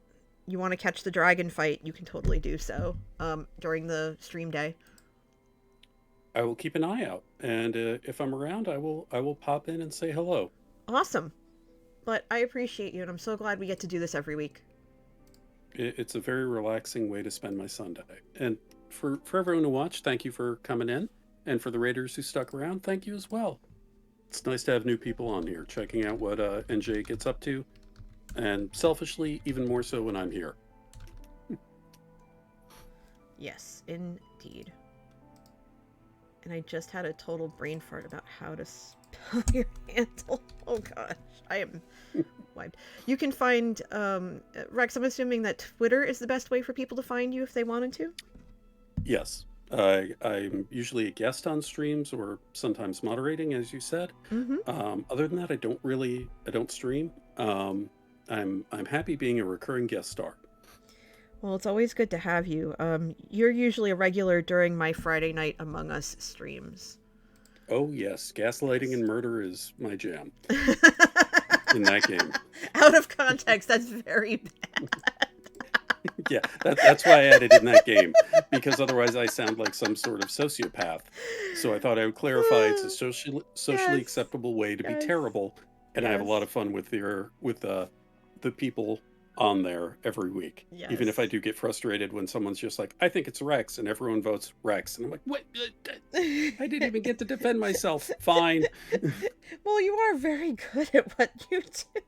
you want to catch the dragon fight, you can totally do so during the stream day. I will keep an eye out, and if I'm around, I will pop in and say hello. Awesome. But I appreciate you, and I'm so glad we get to do this every week. It's a very relaxing way to spend my Sunday. And for everyone who watched, thank you for coming in. And for the Raiders who stuck around, thank you as well. It's nice to have new people on here, checking out what NJ gets up to. And selfishly, even more so when I'm here. Yes, indeed. And I just had a total brain fart about how to spell your handle. Oh gosh, I am wiped. You can find, Rex, I'm assuming that Twitter is the best way for people to find you if they wanted to? Yes. I'm usually a guest on streams or sometimes moderating, as you said. Mm-hmm. Other than that, I don't stream. I'm happy being a recurring guest star. Well, it's always good to have you. You're usually a regular during my Friday night Among Us streams. Oh yes, gaslighting and murder is my jam in that game. Out of context, that's very bad. Yeah, that's why I added in that game, because otherwise I sound like some sort of sociopath. So I thought I would clarify it's a socially acceptable way to be terrible, and I have a lot of fun with the people on there every week. Yes. Even if I do get frustrated when someone's just like, I think it's Rex, and everyone votes Rex. And I'm like, what? I didn't even get to defend myself. Fine. Well, you are very good at what you do.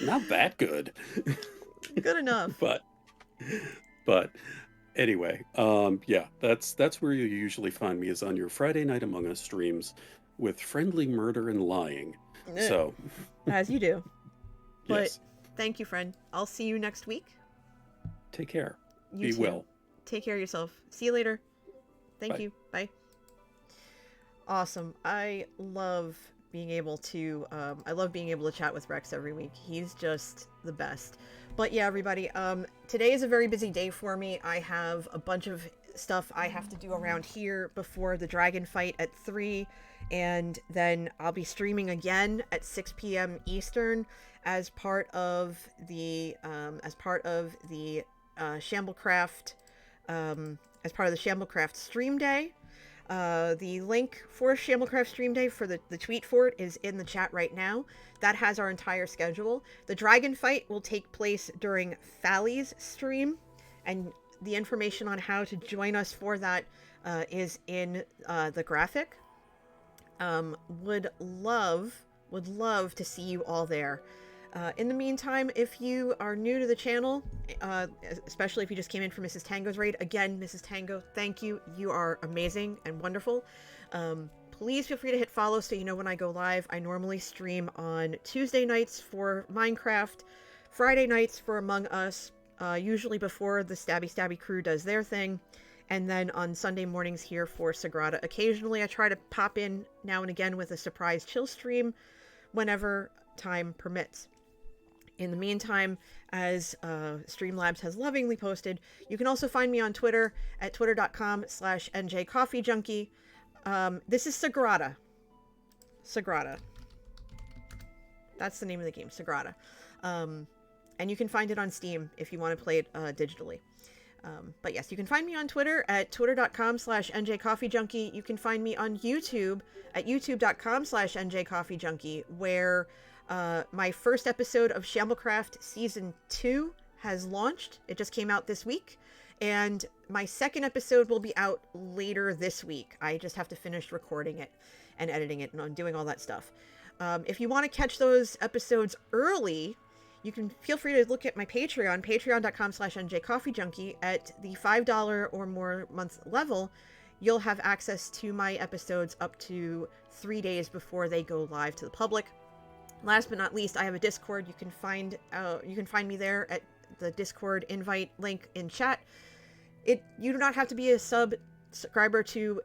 Not that good. Good enough. But anyway, yeah, that's where you usually find me, is on your Friday Night Among Us streams with friendly murder and lying. So, as you do. But yes. thank you, friend. I'll see you next week. Take care. You Be too. well. Take care of yourself. See you later. Thank Bye. you. Bye. Awesome. I love being able to chat with Rex every week. He's just the best. But yeah, everybody, today is a very busy day for me. I have a bunch of stuff I have to do around here before the dragon fight at 3, and then I'll be streaming again at 6 p.m. Eastern as part of the Shamblecraft stream day. The link for Shamblecraft stream day for the tweet for it is in the chat right now. That has our entire schedule. The dragon fight will take place during Fally's stream, and the information on how to join us for that is in the graphic. Would love to see you all there. In the meantime, if you are new to the channel, especially if you just came in for Mrs. Tango's raid, again, Mrs. Tango, thank you. You are amazing and wonderful. Please feel free to hit follow so you know when I go live. I normally stream on Tuesday nights for Minecraft, Friday nights for Among Us, usually before the Stabby crew does their thing, and then on Sunday mornings here for Sagrada. Occasionally I try to pop in now and again with a surprise chill stream whenever time permits. In the meantime, as Streamlabs has lovingly posted, you can also find me on Twitter at twitter.com/njcoffeejunkie. This is Sagrada. Sagrada. That's the name of the game, Sagrada. And you can find it on Steam if you want to play it digitally. But yes, you can find me on Twitter at twitter.com/njcoffeejunkie. You can find me on YouTube at youtube.com/njcoffeejunkie, where my first episode of Shamblecraft Season 2 has launched. It just came out this week. And my second episode will be out later this week. I just have to finish recording it and editing it and doing all that stuff. If you want to catch those episodes early, you can feel free to look at my Patreon, patreon.com/njcoffeejunkie. At the $5 or more month level, you'll have access to my episodes up to 3 days before they go live to the public. Last but not least, I have a Discord. You can find me there at the Discord invite link in chat. You do not have to be a subscriber to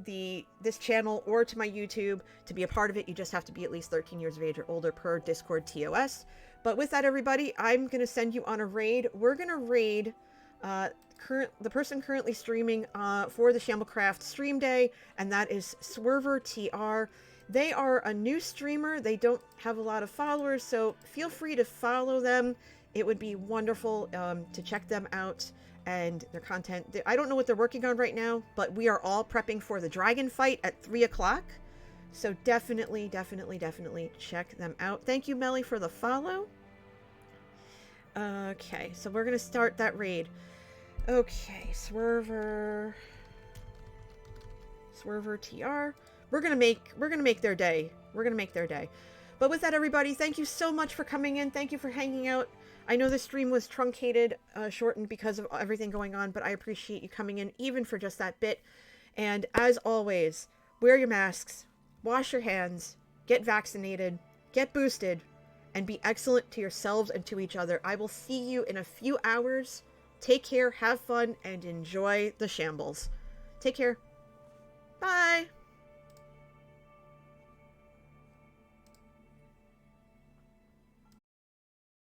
this channel or to my YouTube to be a part of it. You just have to be at least 13 years of age or older per Discord TOS. But with that, everybody, I'm going to send you on a raid. We're going to raid the person currently streaming for the Shamblecraft stream day, and that is Swerver TR. They are a new streamer. They don't have a lot of followers, so feel free to follow them. It would be wonderful to check them out and their content. I don't know what they're working on right now, but we are all prepping for the dragon fight at 3 o'clock. So definitely check them out. Thank you, Melly, for the follow. Okay, so we're going to start that raid. Okay, Swerver TR. We're gonna make their day. We're gonna make their day. But with that, everybody, thank you so much for coming in. Thank you for hanging out. I know the stream was truncated, shortened because of everything going on, but I appreciate you coming in even for just that bit. And as always, wear your masks, wash your hands, get vaccinated, get boosted, and be excellent to yourselves and to each other. I will see you in a few hours. Take care, have fun, and enjoy the shambles. Take care. Bye.